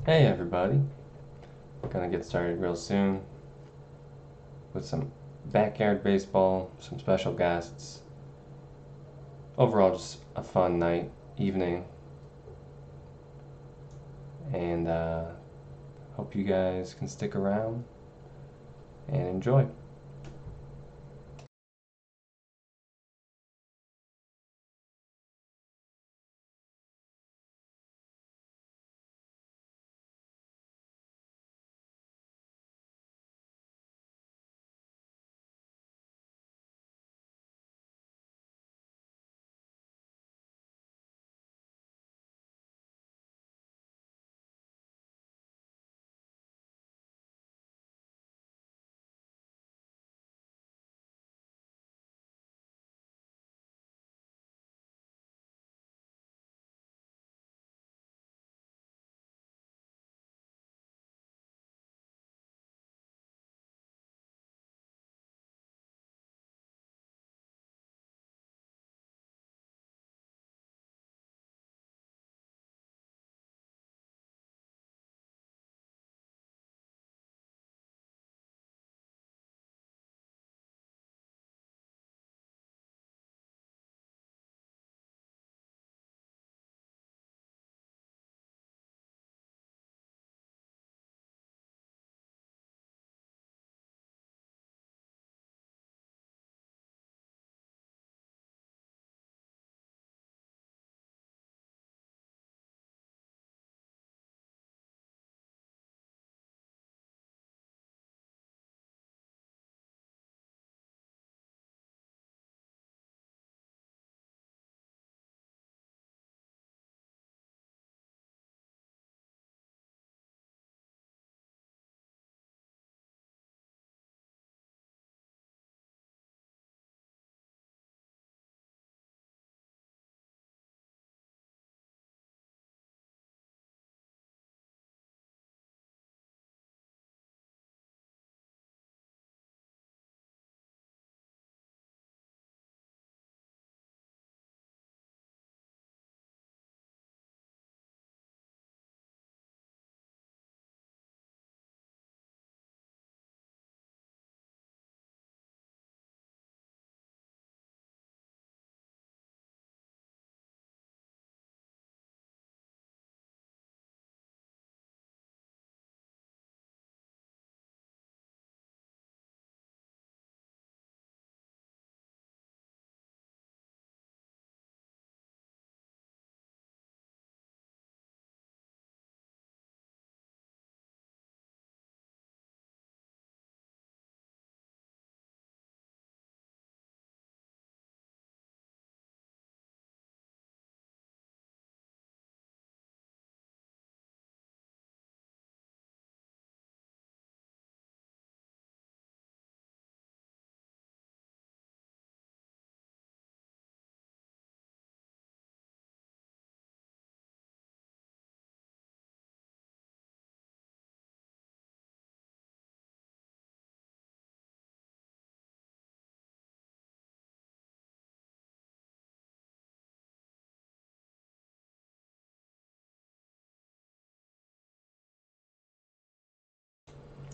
Hey everybody, gonna get started real soon with some backyard baseball, some special guests. Overall, just a fun night, evening, and hope you guys can stick around and enjoy.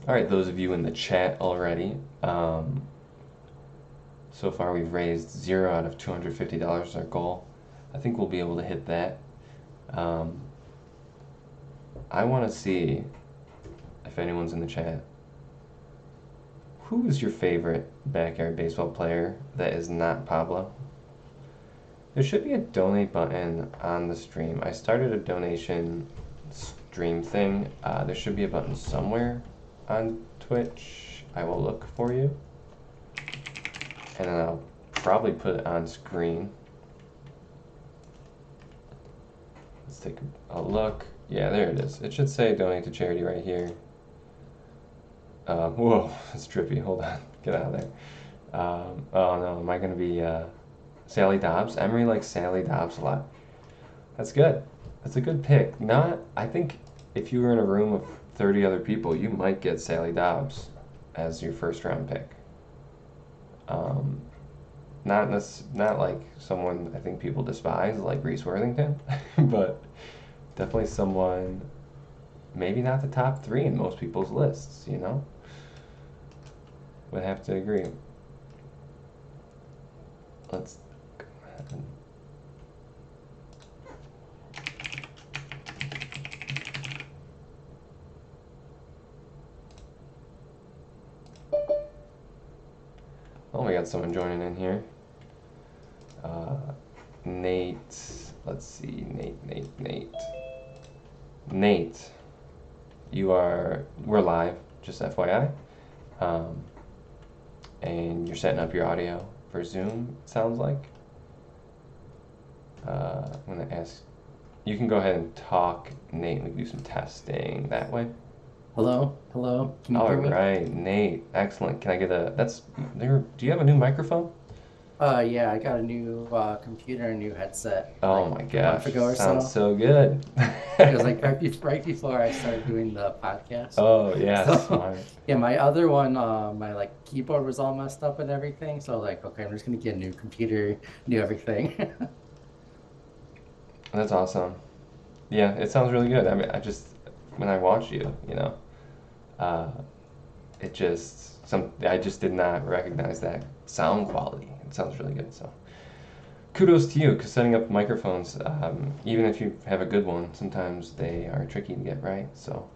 All right, those of you in the chat already, so far we've raised 0 out of $250, our goal. I think we'll be able to hit that. Um, I want to see if anyone's in the chat. Who is your favorite backyard baseball player that is not Pablo? There should be a donate button on the stream. I started a donation stream thing. There should be a button somewhere on Twitch. I will look for you. And then I'll probably put it on screen. Let's take a look. Yeah, there it is. It should say donate to charity right here. Whoa, that's trippy. Hold on. Get out of there. Oh no, am I going to be Sally Dobbs? Emery likes Sally Dobbs a lot. That's good. That's a good pick. I think if you were in a room of 30 other people, you might get Sally Dobbs as your first round pick. Um, not like someone I think people despise like Reese Worthington, but definitely someone maybe not the top three in most people's lists, you know? Would have to agree. Let's go ahead and oh, we got someone joining in here. Nate, let's see, Nate, we're live, just FYI. And you're setting up your audio for Zoom, it sounds like. I'm gonna ask, you can go ahead and talk, Nate, and we can do some testing that way. Hello, hello. Can you All hear me? right, Nate, excellent. Can I get do you have a new microphone? Yeah, I got a new computer, a new headset Oh like my a month gosh, ago or sounds so. so good. It was like right before I started doing the podcast. Oh yeah, So smart. yeah, my other one, my like keyboard was all messed up and everything. So like, okay, I'm just gonna get a new computer, new everything. That's awesome. Yeah, it sounds really good. I mean, when I watch you, uh, I just did not recognize that sound quality. It sounds really good. So kudos to you, because setting up microphones, even if you have a good one, sometimes they are tricky to get right. So,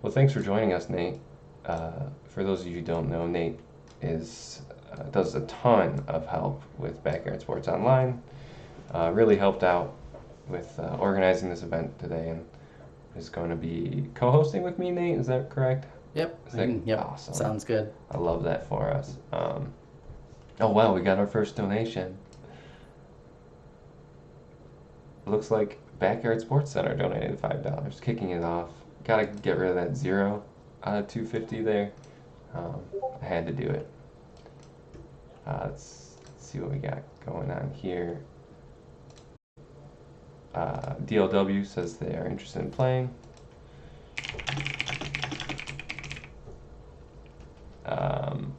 well, thanks for joining us, Nate. For those of you who don't know, Nate is does a ton of help with Backyard Sports Online. Really helped out with organizing this event today, and is going to be co-hosting with me, Nate. Is that correct? Yep, Is that yep, awesome? sounds good. I love that for us. Oh wow, we got our first donation. Looks like Backyard Sports Center donated $5, kicking it off. Gotta get rid of that 0 out of 250 there. Um, I had to do it. Let's see what we got going on here. DLW says they are interested in playing. Um,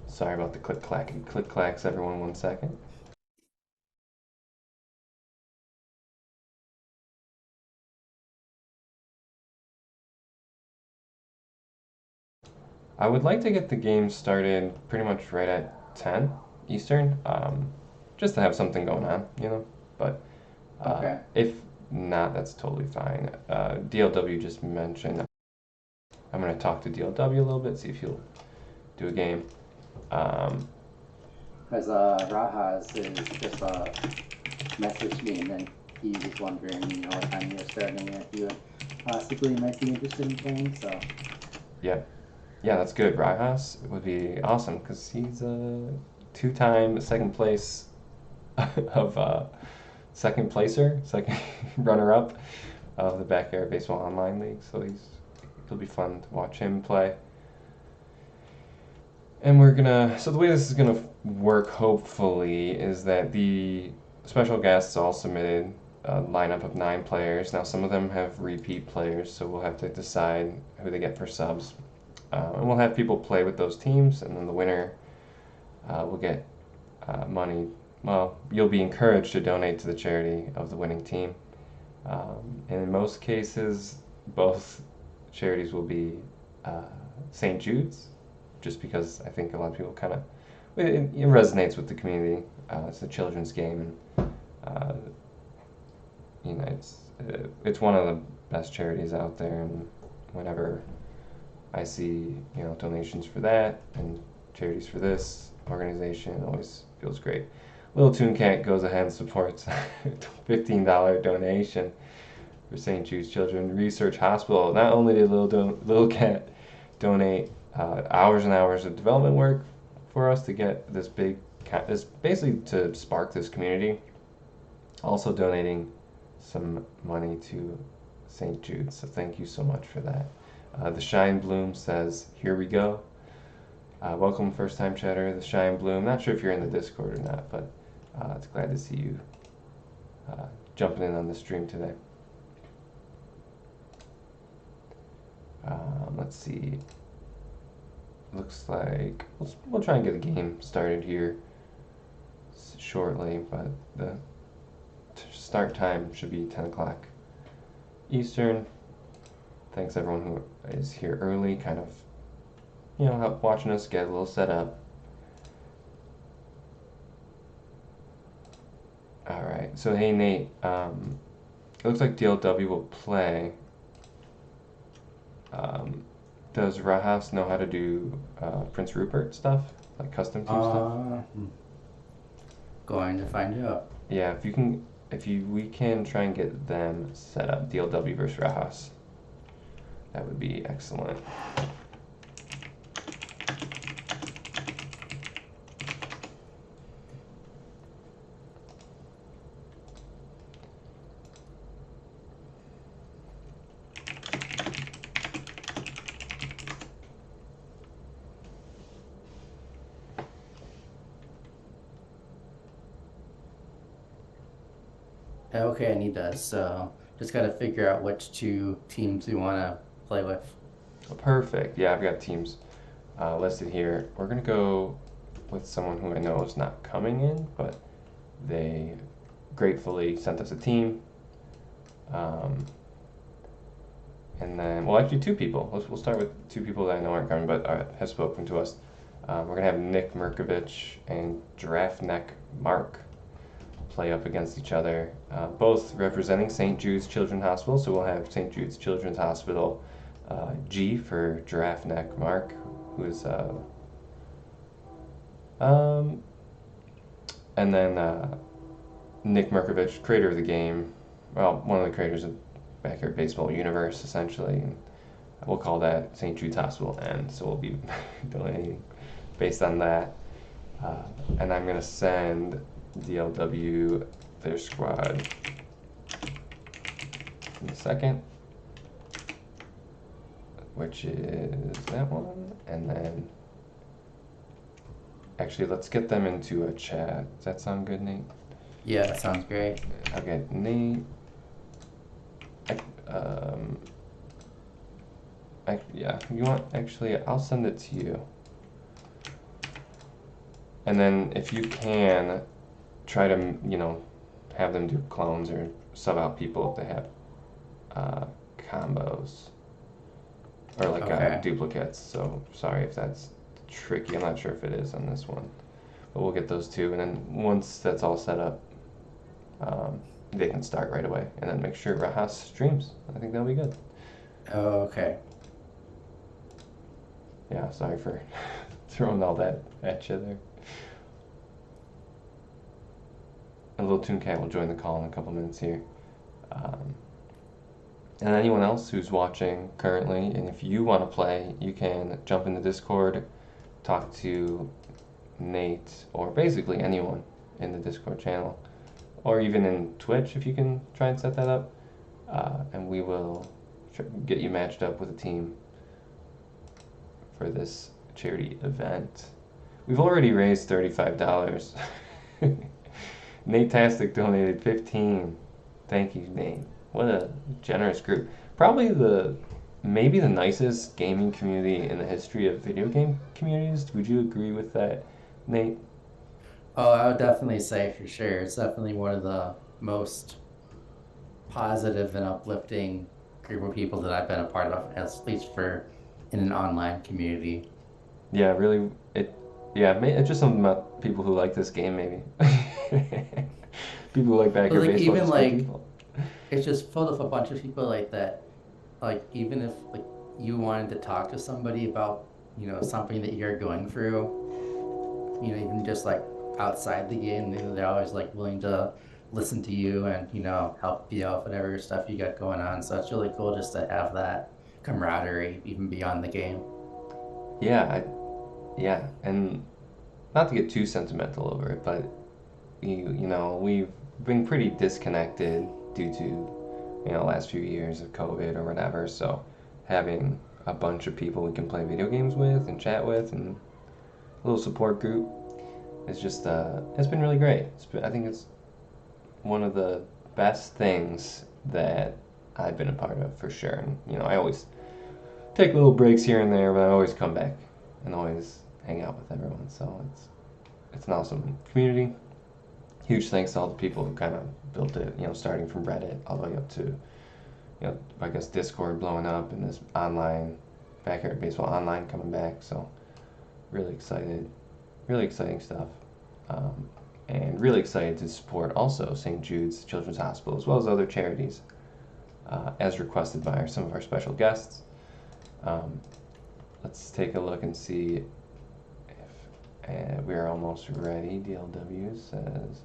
Sorry about the click clacks, everyone. 1 second. I would like to get the game started pretty much right at 10 Eastern, just to have something going on, you know. But Okay. if not, that's totally fine. DLW just mentioned. I'm gonna talk to DLW a little bit, see if he'll do a game. Um, Because Rajas is just messaged me and then he was wondering, what time you were starting and if you possibly might be interested in playing. So yeah, yeah, that's good. Rajas would be awesome because he's a two-time second place of second placer, second runner-up of the Backyard Baseball Online League. So it'll be fun to watch him play. And so the way this is gonna work, hopefully, is that the special guests all submitted a lineup of 9 players. Now, some of them have repeat players, so we'll have to decide who they get for subs. And we'll have people play with those teams, and then the winner will get money. Well, you'll be encouraged to donate to the charity of the winning team. And in most cases, both charities will be uh, St. Jude's, just because I think a lot of people kind of it resonates with the community. It's a children's game, and uh, it's one of the best charities out there. And whenever I see donations for that and charities for this organization, it always feels great. Little Toon Cat goes ahead and supports $15 donation for St. Jude's Children's Research Hospital. Not only did Little Cat donate hours and hours of development work for us to get this basically to spark this community, also donating some money to St. Jude's. So thank you so much for that. The Shine Bloom says, "Here we go." Welcome, first time chatter. The Shine Bloom. Not sure if you're in the Discord or not, but it's glad to see you jumping in on the stream today. Let's see. Looks like we'll try and get a game started here. shortly, but the start time should be 10 o'clock Eastern. Thanks everyone who is here early, kind of, help watching us get a little set up. All right, so hey Nate, it looks like DLW will play. Does Rajas know how to do Prince Rupert stuff, like custom team stuff? Going to find out. Yeah, we can try and get them set up, DLW versus Rajas. That would be excellent. Okay, Anita, so just got to figure out which two teams we want to play with. Perfect. Yeah, I've got teams listed here. We're going to go with someone who I know is not coming in, but they gratefully sent us a team. And then, well, actually, two people. We'll start with two people that I know aren't coming, but have spoken to us. We're going to have Nick Merkovich and Giraffe Neck Mark play up against each other, both representing St. Jude's Children's Hospital. So we'll have St. Jude's Children's Hospital G for Giraffe Neck Mark, who is and then Nick Merkovich, creator of the game, well, one of the creators of Backyard Baseball Universe, essentially. And we'll call that St. Jude's Hospital N, so we'll be donating based on that. And I'm going to send DLW their squad in a second, which is that one. And then, actually, let's get them into a chat. Does that sound good, Nate? Yeah, that sounds great. Okay, Nate. Yeah, you want, actually, I'll send it to you. And then if you can, try to, have them do clones or sub out people if they have combos. Or like Okay. duplicates, so sorry if that's tricky. I'm not sure if it is on this one. But we'll get those two, and then once that's all set up, they can start right away. And then make sure Rajas streams. I think that'll be good. Okay. Yeah, sorry for throwing all that at you there. A little Toon Cat will join the call in a couple minutes here. And anyone else who's watching currently, and if you want to play, you can jump in the Discord, talk to Nate, or basically anyone in the Discord channel, or even in Twitch if you can try and set that up, and we will get you matched up with a team for this charity event. We've already raised $35. Nate Tastic donated 15. Thank you, Nate. What a generous group. Probably maybe the nicest gaming community in the history of video game communities. Would you agree with that, Nate? Oh, I would definitely say for sure. It's definitely one of the most positive and uplifting group of people that I've been a part of, at least in an online community. Yeah, really. It's just something about people who like this game, maybe. People who like Backyard But like Baseball. even just like people. it's just full of a bunch of people like that. Like even if like you wanted to talk to somebody about something that you're going through, even just like outside the game, they're always like willing to listen to you and help you out with whatever stuff you got going on. So it's really cool just to have that camaraderie even beyond the game. Yeah, and not to get too sentimental over it, but we've been pretty disconnected due to last few years of COVID or whatever. So having a bunch of people we can play video games with and chat with, and a little support group, is just it's been really great. I think it's one of the best things that I've been a part of for sure. And I always take little breaks here and there, but I always come back and always hang out with everyone. So it's an awesome community. huge thanks to all the people who kind of built it, starting from Reddit all the way up to, I guess Discord blowing up and this online, Backyard Baseball Online coming back. So really excited, really exciting stuff. And really excited to support also St. Jude's Children's Hospital as well as other charities as requested by some of our special guests. Let's take a look and see if we're almost ready. DLW says,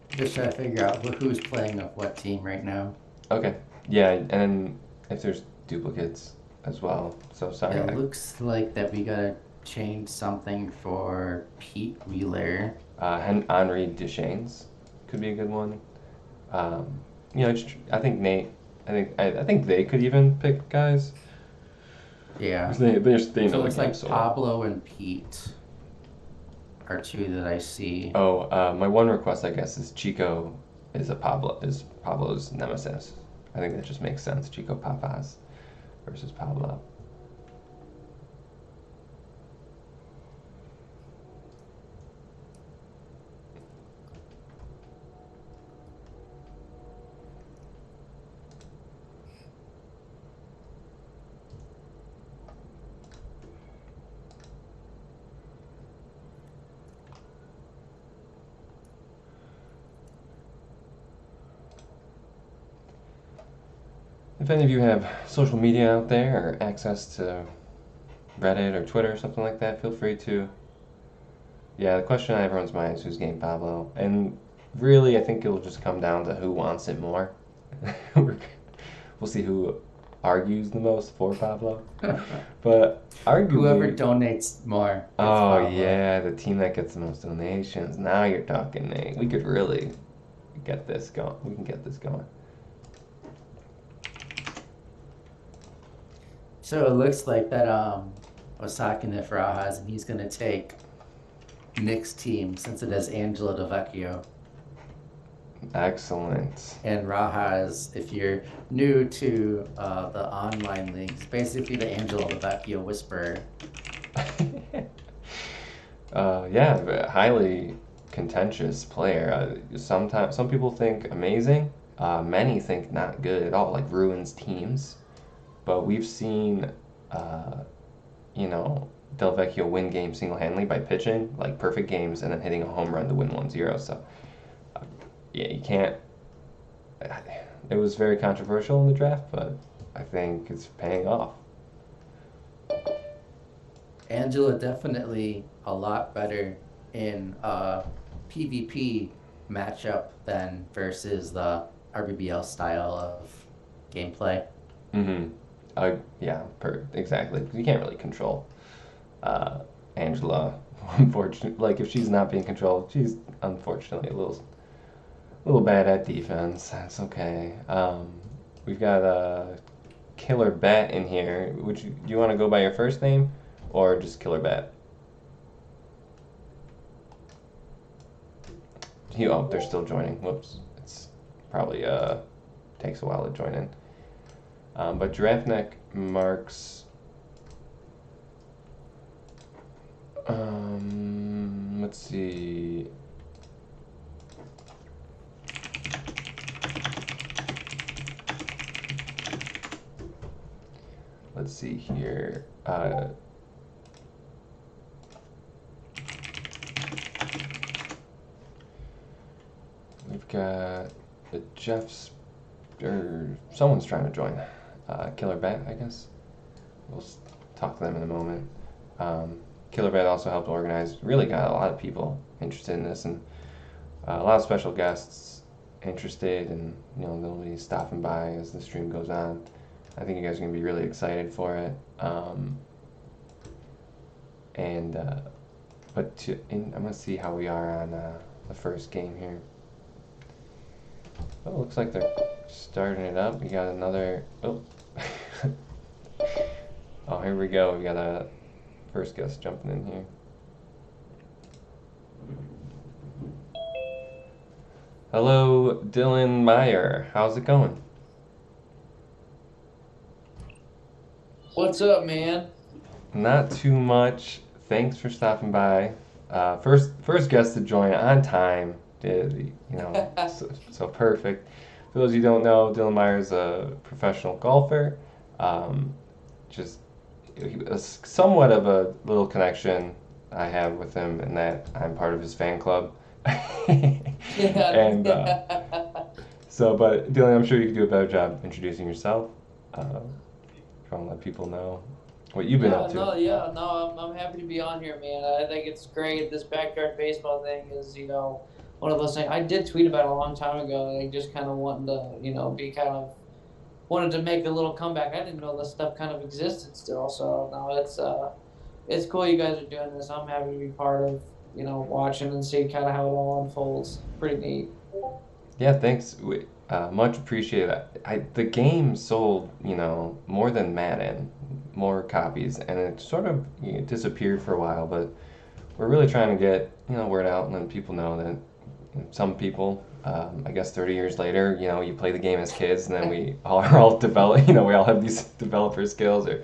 Just trying to figure out who's playing with what team right now. okay, yeah, and then if there's duplicates as well. So sorry. It looks like that we gotta change something for Pete Wheeler. Henri Deschênes could be a good one. I think Nate. I think they could even pick guys. Yeah. They know So it looks the game like so well. Pablo and Pete are two that I see. Oh, my one request, I guess, is Chico is Pablo's nemesis. I think that just makes sense. Chico Papas versus Pablo. If any of you have social media out there or access to Reddit or Twitter or something like that, feel free to. Yeah, the question on everyone's mind is who's getting Pablo. And really, I think it'll just come down to who wants it more. We'll see who argues the most for Pablo. But arguably... Whoever donates more. gets Oh, Pablo. yeah, the team that gets the most donations. Now you're talking, Nate. We could really get this going. We can get this going. So it looks like that I was talking to Rajas and he's gonna take Nick's team since it has Angela DeVecchio. Excellent. And Rajas, if you're new to the online leagues, basically the Angela DeVecchio whisperer. Yeah, but highly contentious player. Sometimes some people think amazing. Many think not good at all, like ruins teams. But we've seen, Del Vecchio win games single-handedly by pitching, like perfect games, and then hitting a home run to win 1-0. So, yeah, you can't. It was very controversial in the draft, but I think it's paying off. Angela definitely a lot better in PvP matchup than versus the RBBL style of gameplay. Mm-hmm. Yeah, exactly. You can't really control Angela. Unfortunately, like if she's not being controlled, she's unfortunately a little bad at defense. That's okay. We've got a Killer Bat in here. Do you want to go by your first name or just Killer Bat? Oh, they're still joining. Whoops. It's probably takes a while to join in. But Draftneck marks. Let's see. Let's see here. We've got the Jeff's, or someone's trying to join. Killer Bat, I guess. We'll talk to them in a moment. Killer Bat also helped organize, really got a lot of people interested in this, and a lot of special guests interested, and they'll be stopping by as the stream goes on. I think you guys are going to be really excited for it. I'm going to see how we are on the first game here. Oh, looks like they're starting it up. We got another. Oh, oh, here we go. We got a first guest jumping in here. Hello, Dylan Meyer. How's it going? What's up, man? Not too much. Thanks for stopping by. First guest to join on time. So perfect. For those of you who don't know, Dylan Meyer's a professional golfer. Um, just somewhat of a little connection I have with him in that I'm part of his fan club. Yeah. And but Dylan, I'm sure you could do a better job introducing yourself. Trying to let people know what you've been up to. I'm happy to be on here, man. I think it's great. This backyard baseball thing is, one of those things. I did tweet about it a long time ago, and I just kind of wanted to, be kind of wanted to make a little comeback. I didn't know this stuff kind of existed still, so no, it's cool you guys are doing this. I'm happy to be part of, watching and see kind of how it all unfolds. Pretty neat. Yeah, thanks. Much appreciated. The game sold, more than Madden, more copies, and it sort of disappeared for a while. But we're really trying to get, word out and let people know that some people, I guess 30 years later, you play the game as kids, and then we all are all develop, we all have these developer skills, or,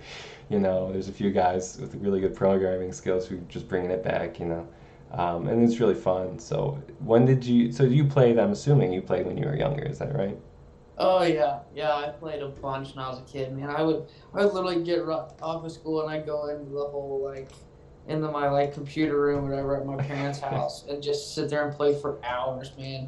there's a few guys with really good programming skills who just bringing it back, and it's really fun. So so you played, I'm assuming you played when you were younger, is that right? Oh yeah. I played a bunch when I was a kid, man. I would literally get off of school and I'd go into the whole into my computer room or whatever at my parents' house and just sit there and play for hours, man.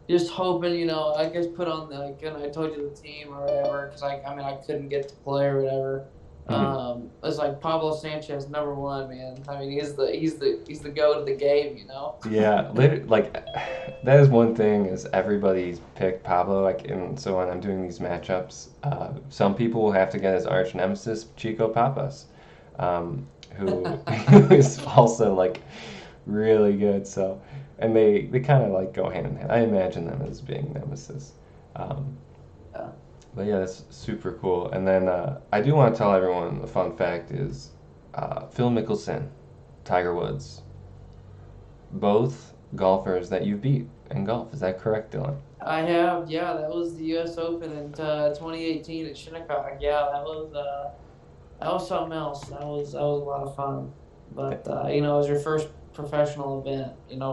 Just hoping, I guess put on and I told you the team or whatever because I couldn't get to play or whatever. Mhm. It's like Pablo Sanchez, number one, man. I mean, he's the go to the game. Yeah, later, that is one thing is everybody's picked Pablo. And so when I'm doing these matchups, some people will have to get his arch nemesis Chico Papas, who who is also really good. So, and they kind of go hand in hand. I imagine them as being nemesis. Um, Yeah. but yeah, that's super cool. And then I do want to tell everyone a fun fact is Phil Mickelson, Tiger Woods, both golfers that you've beat in golf. Is that correct, Dylan? I have, yeah. That was the U.S. Open in 2018 at Shinnecock. Yeah, that was something else. That was a lot of fun. But it was your first professional event.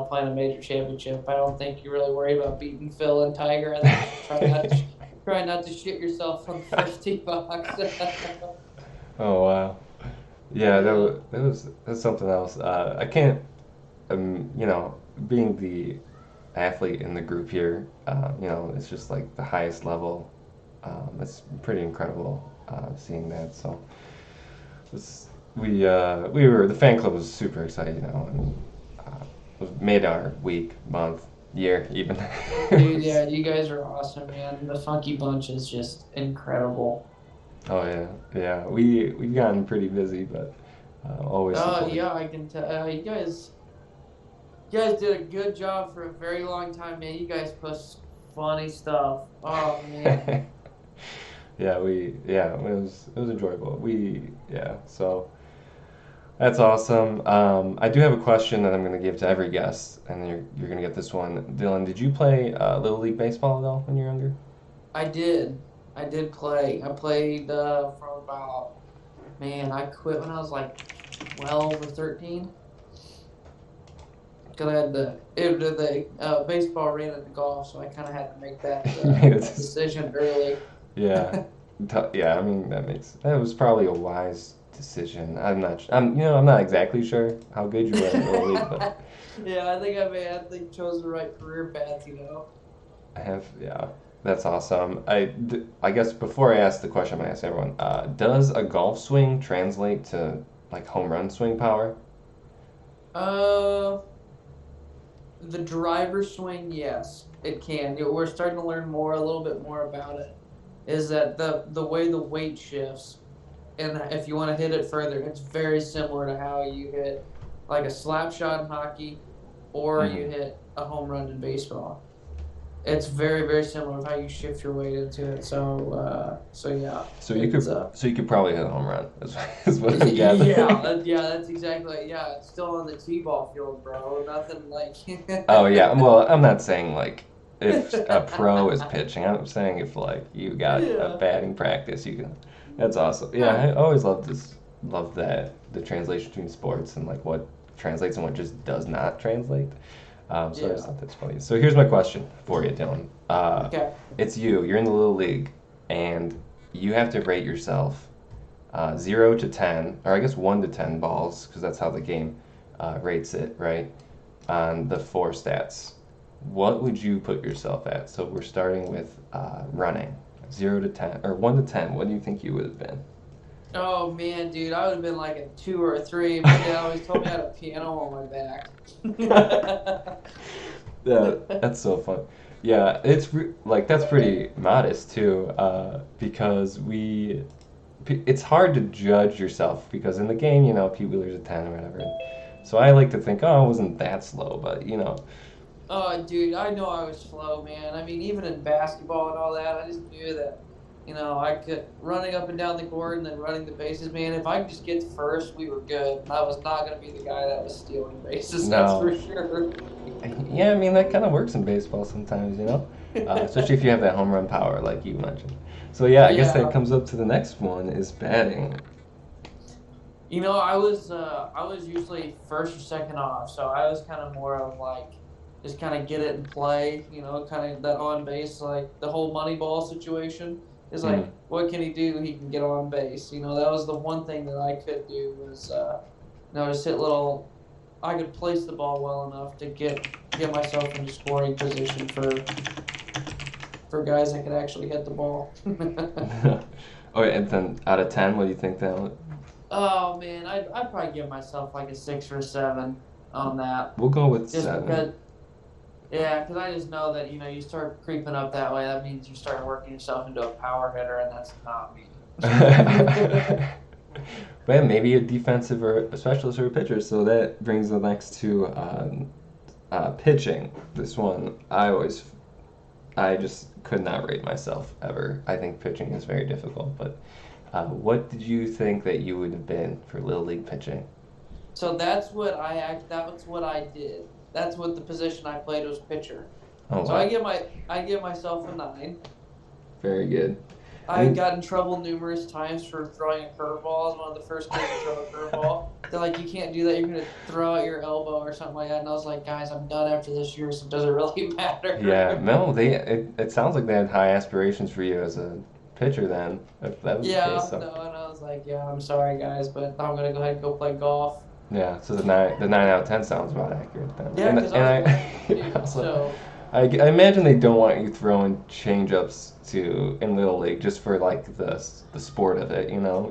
Playing a major championship. I don't think you really worry about beating Phil and Tiger. I think you try not to shit yourself on the first tee box. Oh wow. Yeah, Yeah. that's something else. I can't, being the athlete in the group here, it's just like the highest level. It's pretty incredible seeing that. So the fan club was super excited, and it made our week, month, year even. Dude, yeah, you guys are awesome, man. The Funky Bunch is just incredible. Oh yeah, yeah. We've gotten pretty busy, but always supporting. Yeah, I can tell. You guys did a good job for a very long time, man. You guys post funny stuff. Oh man. Yeah, it was enjoyable. So that's awesome. I do have a question that I'm going to give to every guest, and you're going to get this one. Dylan, did you play Little League baseball at all when you were younger? I did. I did play. I played from about, man, I quit when I was 12 or 13. Because I had the baseball ran into golf, so I kind of had to make that It's- decision early. yeah, yeah. I mean, that was probably a wise decision. I'm not exactly sure how good you were in Little League, but Yeah, I think chose the right career path. I have, yeah. That's awesome. I guess before I ask the question, I'm gonna ask everyone: does a golf swing translate to home run swing power? Uh, the driver swing, yes, it can. We're starting to learn a little bit more about it. Is that the way the weight shifts, and if you want to hit it further, it's very similar to how you hit a slap shot in hockey, or Hmm. you hit a home run in baseball. It's very very similar to how you shift your weight into it. So yeah, So it's you could probably hit a home run. Is what I yeah, gather. that's exactly yeah. It's still on the t-ball field, bro. Nothing like. Oh yeah. Well, I'm not saying if a pro is pitching. I'm saying if you got a Yeah. batting practice, you can That's awesome. Yeah, I always love that the translation between sports and like what translates and what just does not translate. So I just Yeah. thought that's funny. So here's my question for you, Dylan. Okay. It's you. You're in the little league, and you have to rate yourself 0 to 10, or I guess 1 to 10 balls, because that's how the game rates it, right? On the four stats. What would you put yourself at? So we're starting with running. 0 to 10, or 1 to 10. What do you think you would have been? Oh man, dude, I would have been like a 2 or a 3. My dad always told me I had a piano on my back. Yeah, that's so fun. Yeah, like that's pretty modest too, because it's hard to judge yourself because in the game, Pete Wheeler's a 10 or whatever. So I like to think, oh, I wasn't that slow, but Oh, dude, I know I was slow, man. I mean, even in basketball and all that, I just knew that, I could running up and down the court and then running the bases, man. If I could just get to first, we were good. And I was not going to be the guy that was stealing bases, that's No. for sure. Yeah, I mean that kind of works in baseball sometimes, especially if you have that home run power like you mentioned. So yeah, I guess that Yeah. comes up to the next one is batting. I was usually first or second off, so I was kind of more of like just kind of get it and play, kind of that on base, like the whole Moneyball situation is like, Mhm. what can he do? He can get on base. That was the one thing that I could do was, just hit little. I could place the ball well enough to get myself into scoring position for guys that could actually hit the ball. Okay, and then out of 10, what do you think that would? Oh man, I'd probably give myself like a 6 or 7 on that. We'll go with Just 7. because, yeah, because I just know that you start creeping up that way. That means you start working yourself into a power hitter, and that's not me. But yeah, maybe a defensive or a specialist or a pitcher. So that brings the next to pitching. This one, I just could not rate myself ever. I think pitching is very difficult. But what did you think that you would have been for Little League pitching? So that's what I did. That's what the position I played was pitcher. Oh, So wow. I give myself a 9. Very good. I got in trouble numerous times for throwing a curveball. I was one of the first kids to throw a curveball. They're like, you can't do that. You're going to throw out your elbow or something like that. And I was like, guys, I'm done after this year, so it doesn't really matter. Yeah, no, it sounds like they had high aspirations for you as a pitcher then, if that was the Yeah, case. So. no, and I was like, yeah, I'm sorry, guys, but I'm going to go ahead and go play golf. Yeah, so the 9 out of 10 sounds about accurate then. Yeah, because I was going to, also, so... I imagine they don't want you throwing change-ups in Little League just for like the sport of it, Yeah,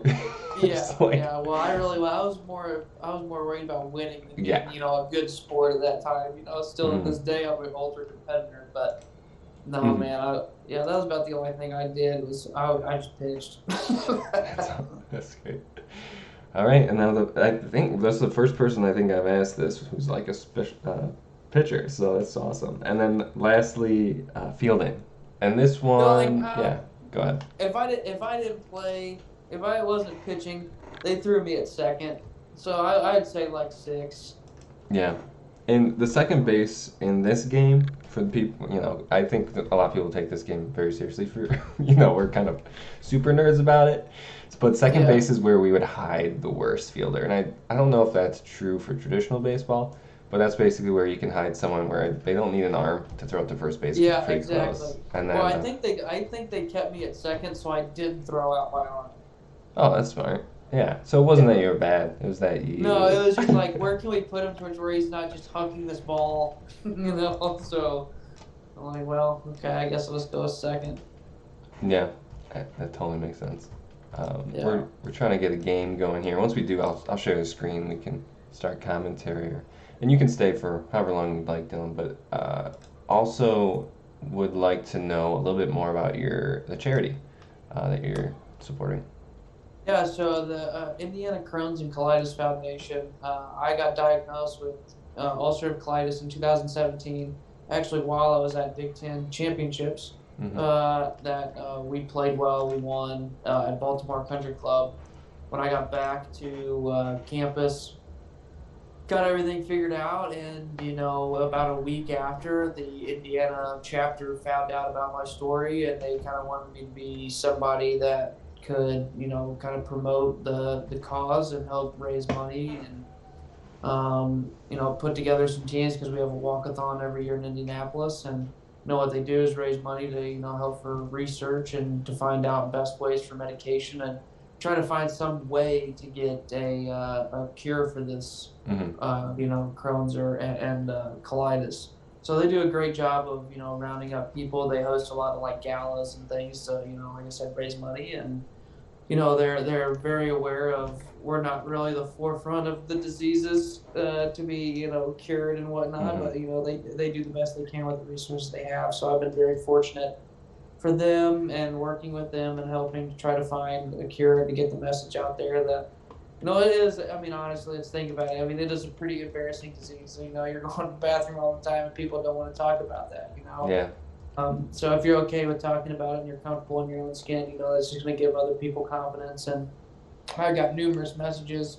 Just like- yeah. Well, I was more worried about winning than being, Yeah. a good sport at that time. Still to Mhm. this day, I'm an ultra competitor, but no, Mhm. man. That was about the only thing I did was I just pitched. That's great. All right, and now I think that's the first person I think I've asked this who's like a special pitcher, so that's awesome. And then lastly, fielding, and this one, yeah, go ahead. If I didn't play, if I wasn't pitching, they threw me at second. So I'd say like 6. Yeah, and the second base in this game for the people, I think that a lot of people take this game very seriously. For we're kind of super nerds about it. But second Yeah. base is where we would hide the worst fielder, and I don't know if that's true for traditional baseball, but that's basically where you can hide someone where they don't need an arm to throw it to first base. Yeah, pretty exactly. Close. And then, Well, I think they kept me at second, so I didn't throw out my arm. oh, that's smart. Yeah, so it wasn't that you were bad; it was that you. No, it was just like, where can we put him towards where he's not just hucking this ball, So I'm like, well, okay, I guess let's go second. Yeah, that totally makes sense. Yeah. We're trying to get a game going here. Once we do, I'll share the screen. We can start commentary, and you can stay for however long you'd like, Dylan. But also would like to know a little bit more about the charity that you're supporting. Yeah, so the Indiana Crohn's and Colitis Foundation, I got diagnosed with ulcerative colitis in 2017, actually while I was at Big Ten Championships. Mhm. We played well. We won at Baltimore Country Club. When I got back to campus, got everything figured out, and about a week after, the Indiana chapter found out about my story, and they kind of wanted me to be somebody that could, kind of promote the cause and help raise money and, put together some teams because we have a walkathon every year in Indianapolis. And, what they do is raise money to, help for research and to find out best ways for medication and try to find some way to get a cure for this, Hmm. Crohn's and colitis. So they do a great job of, rounding up people. They host a lot of like galas and things to, like I said, raise money. And they're very aware of we're not really the forefront of the diseases to be cured and whatnot, Hmm. but they do the best they can with the resources they have. So I've been very fortunate for them and working with them and helping to try to find a cure and to get the message out there that it is. I mean, honestly, let's think about it. I mean, it is a pretty embarrassing disease. You're going to the bathroom all the time and people don't want to talk about that. Yeah. So if you're okay with talking about it and you're comfortable in your own skin, that's just going to give other people confidence. And I got numerous messages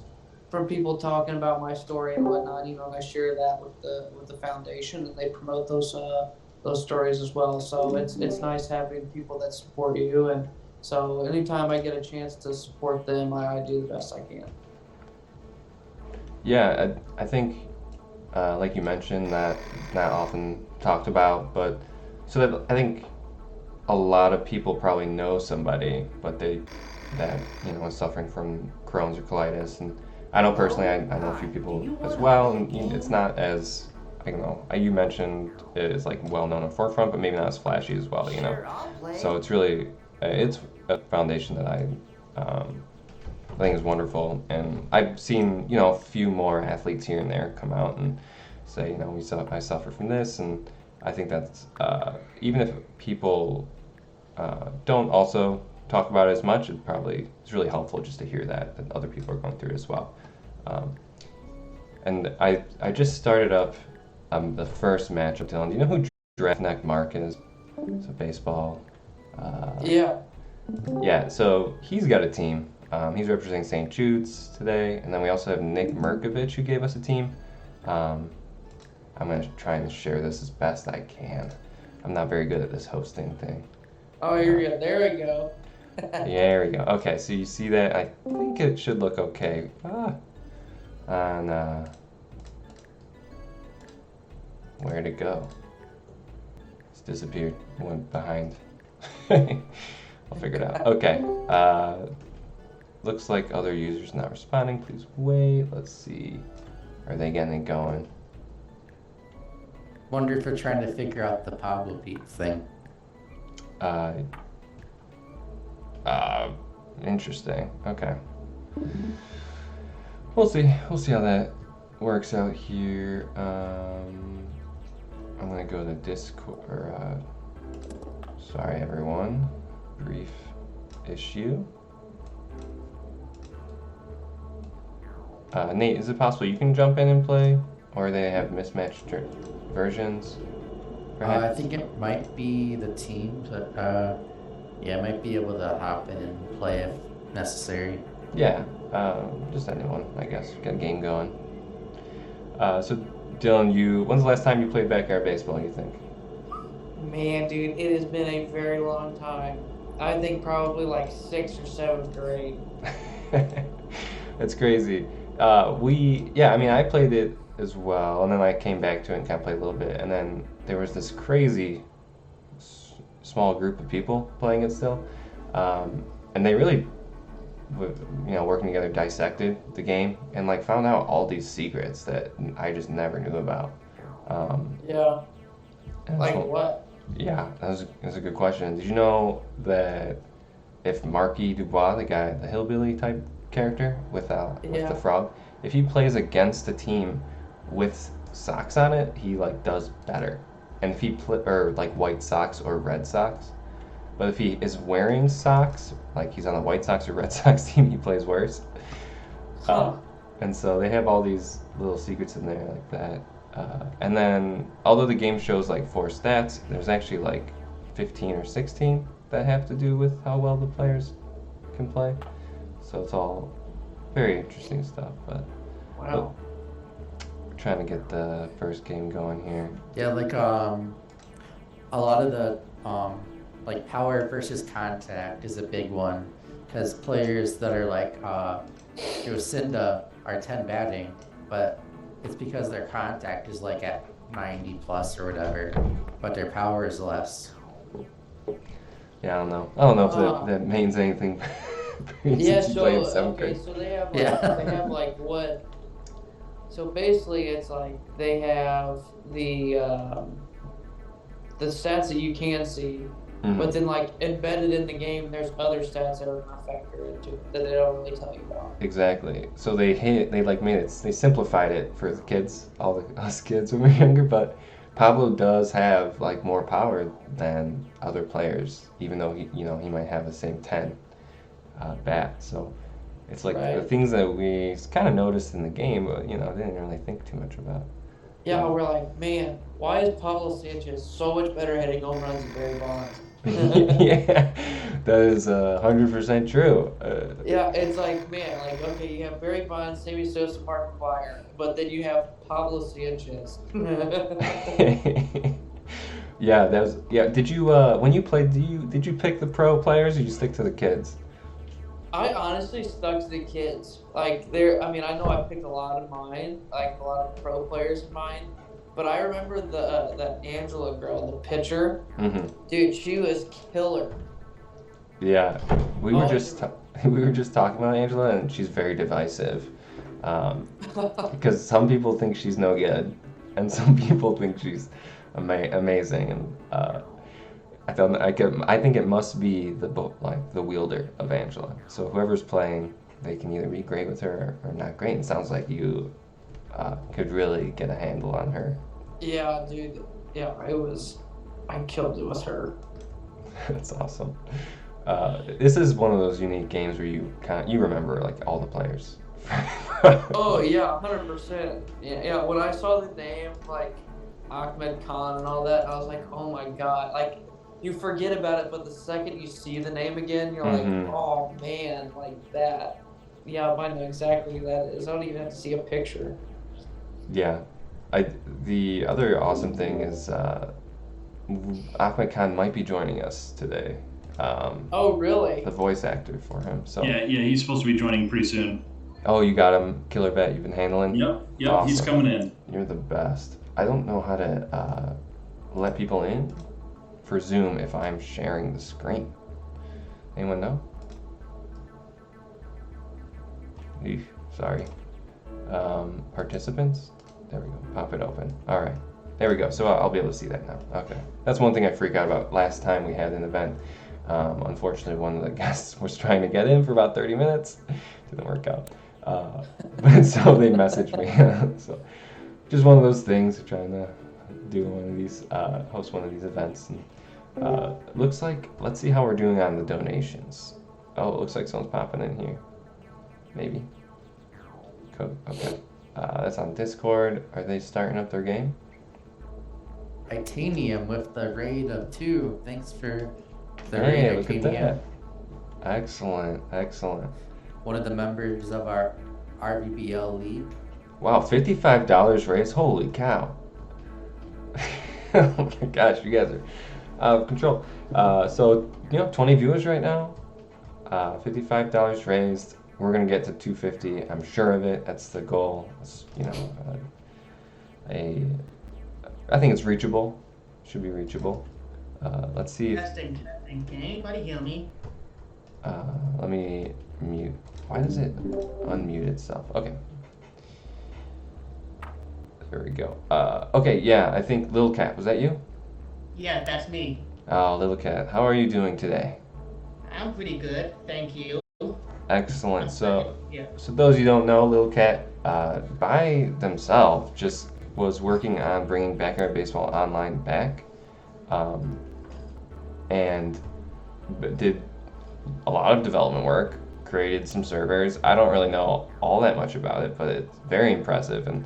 from people talking about my story and whatnot. And I share that with the foundation, and they promote those stories as well. So it's nice having people that support you. And so anytime I get a chance to support them, I do the best I can. Yeah, I think, like you mentioned, that not often talked about, but so that I think a lot of people probably know somebody, but that is suffering from Crohn's or colitis, and I know personally, I know a few people as well, and it's not as I don't know. You mentioned it is like well known in forefront, but maybe not as flashy as well, So it's really it's a foundation that I think is wonderful, and I've seen a few more athletes here and there come out and say I suffer from this, and I think that's even if people don't also talk about it as much, it's really helpful just to hear that other people are going through it as well. And I just started up the first match of Dylan. Do you know who Draftneck Mark is? It's a baseball. Yeah. Yeah, so he's got a team. He's representing St. Jude's today, and then we also have Nick Merkovich who gave us a team. I'm gonna try and share this as best I can. I'm not very good at this hosting thing. Oh, here we go. There we go. There we go. Okay, so you see that? I think it should look okay. And where'd it go? It's disappeared. Went behind. I'll figure it out. Okay. Looks like other users not responding. Please wait. Let's see. Are they getting it going? Wonder if they're trying to figure out the Pablo Beat thing. Interesting. Okay. We'll see. We'll see how that works out here. I'm gonna go to Discord. Sorry, everyone. Brief issue. Nate, is it possible you can jump in and play, or they have mismatched versions? I think it might be the team, but yeah, I might be able to hop in and play if necessary. Yeah, just anyone, I guess. Get a game going. So, Dylan, when's the last time you played backyard baseball, you think? Man, dude, it has been a very long time. I think probably like 6th or 7th grade. That's crazy. I played it as well, and then I came back to it and kind of played a little bit, and then there was this crazy small group of people playing it still, and they really, working together, dissected the game and like found out all these secrets that I just never knew about. Yeah. Like so, what? Yeah, that's a good question. Did you know that if Marky Dubois, the hillbilly type character with the frog, if he plays against a team with socks on it, he like does better. And if he or like white socks or red socks, but if he is wearing socks, like he's on the White Sox or Red Sox team, he plays worse. And so they have all these little secrets in there like that. And then, although the game shows like 4 stats, there's actually like 15 or 16 that have to do with how well the players can play. So it's all very interesting stuff. But Wow. we're trying to get the first game going here. Yeah, like a lot of the like power versus contact is a big one. because players that are like Yosinda are 10 batting, but it's because their contact is like at 90 plus or whatever, but their power is less. Yeah, I don't know. I don't know if Uh, that means anything. Yeah, Since you play in so seventh okay, grade. so they have Yeah. they have like what? So basically, it's like they have the stats that you can see, Mhm. but then like embedded in the game, there's other stats that are not factored into it that they don't really tell you about. Exactly. So they like made it, they simplified it for the kids, all the us kids when we were younger, but Pablo does have like more power than other players, even though he might have the same 10 bat. So it's like the Right. things that we kind of noticed in the game, but didn't really think too much about. Yeah, we're like, man, why is Pablo Sanchez so much better hitting home runs than Barry Bonds? Yeah, that is 100% true. Yeah, it's like, man, like, okay, you have Barry Bonds, Sammy Sosa, Mark McGwire, but then you have Pablo Sanchez. Yeah, that was yeah. Did you when you played? Did you pick the pro players or you stick to the kids? I honestly stuck to the kids. I mean, I know I picked a lot of mine, like a lot of pro players of mine, but I remember that Angela girl, the pitcher, Hmm. dude, she was killer. Yeah, we were Oh, just we were just talking about Angela, and she's very divisive. Because some people think she's no good, and some people think she's amazing, and I think it must be the wielder of Angela. So whoever's playing, they can either be great with her or not great. And it sounds like you could really get a handle on her. Yeah, dude. Yeah, I killed it with her. That's awesome. This is one of those unique games where you remember like all the players. Oh yeah, 100%. Yeah. When I saw the name like Ahmed Khan and all that, I was like, oh my god. Like you forget about it, but the second you see the name again, you're Mhm. like, oh man, like that. Yeah, I know exactly who that is. I don't even have to see a picture. Yeah, the other awesome thing is Ahmed Khan might be joining us today. Oh really? The voice actor for him. So Yeah, he's supposed to be joining pretty soon. oh, you got him, Killer Bet. You've been handling. Yep, he's Awesome. coming in. You're the best. I don't know how to let people in for Zoom if I'm sharing the screen. Anyone know? Eesh, sorry. Participants? There we go. Pop it open. All right. There we go. So I'll be able to see that now. Okay. That's one thing I freak out about. Last time we had an event, unfortunately, one of the guests was trying to get in for about 30 minutes. Didn't work out. But so they messaged me. So just one of those things, trying to do one of these, host one of these events. And looks like, let's see how we're doing on the donations. Oh, it looks like someone's popping in here. Maybe. Okay. That's on Discord. Are they starting up their game? Titanium with the raid of 2. Thanks for the Hey, raid, look at Titanium. that. Excellent. One of the members of our RVBL league. Wow, $55 raised. Holy cow. Oh my gosh, you guys are out of control. So, 20 viewers right now. $55 raised. We're going to get to 250. I'm sure of it. That's the goal. It's, I think it's reachable. Should be reachable. Let's see if, Testing. Can anybody hear me? let me mute. Why does it unmute itself? Okay. There we go. Okay, yeah, I think Lil Cat, was that you? Yeah, that's me. Oh, Lil Cat, how are you doing today? I'm pretty good, thank you. Excellent. So, Yeah. so those you don't know, Lil Cat, by themselves, just was working on bringing Backyard Baseball Online back, and did a lot of development work, created some servers. I don't really know all that much about it, but it's very impressive. And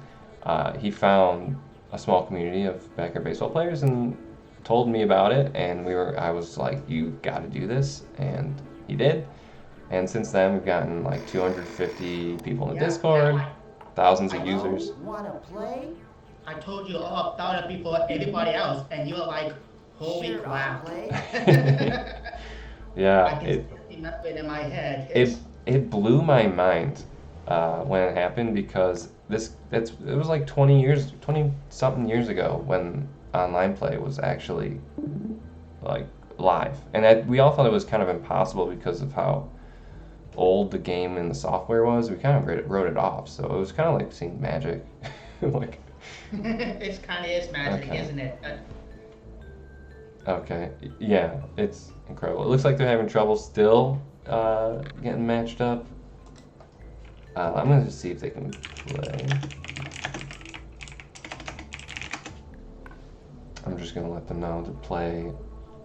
he found a small community of Backyard Baseball players and told me about it. And I was like, you got to do this, and he did. And since then, we've gotten like 250 people in the Discord, thousands of users. Wanna play? I told you all about it before everybody else, and you were like, holy Sure, I'll crap. play. I Yeah, can it, still see nothing in my head. It blew my mind when it happened because it was like 20 something years ago when online play was actually like live, and we all thought it was kind of impossible because of how old the game and the software was. We kind of wrote it off, so it was kind of like seeing magic. Like, It's kind of is magic, Okay. isn't it? okay, yeah, it's incredible. It looks like they're having trouble still getting matched up. I'm gonna just see if they can play. I'm just gonna let them know to play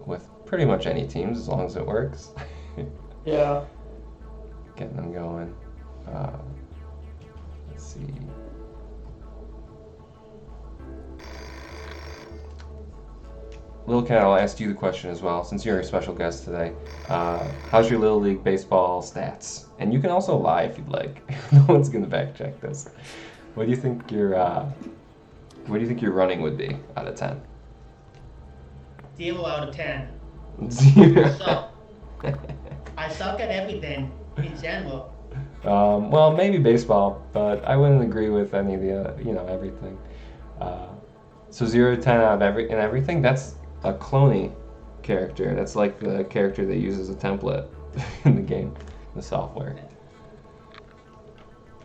with pretty much any teams as long as it works. Yeah. Getting them going. Let's see. Lil Cat, I'll ask you the question as well, since you're a special guest today. How's your Little League baseball stats? And you can also lie if you'd like. No one's gonna back check this. What do you think your running would be out of 10? 0 out of 10. 0. So, I suck at everything in general. Well, maybe baseball, but I wouldn't agree with any of the, everything. So 0 to 10 out of everything. That's a cloney character. That's like the character they use as a template in the game, the software.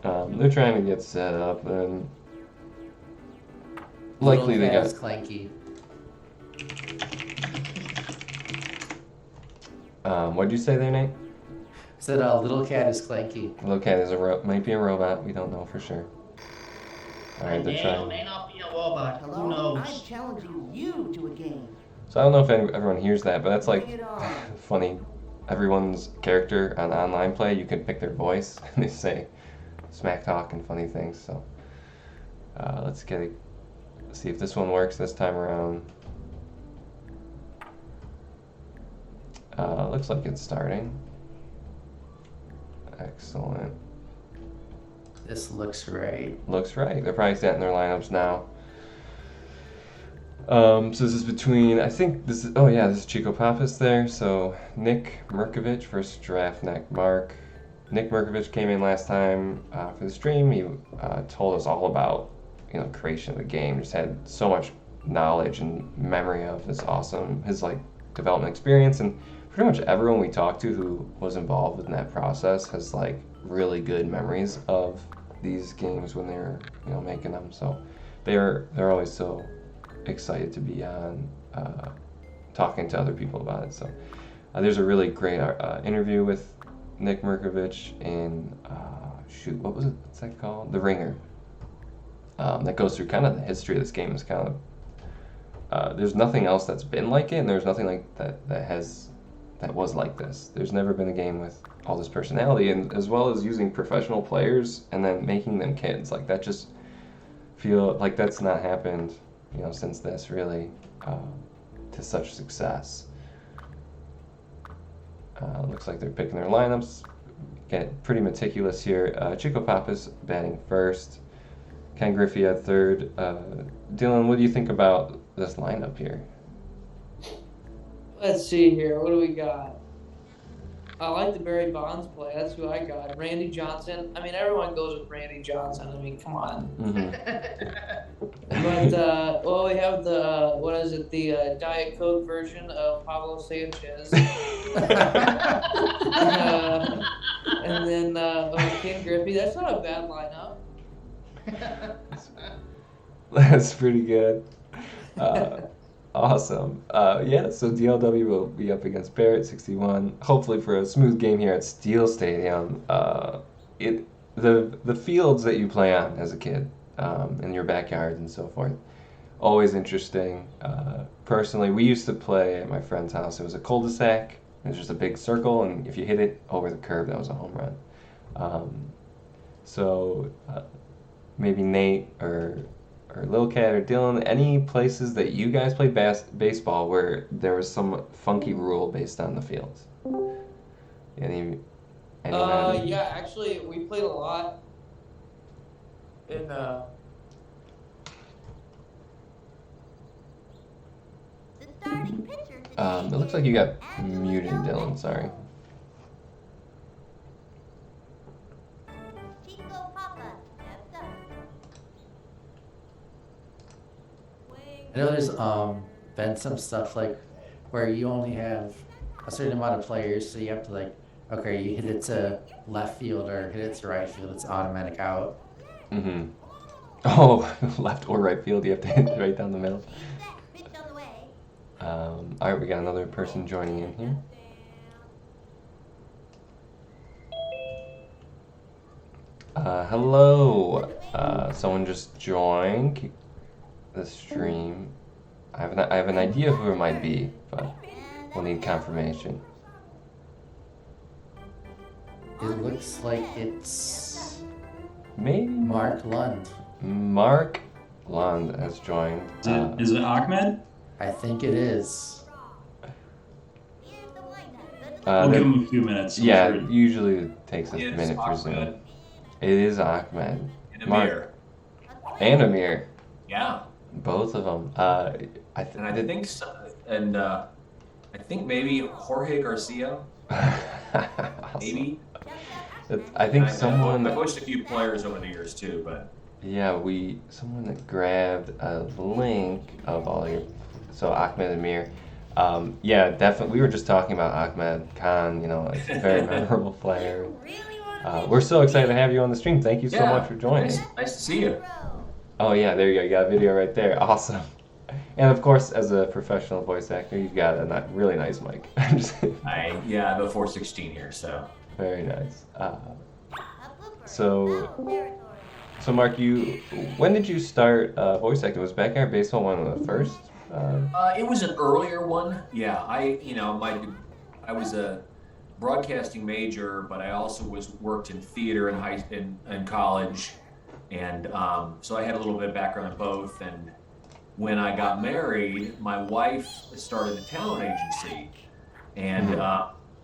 They're trying to get set up, and likely they Little Cat is got. Clanky. What'd you say there, Nate? Said Little Cat is Clanky. Little Cat is might be a robot. We don't know for sure. All right, they're May or trying. may not be a robot. Who Hello? I'm knows? challenging you to a game. So I don't know if everyone hears that, but that's like Bring it on. funny. Everyone's character on online play, you can pick their voice, and they say smack talk and funny things. So let's see if this one works this time around. Looks like it's starting. Excellent. This looks right. Looks right. They're probably setting their lineups now. So this is between, I think this is Chico Pappas there. So Nick Merkovich versus Giraffe Neck Mark. Nick Merkovich came in last time for the stream. He told us all about creation of the game. Just had so much knowledge and memory of his development experience, and pretty much everyone we talked to who was involved in that process has like really good memories of these games when they were making them. So they're always so excited to be on talking to other people about it. So there's a really great interview with Nick Merkovich in what's that called? The Ringer. That goes through kind of the history of this game. Is kind of there's nothing else that's been like it, and there's nothing like that was like this. There's never been a game with all this personality, and as well as using professional players and then making them kids. Like that just feel like that's not happened, since this really to such success. Looks like they're picking their lineups. Get pretty meticulous here. Chico Pappas batting first. Ken Griffey at third. Dylan, what do you think about this lineup here? Let's see here. What do we got? I like the Barry Bonds play. That's who I got. Randy Johnson. I mean, everyone goes with Randy Johnson. I mean, come on. Mm-hmm. But we have the Diet Coke version of Pablo Sanchez. And then Ken Griffey. That's not a bad lineup. That's pretty good. Awesome. So DLW will be up against Barrett 61. Hopefully for a smooth game here at Steel Stadium. The fields that you play on as a kid, in your backyard and so forth, always interesting. Personally, we used to play at my friend's house. It was a cul-de-sac. It was just a big circle, and if you hit it over the curb, that was a home run. Maybe Nate or Lil Cat or Dylan, any places that you guys played baseball where there was some funky rule based on the fields? Anyone? Yeah, actually, we played a lot in The starting pitcher today It looks like you got muted, Dylan. Sorry. I know there's been some stuff like where you only have a certain amount of players, so you have to like, okay, you hit it to left field or hit it to right field, it's automatic out. Mm-hmm. Oh, left or right field, you have to hit it right down the middle. All right, we got another person joining in here. Hello. Someone just joined the stream. I have an idea who it might be, but we'll need confirmation. It looks like it's Maybe Mark Lund. Mark Lund has joined. Is it Ahmed? I think it is. We'll there- give him a few minutes. I'm yeah, sure. usually it takes a It's minute for Zoom. Ahmed It is Ahmed. and Mark. Amir. And Amir. Yeah, Both of them. and I think so, and I think maybe Jorge Garcia. Maybe. I think I've someone. coached a few players over the years too, but Yeah, someone that grabbed a link of all your. So Ahmed and Amir. Yeah, definitely. We were just talking about Ahmed Khan. You know, it's a very memorable player. We're so excited to have you on the stream. Thank you so much for joining. Nice to see you. Oh yeah, there you go. You got a video right there. Awesome. And of course, as a professional voice actor, you've got a really nice mic. I have a 416 here, so. Very nice. So Mark, when did you start voice acting? Was Backyard Baseball one of the first? It was an earlier one. Yeah, I was a broadcasting major, but I also worked in theater in college, and so I had a little bit of background in both. And when I got married, my wife started a talent agency, and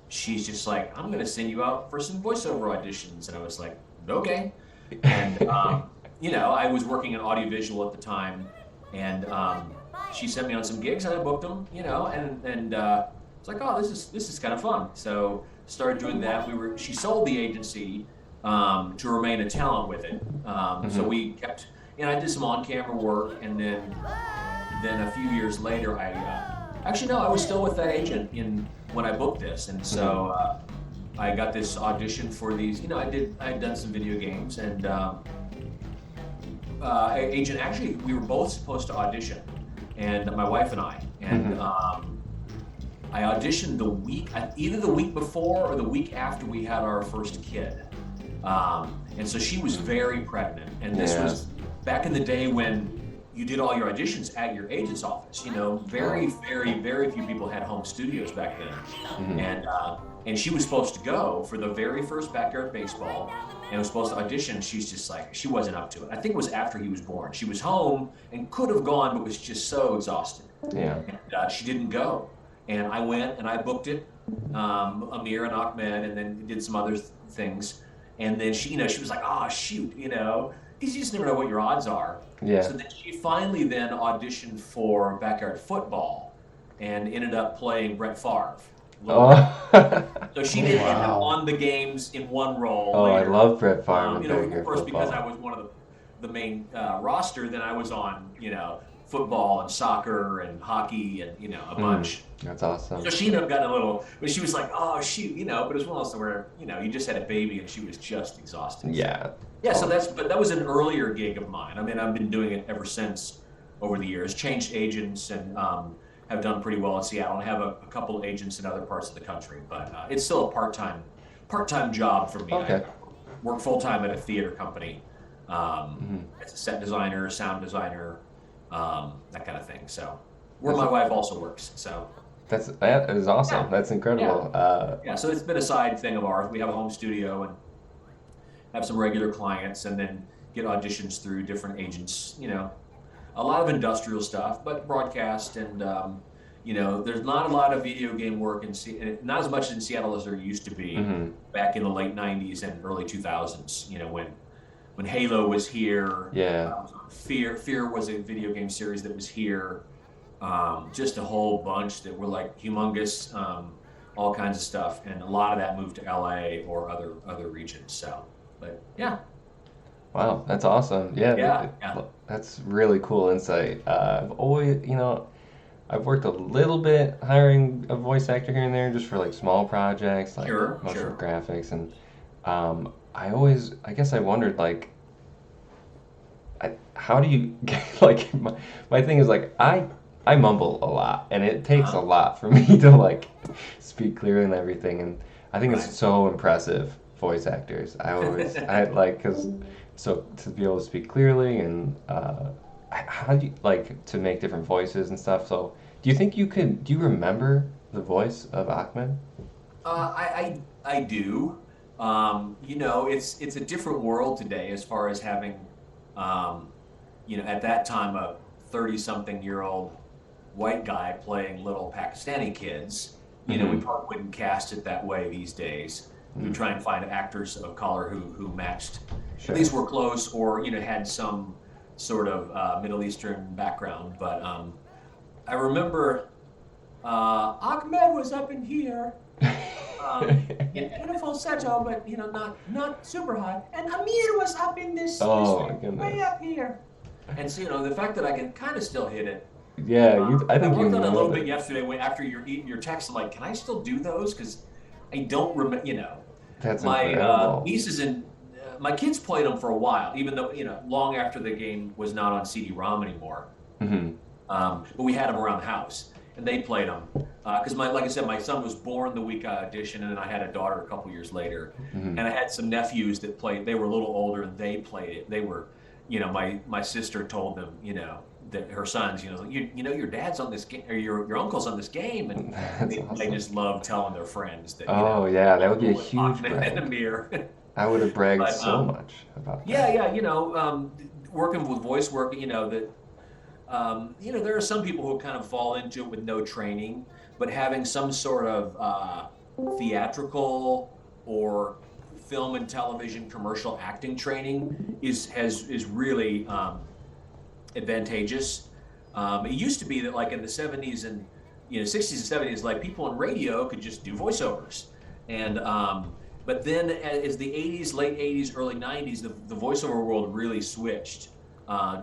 she's just like, "I'm going to send you out for some voiceover auditions," and I was like, "Okay." And I was working in audiovisual at the time, and she sent me on some gigs, and I booked them, and it's like, oh, this is kind of fun. So started doing that. She sold the agency to remain a talent with it. So we kept, I did some on-camera work, and then a few years later, I was still with that agent when I booked this, and so I got this audition for these. I had done some video games, and agent, actually, we were both supposed to audition, and my wife and I, and I auditioned either the week before or the week after we had our first kid, and so she was very pregnant, and this was back in the day when you did all your auditions at your agent's office. Very, very, very few people had home studios back then, and she was supposed to go for the very first Backyard Baseball, and was supposed to audition. She's just like, she wasn't up to it. I think it was after he was born. She was home and could have gone, but was just so exhausted. Yeah. And she didn't go. And I went and I booked it, Amir and Ahmed, and then did some other things. And then she was like, oh, shoot, because you just never know what your odds are. Yeah. So then she finally then auditioned for Backyard Football and ended up playing Brett Favre. So she did end up on the games in one role. Oh, later. I love Brett Favre. Of course, because I was one of the main roster, then I was on, football and soccer and hockey and, a bunch. That's awesome. So she ended up getting a little, but she was like, oh, shoot, but it was one of those where, you just had a baby and she was just exhausted. Yeah. Yeah, but that was an earlier gig of mine. I mean, I've been doing it ever since over the years, changed agents, and have done pretty well in Seattle, and have a couple of agents in other parts of the country. But it's still a part-time job for me. Okay. I work full-time at a theater company as a set designer, sound designer, that kind of thing. So where my wife also works. So that is awesome. Yeah. That's incredible. Yeah, so it's been a side thing of ours. We have a home studio and have some regular clients, and then get auditions through different agents. A lot of industrial stuff, but broadcast, and there's not a lot of video game work not as much in Seattle as there used to be back in the late '90s and early 2000s. When Halo was here. Yeah. Fear was a video game series that was here. Just a whole bunch that were like humongous, all kinds of stuff, and a lot of that moved to LA or other regions. So, but yeah. Wow, that's awesome. Yeah, Yeah. that's really cool insight. I've always, I've worked a little bit hiring a voice actor here and there just for like small projects, like motion Sure. graphics, and I guess I wondered like, how do you like my thing is like I mumble a lot, and it takes a Uh, lot for me to like speak clearly and everything, and I think it's right. so impressive voice actors. I like because so to be able to speak clearly and how do you like to make different voices and stuff. So do you remember the voice of Ahmed? I do. It's a different world today as far as having, um, at that time a 30-something-year-old white guy playing little Pakistani kids. We Hmm. probably wouldn't cast it that way these days. We would try and find actors of color who matched, at Sure. least were close, or had some sort of Middle Eastern background. But I remember Ahmed was up in here in falsetto, but not super high. And Amir was up in this Oh my way goodness. up here. And so the fact that I can kind of still hit it. Yeah, I I think you worked on it a little nailed bit it. yesterday after you're eating your text. I'm like, can I still do those? Because I don't remember. That's My incredible. nieces and my kids played them for a while, even though long after the game was not on CD-ROM anymore. Hmm. But we had them around the house, and they played them because like I said, my son was born the week I auditioned, and then I had a daughter a couple years later, Hmm. and I had some nephews that played. They were a little older, and they played it. They were, my sister told them, that her sons, your dad's on this game, or your uncle's on this game, and That's they awesome. just love telling their friends that Oh yeah, that would be a with huge Ahmed and brag. Amir. I would have bragged But so much about yeah, that. yeah, working with voice work, that there are some people who kind of fall into it with no training, but having some sort of theatrical or film and television commercial acting training is really advantageous. It used to be that like in the 70s and 60s and 70s, like people in radio could just do voiceovers, and but then as the 80s, late 80s, early 90s, the voiceover world really switched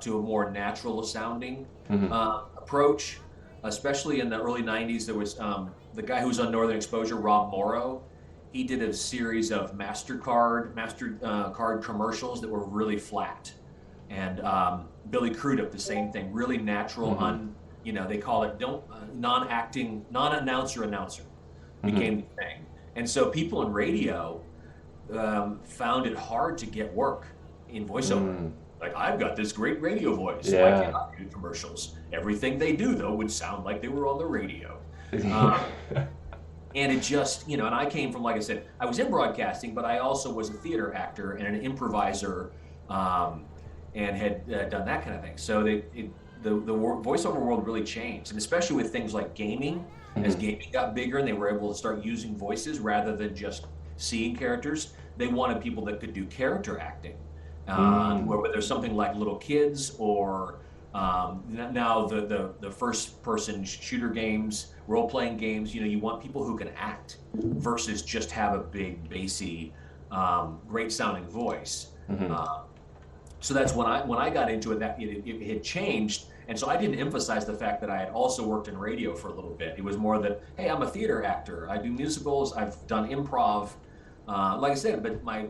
to a more natural sounding Hmm. approach. Especially in the early 90s, there was the guy who was on Northern Exposure, Rob Morrow. He did a series of Mastercard commercials that were really flat, and Billy Crudup the same thing, really natural. Hmm. They call it don't non-acting, non-announcer Hmm. became the thing, and so people in radio found it hard to get work in voiceover. Mm. Like, I've got this great radio voice. Why can't Yeah. I do commercials? Everything they do, though, would sound like they were on the radio. Um, and it just, and I came from, like I said, I was in broadcasting, but I also was a theater actor and an improviser, and had done that kind of thing. So voiceover world really changed, and especially with things like gaming. As Mhm. gaming got bigger and they were able to start using voices rather than just seeing characters, they wanted people that could do character acting. Mm. Whether there's something like little kids or now the first person shooter games, role playing games, you want people who can act versus just have a big bassy, great sounding voice. Mhm. Uh, so that's when I got into it, that it had changed, and so I didn't emphasize the fact that I had also worked in radio for a little bit. It was more that, hey, I'm a theater actor, I do musicals, I've done improv, like I said. But my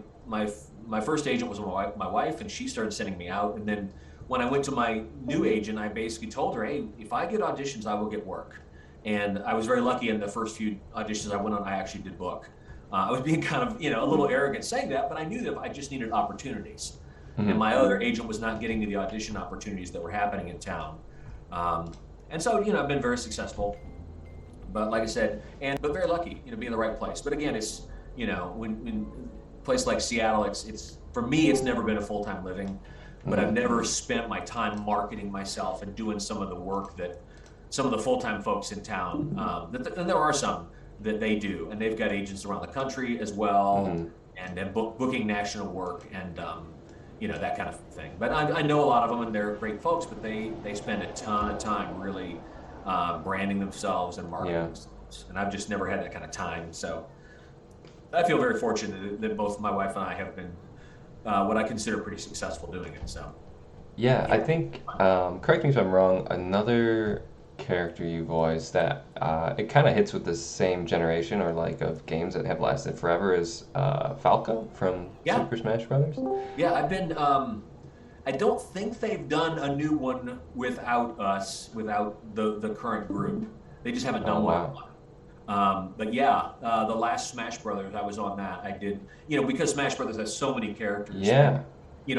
my first agent was my wife, and she started sending me out. And then when I went to my new agent, I basically told her, hey, if I get auditions, I will get work. And I was very lucky in the first few auditions I went on, I actually did book. I was being kind of a little arrogant saying that, but I knew that I just needed opportunities, and Mhm. my other agent was not getting me the audition opportunities that were happening in town. Um, and so I've been very successful, but like I said, but very lucky, be in the right place. But again, it's when a place like Seattle, it's for me, it's never been a full-time living, but I've Mhm. never spent my time marketing myself and doing some of the work that some of the full-time folks in town, and there are some that they do, and they've got agents around the country as well, Mhm. and then booking national work, and that kind of thing. But I know a lot of them, and they're great folks, but they spend a ton of time really branding themselves and marketing Yeah. themselves, and I've just never had that kind of time. So I feel very fortunate that both my wife and I have been what I consider pretty successful doing it. So Yeah, I think, correct me if I'm wrong, another character you voiced that it kind of hits with the same generation or like of games that have lasted forever is Falco from Yeah. Super Smash Brothers. yeah, I've been. I don't think they've done a new one without us, without the current group. They just haven't done Oh, one. wow. But yeah, the last Smash Brothers, I was on that. I did, because Smash Brothers has so many characters. Yeah.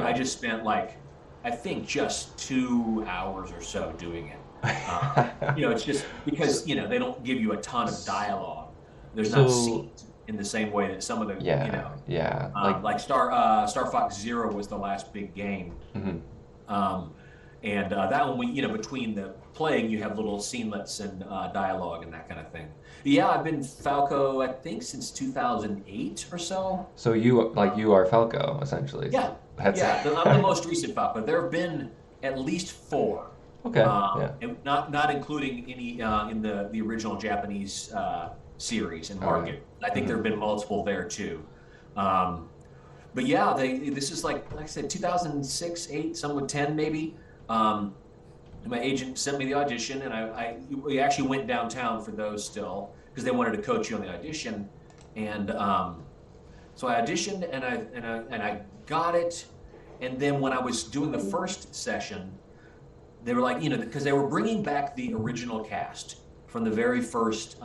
I just spent like, I think just 2 hours or so doing it. It's just because they don't give you a ton of dialogue. There's not So, scenes in the same way that some of the yeah, like Star Fox Zero was the last big game. mhm. And that one, between the playing, you have little scenelets and dialogue and that kind of thing. But yeah, I've been Falco, I think, since 2008 or so. So you are Falco essentially. Yeah, That's I'm the most recent Falco. There have been at least 4. Okay. Yeah. And not including any in the original Japanese series and market. I think there have been multiple there too. But yeah, this is like I said, 2006, 8, some with 10 maybe. My agent sent me the audition, and we actually went downtown for those still because they wanted to coach you on the audition, and so I auditioned and I got it, and then when I was doing the first session, they were like, because they were bringing back the original cast from the very first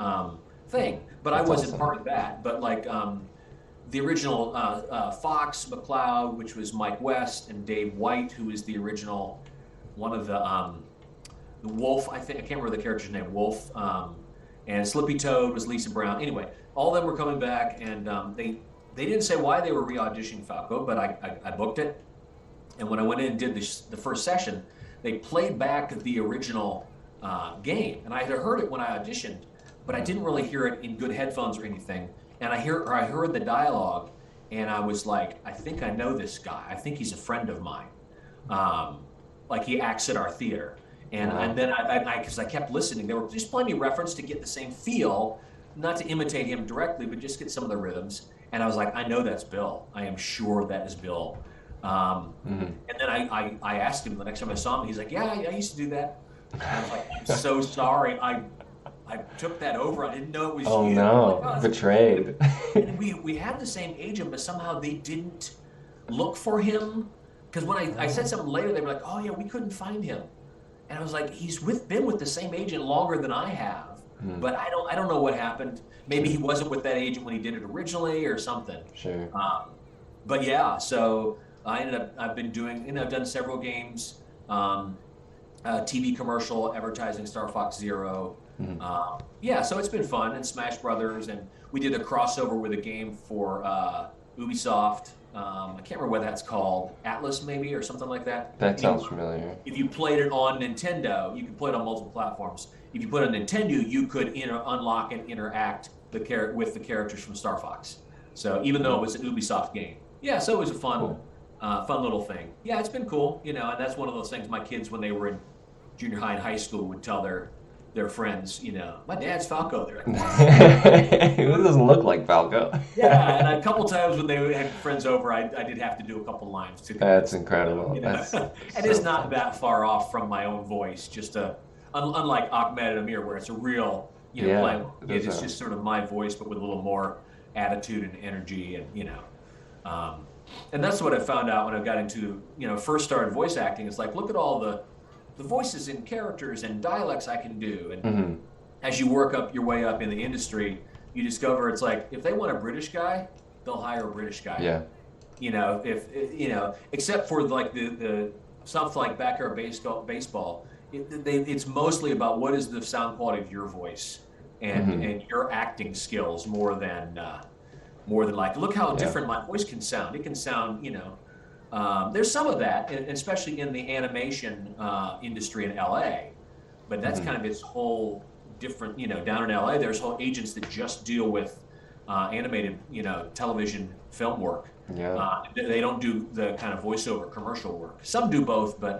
thing, but I That's wasn't awesome. part of that. But like the original Fox McCloud, which was Mike West, and Dave White, who is the original one of the Wolf. I can't remember the character's name. Wolf, and Slippy Toad was Lisa Brown. Anyway, all of them were coming back, and they didn't say why they were re-auditioning Falco, but I booked it, and when I went in and did the first session, they played back the original game, and I had heard it when I auditioned, but I didn't really hear it in good headphones or anything. And I heard the dialogue, and I was like, I think I know this guy. I think he's a friend of mine. Like he acts at our theater, and then because I kept listening, they were just playing me reference to get the same feel, not to imitate him directly, but just get some of the rhythms. And I was like, I know that's Bill. I am sure that is Bill. And then I asked him the next time I saw him. He's like, yeah, I used to do that. And I was like, I'm so sorry. I took that over. I didn't know it was Oh you. no, Like, betrayed. and we had the same agent, but somehow they didn't look for him. Because when I said something later, they were like, oh yeah, we couldn't find him. And I was like, he's been with the same agent longer than I have. But I don't know what happened. Maybe he wasn't with that agent when he did it originally or something. Sure. But yeah, so I've been doing, I've done several games, TV commercial, advertising Star Fox Zero. Yeah, so it's been fun, and Smash Brothers, and we did a crossover with a game for Ubisoft. I can't remember what that's called, Atlas maybe, or something like that. That sounds familiar. If you played it on Nintendo, you could play it on multiple platforms. If you put it on Nintendo, you could unlock and interact with the characters from Star Fox. So even though it was an Ubisoft game, yeah, so it was a fun little thing. Yeah, it's been cool, and that's one of those things my kids, when they were in junior high and high school, would tell their friends, my dad's Falco. They're like, Who doesn't look like Falco? yeah, and a couple times when they had friends over, I did have to do a couple lines to That's incredible. You know? That's And so it's not that far off from my own voice, just unlike Ahmed and Amir, where it's a real, Yeah, playing. there's It's a- just sort of my voice, but with a little more attitude and energy, and and that's what I found out when I got into, first started voice acting. It's like, look at all the voices and characters and dialects I can do, and as you work up your way up in the industry, you discover it's like, if they want a British guy, they'll hire a British guy. Yeah. Except for like the something like backyard baseball, it's mostly about what is the sound quality of your voice and your acting skills more than like, look how different my voice can sound. It can sound, there's some of that, and especially in the animation industry in LA, but that's kind of its whole different, down in LA, there's whole agents that just deal with animated, television film work. Yeah. They don't do the kind of voiceover commercial work. Some do both, but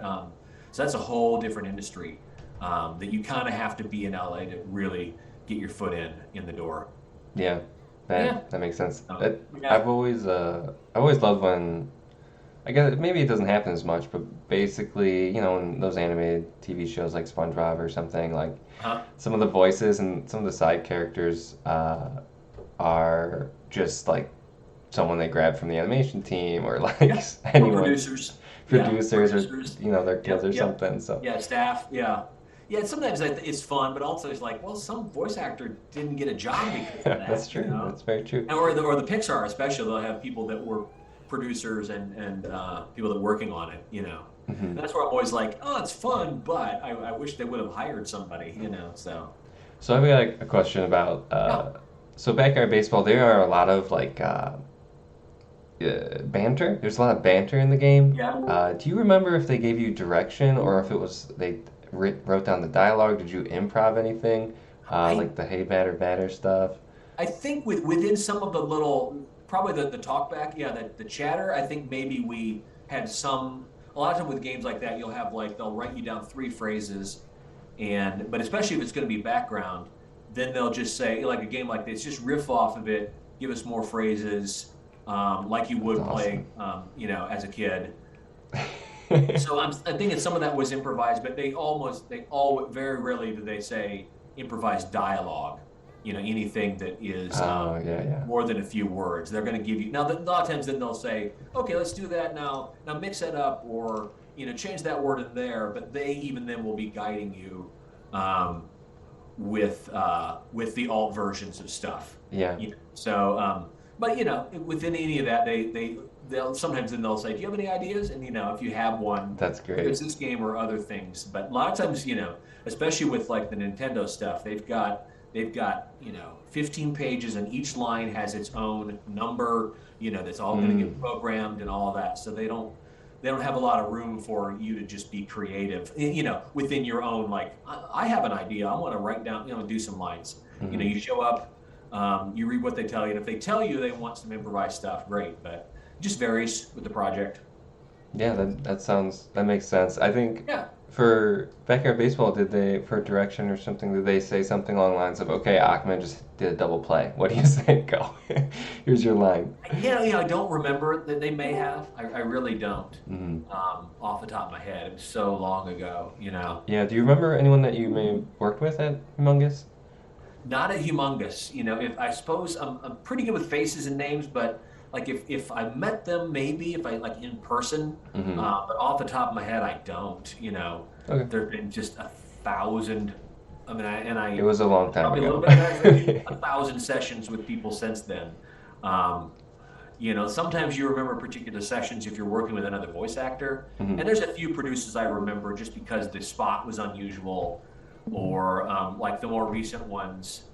so that's a whole different industry that you kind of have to be in LA to really get your foot in the door. Yeah. Yeah. That makes sense. Yeah. I've always loved when I guess maybe it doesn't happen as much, but basically, in those animated TV shows like SpongeBob or something, like Huh? some of the voices and some of the side characters are just like someone they grabbed from the animation team or like Yeah. Or anyone, producers. producers or Producers. their kids or Yep. something. So Yeah, staff. Yeah. Yeah, sometimes it's fun, but also it's like, well, some voice actor didn't get a job because of that. that's true. You know? That's very true. Or the Pixar especially, they'll have people that were producers and people that are working on it. Mhm. That's where I'm always like, oh, it's fun, but I wish they would have hired somebody. So So I've got a question about so backyard baseball. There are a lot of like banter. There's a lot of banter in the game. yeah. Do you remember if they gave you direction or if it was they wrote down the dialogue? Did you improv anything? Like the hey batter stuff? I think within some of the little, probably the talk back, yeah, the chatter, I think maybe we had some, a lot of time with games like that, you'll have like, they'll write you down 3 phrases, but especially if it's going to be background, then they'll just say, like a game like this, just riff off of it, give us more phrases, like you would That's play, as a kid. So I think some of that was improvised, but they all very rarely do they say improvised dialogue. Anything that is Oh yeah. more than a few words. They're going to give you now. A lot of times, then they'll say, "Okay, let's do that now. Now mix that up, or change that word in there." But they even then will be guiding you with the alt versions of stuff. Yeah. So, but within any of that, they'll sometimes then they'll say, "Do you have any ideas?" And if you have one, That's whether great. it's this game or other things. But a lot of times, especially with like the Nintendo stuff, they've got 15 pages, and each line has its own number. That's all going to get programmed and all of that. So they don't have a lot of room for you to just be creative. Within your own, like I have an idea. I want to write down, do some lines. You show up, you read what they tell you, and if they tell you they want some improvised stuff, great. But it just varies with the project. Yeah, that makes sense. I think Yeah. for backyard baseball, for direction or something, did they say something along the lines of, okay, Ahmed just did a double play. What do you think? Go. Here's your line. I don't remember that they may have. I really don't. Mhm. Off the top of my head, it was so long ago. Yeah, do you remember anyone that you may have worked with at Humongous? Not a Humongous. If I suppose I'm pretty good with faces and names, but like if I met them, maybe if I like in person, Mhm. but off the top of my head, I don't. Okay. There've been just 1,000. I mean, It was a long time probably a ago. little bit of 1,000 sessions with people since then. Sometimes you remember particular sessions if you're working with another voice actor, Mhm. and there's a few producers I remember just because the spot was unusual, or like the more recent ones.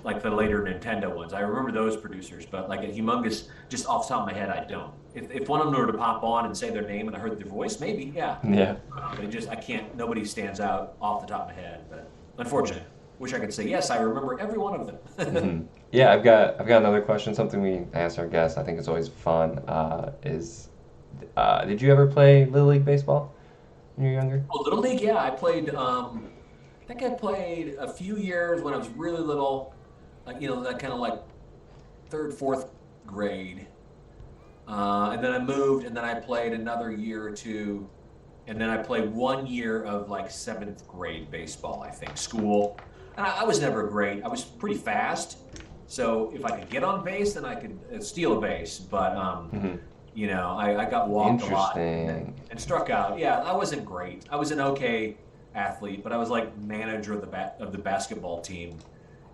Like the later Nintendo ones. I remember those producers, but like at Humongous, just off the top of my head, I don't. If one of them were to pop on and say their name and I heard their voice, maybe, yeah. Yeah. But I can't, nobody stands out off the top of my head, but unfortunately, wish I could say, yes, I remember every one of them. Mhm. Yeah, I've got another question, something we ask our guests. I think it's always fun, did you ever play Little League baseball when you were younger? Oh, Little League, yeah, I played, I think I played a few years when I was really little, like, that kind of like 3rd, 4th grade. And then I moved, and then I played another year or two, and then I played 1 year of like 7th grade baseball, I think, school. And I was never great. I was pretty fast, so if I could get on base, then I could steal a base. But Mhm. I got walked a lot Interesting. and struck out. Yeah, I wasn't great. I was an okay athlete, but I was like manager of the basketball team.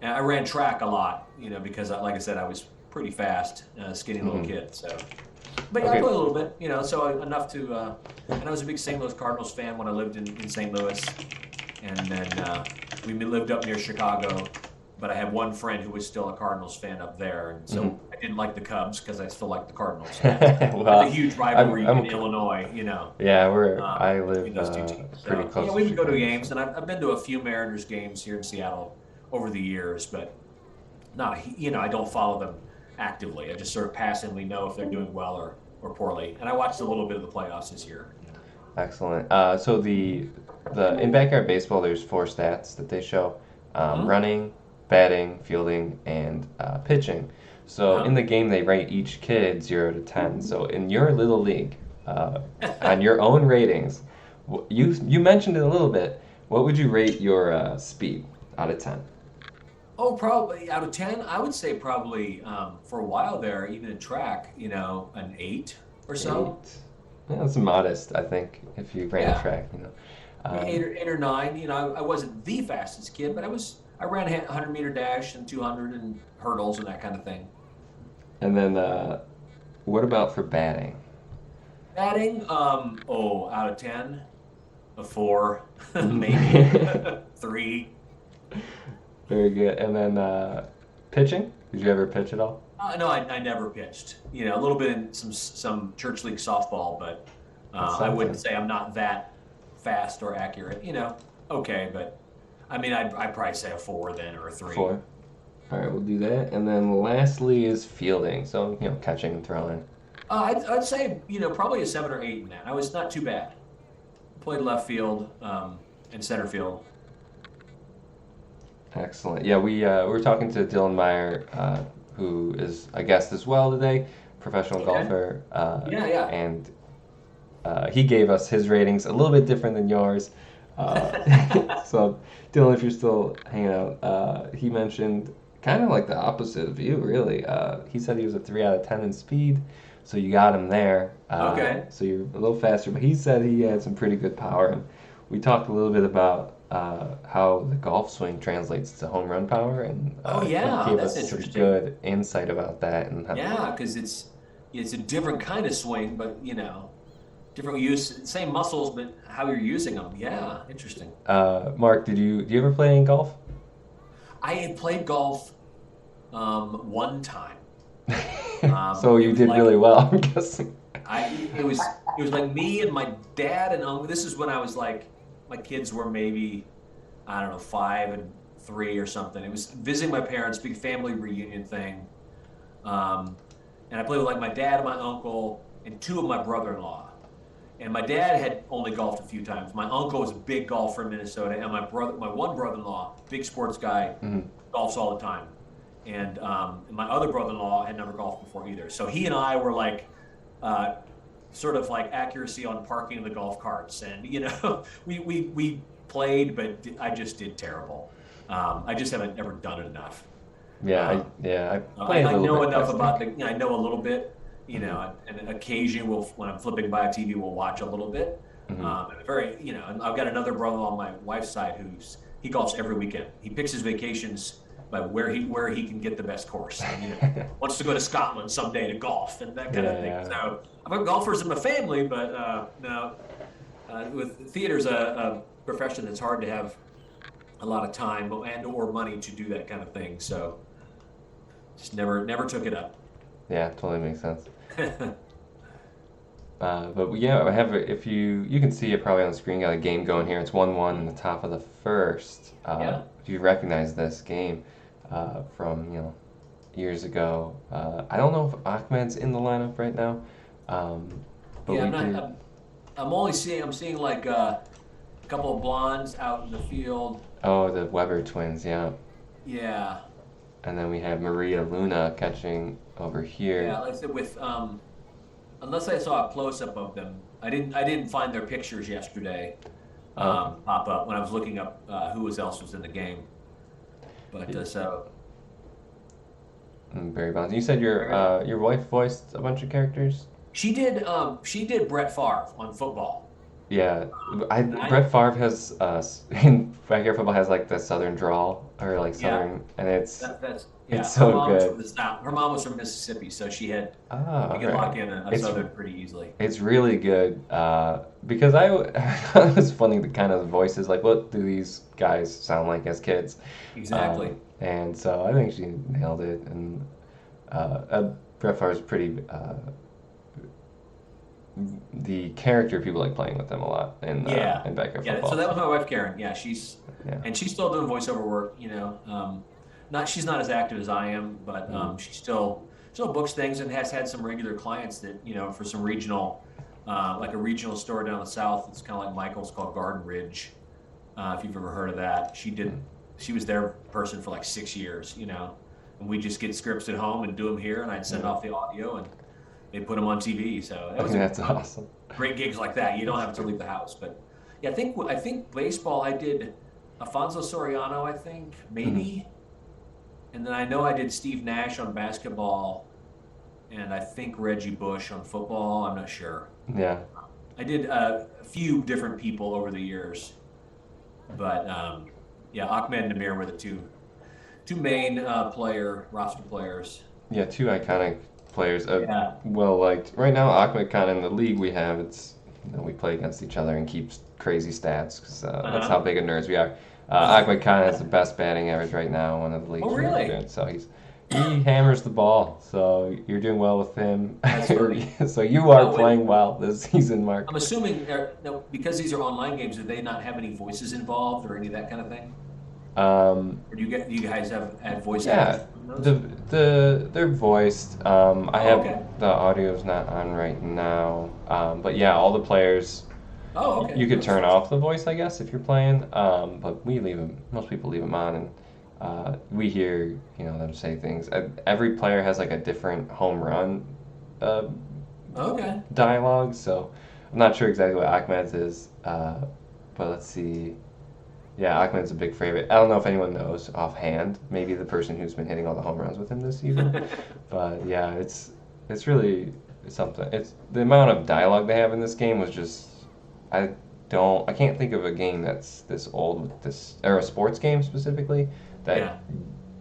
And I ran track a lot, because like I said, I was pretty fast, skinny little kid. So, but yeah, I Okay. played a little bit, so enough to. And I was a big St. Louis Cardinals fan when I lived in St. Louis, and then we lived up near Chicago. But I had one friend who was still a Cardinals fan up there, and so I didn't like the Cubs because I still like the Cardinals. Well, There's a huge rivalry I'm- in Illinois, Yeah, I between live those two teams. pretty So, close. yeah, to we can go to Chicago. games, and I've been to a few Mariners games here in Seattle over the years, but not, I don't follow them actively. I just sort of passively know if they're doing well or poorly. And I watched a little bit of the playoffs this year. Excellent. So in backyard baseball, there's 4 stats that they show: running, batting, fielding, and pitching. So Uh-huh. in the game, they rate each kid 0 to 10. So in your little league, on your own ratings, you mentioned it a little bit. What would you rate your speed out of 10? Oh, probably out of 10, I would say probably for a while there, even in track, an 8 or so. 8. Yeah, that's modest, I think, if you ran Yeah. track, Eight or nine. I wasn't the fastest kid, but I ran a 100-meter dash and 200 and hurdles and that kind of thing. And then, what about for batting? Batting, out of 10, a 4, maybe 3. Very good. And then, pitching? Did you ever pitch at all? No, I never pitched. A little bit in some church league softball, but That's I wouldn't something. say I'm not that fast or accurate. Okay, but I mean, I'd probably say a 4 then or a 3. 4. All right, we'll do that. And then lastly is fielding. So, catching and throwing. I'd say probably a 7 or 8 in that. I was not too bad. Played left field and center field. Excellent. Yeah, we were talking to Dylan Meyer, who is a guest as well today, professional Okay. golfer. Yeah. And he gave us his ratings a little bit different than yours. So, Dylan, if you're still hanging out, he mentioned kind of like the opposite of you, really. He said he was a 3 out of 10 in speed, so you got him there. Okay. So you're a little faster, but he said he had some pretty good power. And we talked a little bit about how the golf swing translates to home run power, and Oh, he yeah, gave that's us some interesting. good insight about that. And how, Yeah, because it's a different kind of swing, but different use, same muscles, but how you're using them. Yeah, interesting. Mark, do you ever play any golf? I had played golf one time. So it you was did like- really well, I'm guessing. It was like me and my dad and uncle. This is when I was like, my kids were maybe, I don't know, 5 and 3 or something. It was visiting my parents, big family reunion thing. And I played with like my dad and my uncle and 2 of my brother-in-law. And my dad had only golfed a few times. My uncle was a big golfer in Minnesota, and my one brother-in-law, big sports guy, golfs all the time. And my other brother-in-law had never golfed before either. So he and I were like, sort of like accuracy on parking the golf carts, and we played, but I just did terrible. I just haven't ever done it enough. I played a I little know bit enough last about week. I know a little bit, and occasionally when I'm flipping by a TV, we'll watch a little bit. And I've got another brother on my wife's side he golfs every weekend. He picks his vacations by where he can get the best course. And, wants to go to Scotland someday to golf and that kind of thing. Yeah. So I've got golfers in my family, but no, with theater's a profession that's hard to have a lot of time and or money to do that kind of thing. So just never took it up. Yeah, totally makes sense. But yeah, I have if you can see it probably on the screen. Got a game going here. It's 1-1 in the top of the first. Yeah. If you recognize this game from years ago, I don't know if Ahmed's in the lineup right now. But Yeah, I'm seeing like a couple of blondes out in the field. Oh, the Weber twins, yeah. Yeah, And then we have Maria Luna catching over here. yeah. Like I said, with unless I saw a close up of them, I didn't find their pictures yesterday pop up when I was looking up who else was in the game. But so Barry Bonds. You said your wife voiced a bunch of characters? she did Brett Favre on football. Yeah, Brett Favre has in backyard football has like the southern drawl or like southern, and it's That's so her mom was good. from the South. Her mom was from Mississippi, so she could right. lock in a It's- southern pretty easily. It's really good because I thought it was funny the kind of voices like what do these guys sound like as kids? Exactly. And so I think she nailed it, and Brett Favre's pretty. The character people like playing with them a lot in backyard Yeah, football. so that was my wife Karen. Yeah, she's still doing voiceover work. She's not as active as I am, but she still books things and has had some regular clients that for some regional, like a regional store down the south. It's kind of like Michael's called Garden Ridge. If you've ever heard of that, she was their person for like 6 years. and we just get scripts at home and do them here, and I'd send off the audio, and they put them on TV. So that was That's awesome. great gigs like that. You don't have to leave the house, but yeah, I think baseball. I did Alfonso Soriano, I think maybe, and then I know I did Steve Nash on basketball, and I think Reggie Bush on football. I'm not sure. Yeah. I did a few different people over the years, but yeah, Ahmed and Namir were the two main roster players. Yeah, two iconic players. Yeah. Well, like right now, Ahmed Khan in the league we have, it's we play against each other and keep crazy stats because that's how big of nerds we are. Ahmed Khan has the best batting average right now, one of the league's Oh, really? good. So he hammers the ball. So you're doing well with him. That's funny. So you are Oh, wait. playing well this season, Mark. I'm assuming no, because these are online games, do they not have any voices involved or any of that kind of thing? Or do you guys have voice Yeah, actors on those? they're voiced. I have okay. the audio's not on right now, but yeah, all the players. Oh, okay. You could turn off the voice, I guess, if you're playing. But we leave them. Most people leave them on, and we hear them say things. Every player has like a different home run Okay. dialogue, so I'm not sure exactly what Ahmed's is. But let's see. Yeah, Ahmed's a big favorite. I don't know if anyone knows offhand. Maybe the person who's been hitting all the home runs with him this season. But yeah, it's really something. It's the amount of dialogue they have in this game was just I can't think of a game that's this old with this or a sports game specifically that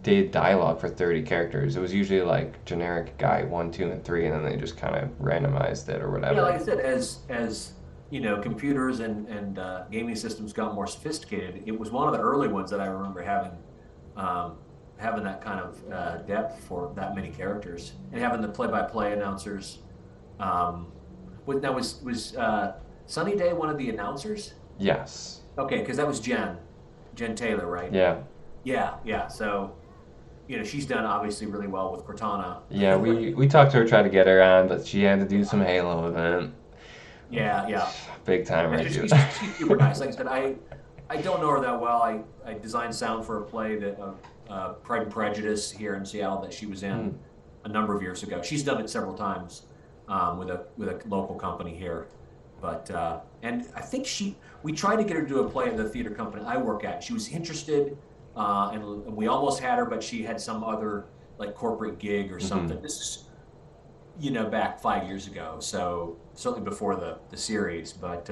did dialogue for 30 characters. It was usually like generic guy 1, 2, and 3, and then they just kind of randomized it or whatever. Yeah, like I said, as computers and gaming systems got more sophisticated, it was one of the early ones that I remember having that kind of depth for that many characters, and having the play-by-play announcers. Was Sunny Day one of the announcers? Yes. Okay, because that was Jen Taylor, right? Yeah. Yeah. So, she's done obviously really well with Cortana. Yeah, we talked to her, tried to get her on, but she had to do some Halo event. Yeah. Big time, right? She's super nice. Like I said, I don't know her that well. I designed sound for a play that Pride and Prejudice here in Seattle that she was in a number of years ago. She's done it several times with a local company here, but and I think we tried to get her to do a play at the theater company I work at. She was interested, and we almost had her, but she had some other like corporate gig or something. This is back 5 years ago, so certainly before the series. But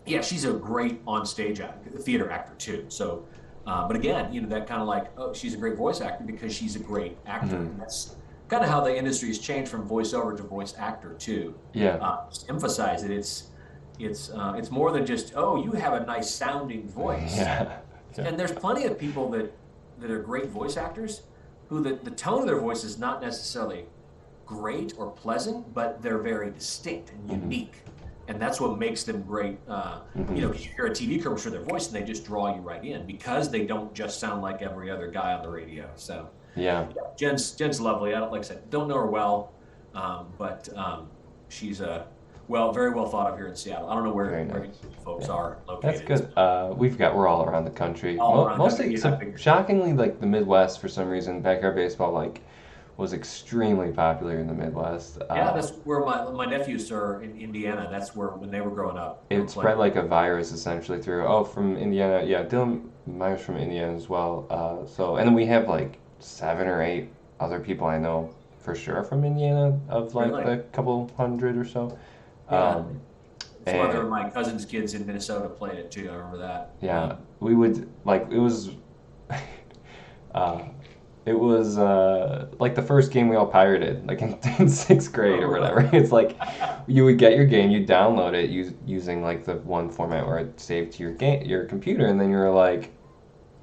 yeah, she's a great on-stage theater actor too. So, but again, that kind of like, oh, she's a great voice actor because she's a great actor. And that's kind of how the industry has changed from voiceover to voice actor too. Yeah. Just emphasize it. It's more than just, oh, you have a nice sounding voice. Yeah. And there's plenty of people that are great voice actors who the tone of their voice is not necessarily great or pleasant, but they're very distinct and unique, and that's what makes them great. Because you hear a TV commercial with their voice and they just draw you right in because they don't just sound like every other guy on the radio. So Yeah. Jen's lovely. Like I said, don't know her well, but she's very well thought of here in Seattle. I don't know where you folks are located. That's good. We're all around the country. All around the Mostly, country, shockingly, like the Midwest for some reason, backyard baseball was extremely popular in the Midwest. Yeah, that's where my nephews are in Indiana. That's where when they were growing up. It spread like a virus essentially through. From Indiana. Yeah, Dylan Meyer's from Indiana as well. And then we have like 7 or 8 other people I know for sure from Indiana of like the couple hundred or so. Yeah. One of my cousin's kids in Minnesota played it too. I remember that. Yeah, we would it was. It was like the first game we all pirated, like in 6th grade or whatever. It's like you would get your game, you'd download it using like the one format where it saved to your computer, and then you were like,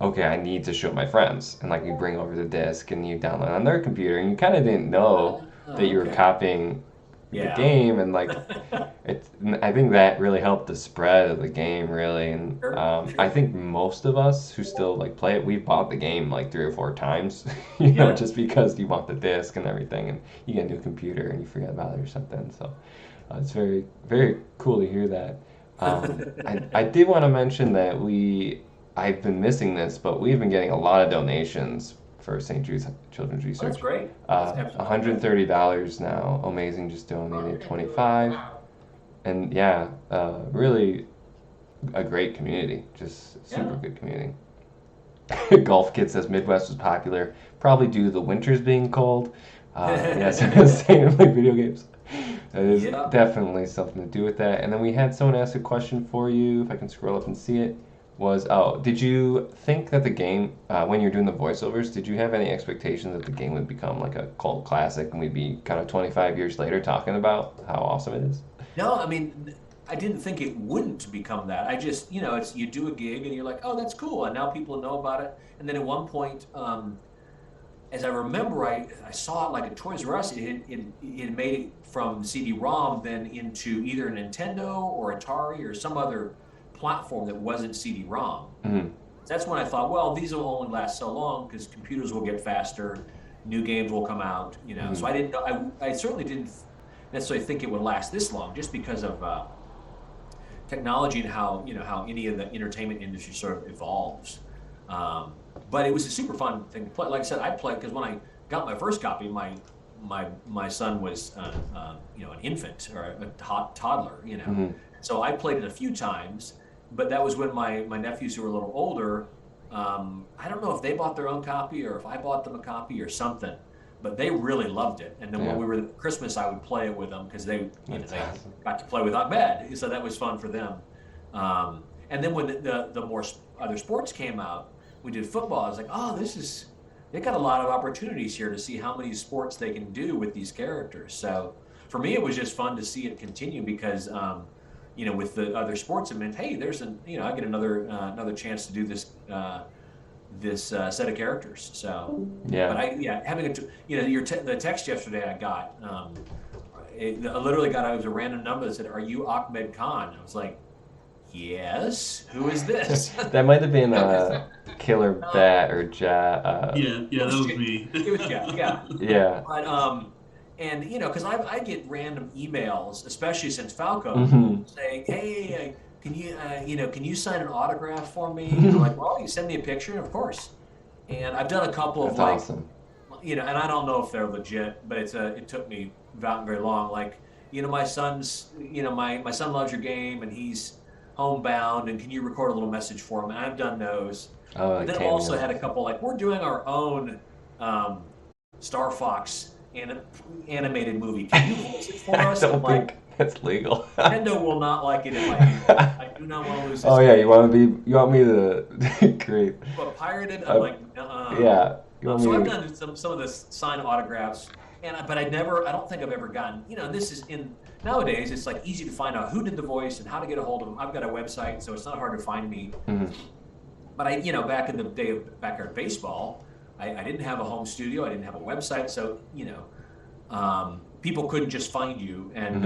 okay, I need to show my friends, and like you bring over the disc and you download on their computer, and you kind of didn't know that you were copying the game, and like I think that really helped the spread of the game really, and I think most of us who still like play it, we've bought the game like 3 or 4 times, just because you want the disc and everything, and you get a new computer and you forget about it or something. So it's very, very cool to hear that. I did want to mention that I've been missing this, but we've been getting a lot of donations for St. Jude's Children's That's Research. great. That's absolutely $130 now. Amazing just donated 25, and yeah, really a great community, just super Yeah. good community. Golf Kid says Midwest was popular, probably due to the winters being cold. Yes, staying in like video games. That is Yeah. definitely something to do with that. And then we had someone ask a question for you, if I can scroll up and see it. Did you think that the game, when you're doing the voiceovers, did you have any expectations that the game would become like a cult classic and we'd be kind of 25 years later talking about how awesome it is? No, I mean, I didn't think it wouldn't become that. I just, it's you do a gig and you're like, oh, that's cool, and now people know about it. And then at one point, as I remember, I saw it like at Toys R Us. It made it from CD-ROM then into either Nintendo or Atari or some other platform that wasn't CD-ROM. Mm-hmm. That's when I thought, well, these will only last so long because computers will get faster, new games will come out, Mm-hmm. So I didn't know. I certainly didn't necessarily think it would last this long, just because of technology and how any of the entertainment industry sort of evolves. But it was a super fun thing to play. Like I said, I played because when I got my first copy, my son was an infant or a toddler, Mm-hmm. So I played it a few times. But that was when my nephews who were a little older, I don't know if they bought their own copy or if I bought them a copy or something, but they really loved it. And then Yeah. when we were at Christmas, I would play it with them because they That's awesome. got to play with Ahmed, so that was fun for them. And then when the more other sports came out, we did football. I was like, oh, they got a lot of opportunities here to see how many sports they can do with these characters. So for me, it was just fun to see it continue because. With the other sports, it meant, hey, I get another chance to do this set of characters. So, Yeah. but having the text yesterday I got, I literally got, it was a random number that said, "Are you Ahmed Khan?" I was like, "Yes." Who is this? That might have been Killer Bat or Yeah, that was me. It was Jeff. Yeah. Yeah. But and because I get random emails, especially since Falco, Mhm. saying, "Hey, can you sign an autograph for me?" And I'm like, "Well, you send me a picture, of course." And I've done a couple That's of awesome. and I don't know if they're legit, but it took me not very long. Like, my son's, my son loves your game and he's homebound, and can you record a little message for him? And I've done those. Oh, But like then I've also cameos. had a couple like we're doing our own Star Fox animated movie. Can you voice it for I us? I'm don't like, think that's legal. Nintendo will not like it if I do that. I do not want to lose this. Oh yeah, you want me to create? But pirated, I'm like, Yeah, you want So me I've to, done some of the signed autographs, but I don't think I've ever gotten. This is nowadays. It's like easy to find out who did the voice and how to get a hold of them. I've got a website, so it's not hard to find me. Mhm. But back in the day of backyard baseball, I didn't have a home studio. I didn't have a website, so people couldn't just find you and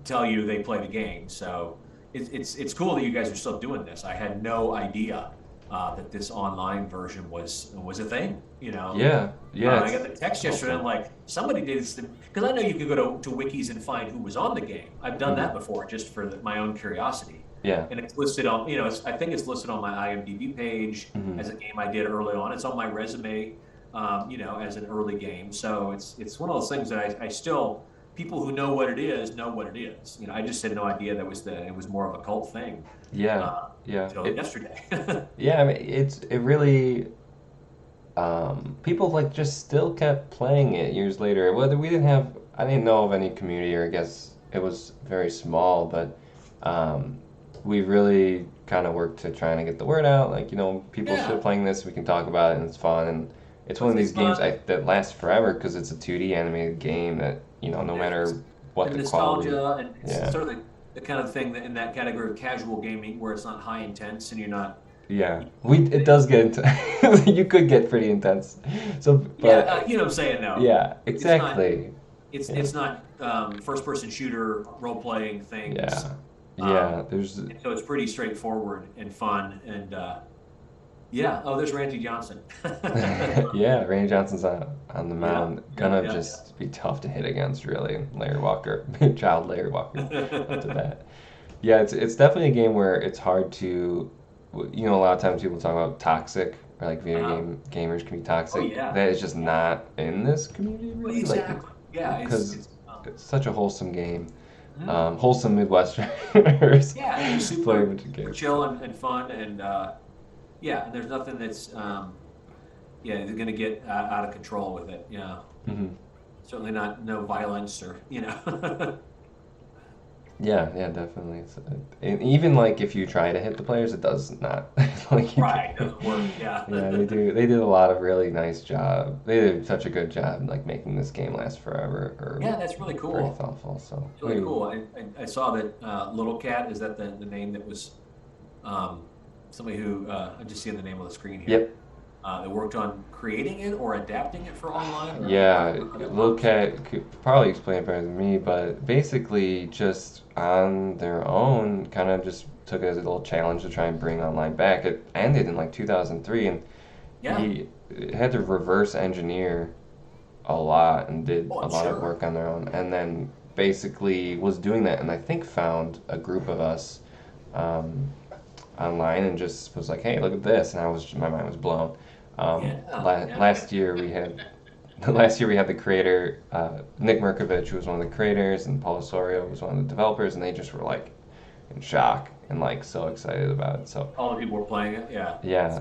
tell you they play the game. So it's cool that you guys are still doing this. I had no idea that this online version was a thing. Yeah, I it's got the text yesterday. I'm like, somebody did this because I know you can go to wikis and find who was on the game. I've done that before just for my own curiosity. yeah, And it's listed on, I think it's listed on my IMDb page Mhm. as a game I did early on. It's on my resume, as an early game. So it's one of those things that I still, people who know what it is know what it is. I just had no idea that it was more of a cult thing yeah, yeah. until yesterday. Yeah, I mean, it really, people like just still kept playing it years later. Whether I didn't know of any community, or I guess it was very small, but we really kind of worked to trying to get the word out. Like, people Yeah. still playing this, we can talk about it, and it's fun. And it's one of these It's games fun. that lasts forever because it's a 2D animated game that, no matter what And the quality. nostalgia, and it's Yeah. sort of the kind of thing that in that category of casual gaming where it's not high intense and you're not. Yeah, it does get into, you could get pretty intense. So, but Yeah, you know what I'm saying now. yeah, It's not- exactly. It's not first person shooter role playing things. Yeah, yeah. There's And so it's pretty straightforward and fun and yeah. Oh, there's Randy Johnson. yeah. Randy Johnson's on the mound, gonna yeah. just be tough to hit against, really. Larry Walker, child Larry Walker, up to that. Yeah, it's definitely a game where it's hard to you know, a lot of times people talk about toxic, or like video Uh-huh. gamers can be toxic. Oh, yeah. That is just not in this community, Well, really. exactly. Yeah, Because it's such a wholesome game. Mhm. Wholesome Midwesterners yeah, it's play super, a bunch of super games. chill and fun, and yeah, there's nothing that's yeah, they're gonna get out of control with it. Yeah, Hmm. certainly no violence or Yeah, yeah, definitely. And even like if you try to hit the players, it does not. Like you right, can- doesn't work. Yeah, Yeah, they do. They did a lot of really nice job. They did such a good job, like making this game last forever. Or yeah, that's really very cool. thoughtful. So It's really cool. I saw that Little Cat, is that the name that was somebody who I'm just seeing the name on the screen here. Yep. That worked on creating it or adapting it for online. Or Yeah, how that Lil works? Cat could probably explain it better than me, but basically just on their own, kind of just took it as a little challenge to try and bring online back. It ended in like 2003, and Yeah. he had to reverse engineer a lot and did Oh, a I'm lot of sure. work on their own, and then basically was doing that, and I think found a group of us um, online and just was like, "Hey, look at this," and my mind was blown. Yeah, yeah. Last year we had the creator Nick Merkovich, who was one of the creators, and Paul Osorio was one of the developers, and they just were like in shock and like so excited about it. So All the people were playing it. Yeah. yeah,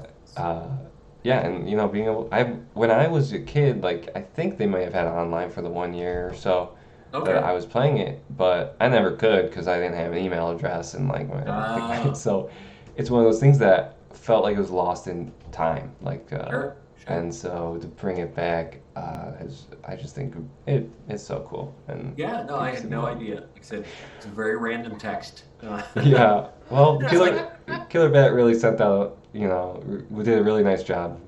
yeah, and you know, being able, when I was a kid, like I think they might have had it online for the 1 year or so Okay. that I was playing it, but I never could because I didn't have an email address and like Ah. so it's one of those things that felt like it was lost in time, like Sure. Sure. and so to bring it back, I just think it's so cool. And Yeah. No, I keeps had it no going. idea. Like I said, it's a very random text. Yeah, well, Killer Bat really sent out, you know, we did a really nice job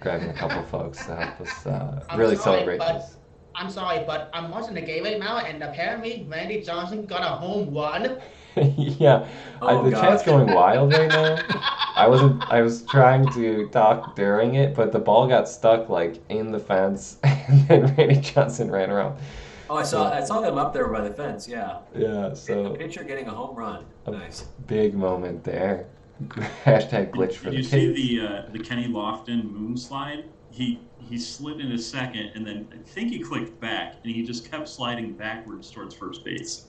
grabbing a couple folks to help us I'm really sorry, celebrate but- this. I'm sorry, but I'm watching the game right now, and apparently Randy Johnson got a home run. Yeah, Oh, the chat's gosh. going wild right now. I was trying to talk during it, but the ball got stuck like in the fence, and then Randy Johnson ran around. Oh, I saw them up there by the fence. Yeah. Yeah, A so pitcher getting a home run. Nice. big moment there. Hashtag glitch for Did the you see kids. the Kenny Lofton moon slide? He slid in a second, and then I think he clicked back, and he just kept sliding backwards towards first base.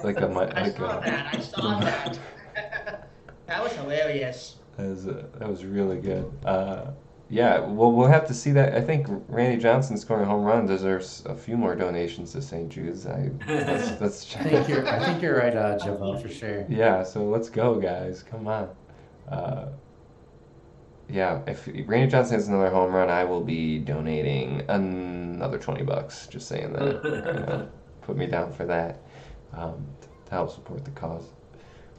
Like a I saw that. I saw that. That was hilarious. that was really good. Yeah, well, we'll have to see that. I think Randy Johnson scoring a home run deserves a few more donations to St. Jude's. Let's check. I think you're right, Javelle, for sure. Yeah, so let's go, guys. Come on. Yeah, if Randy Johnson has another home run, I will be donating another $20. Just saying that. Put me down for that to help support the cause.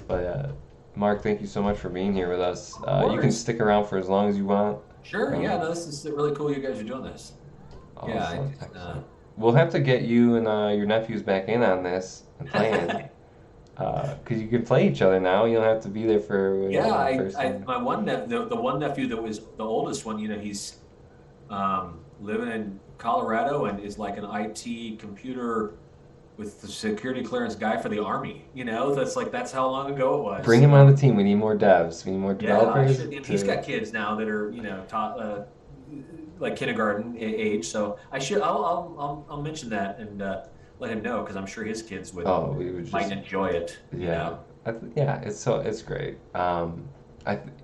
But Mark, thank you so much for being here with us. You can course. stick around for as long as you want. Sure. Yeah. No, this is really cool. You guys are doing this. Yeah. Awesome. Excellent. We'll have to get you and your nephews back in on this and playing. Because you can play each other now. You don't have to be there for Yeah, the first time. my the one nephew that was the oldest one, you know, he's living in Colorado and is like an IT computer with the security clearance guy for the Army. You know, that's how long ago it was. Bring him on the team. We need more devs. We need more Yeah, I developers. should, and he's got kids now that are, you know, taught like kindergarten age. So I'll mention that and let him know because I'm sure his kids would Oh, we would might just enjoy it. You yeah. know? Yeah. It's great.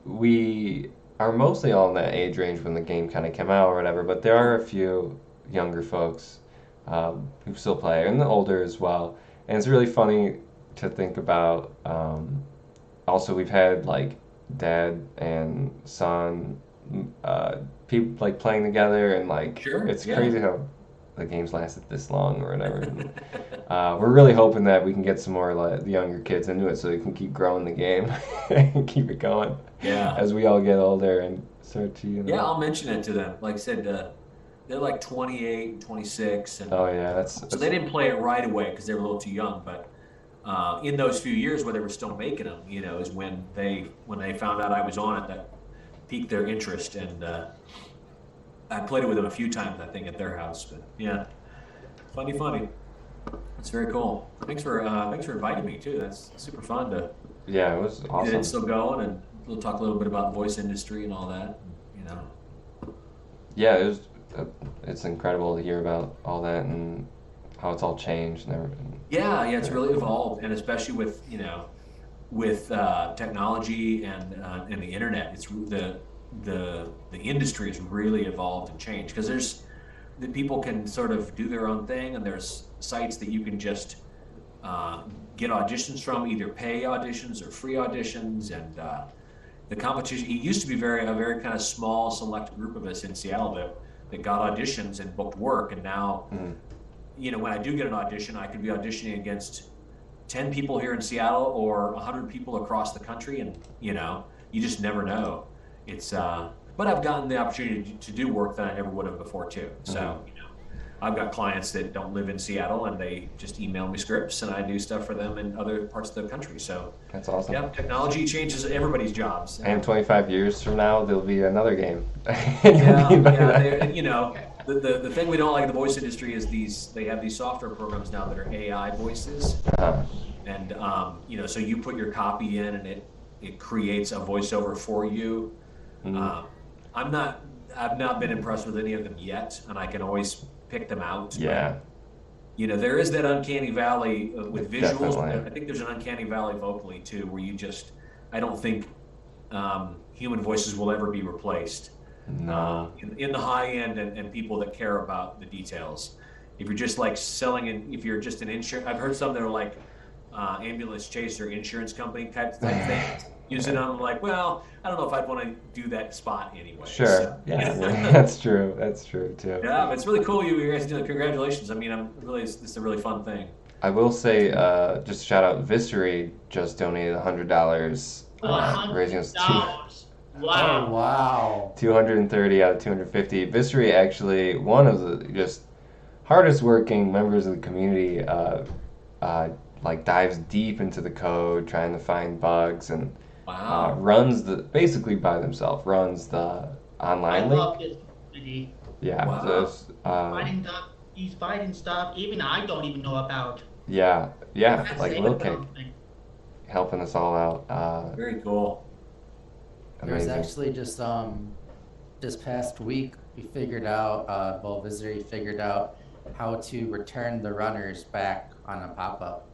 We are mostly all in that age range when the game kind of came out or whatever, but there are a few younger folks who still play and the older as well. And it's really funny to think about. Also, we've had like dad and son people like playing together and like Sure, it's yeah. crazy how the game's lasted this long or whatever. We're really hoping that we can get some more like the younger kids into it so they can keep growing the game and keep it going Yeah. as we all get older and start to, you know. Yeah, I'll mention it to them. Like I said, they're like 28 and 26, and Oh yeah, so they didn't play it right away because they were a little too young. But in those few years where they were still making them, you know, is when they found out I was on it, that piqued their interest, and I played it with them a few times, I think, at their house. But yeah, funny. It's very cool. Thanks for inviting me too. That's super fun to yeah, it was get awesome. it still going and we'll talk a little bit about the voice industry and all that. You know. Yeah, it's incredible to hear about all that and how it's all changed and everything. Yeah, it's really evolved, and especially with with technology and the internet, it's the industry has really evolved and changed because there's the people can sort of do their own thing, and there's sites that you can just get auditions from, either pay auditions or free auditions, and the competition. It used to be a very kind of small, select group of us in Seattle that got auditions and booked work, and now. You know, when I do get an audition, I could be auditioning against 10 people here in Seattle or 100 people across the country, and you know, you just never know. It's but I've gotten the opportunity to do work that I never would have before too. So you know, I've got clients that don't live in Seattle and they just email me scripts, and I do stuff for them in other parts of the country. So That's awesome. yeah, technology changes everybody's jobs. And 25 years from now, there'll be another game. You know. The thing we don't like in the voice industry is they have these software programs now that are AI voices, and you know, so you put your copy in and it creates a voiceover for you. I've not been impressed with any of them yet, and I can always pick them out. Yeah. But, you know, there is that uncanny valley with visuals. Definitely. I think there's an uncanny valley vocally too, where I don't think human voices will ever be replaced. No. In the high end and people that care about the details. If you're just like if you're just an insurance, I've heard some that are like ambulance chaser insurance company type thing using them. I'm like, well, I don't know if I'd want to do that spot anyway. Sure. So, Yeah, that's true. That's true too. Yeah, but it's really cool you guys do it. Congratulations. I mean, this is a really fun thing. I will say, just shout out, Visery just donated $100, raising us Wow. Oh, wow. 230 out of 250. Visery actually one of the just hardest working members of the community. Like dives deep into the code, trying to find bugs, and runs basically by themselves. Runs the I online league. love this community. Yeah. Wow. So it's, He's fighting stuff even I don't even know about. yeah. That's Like even Lil Cake something. helping us all out. Very cool. There was Amazing. actually just this past week we figured out Visery figured out how to return the runners back on a pop-up.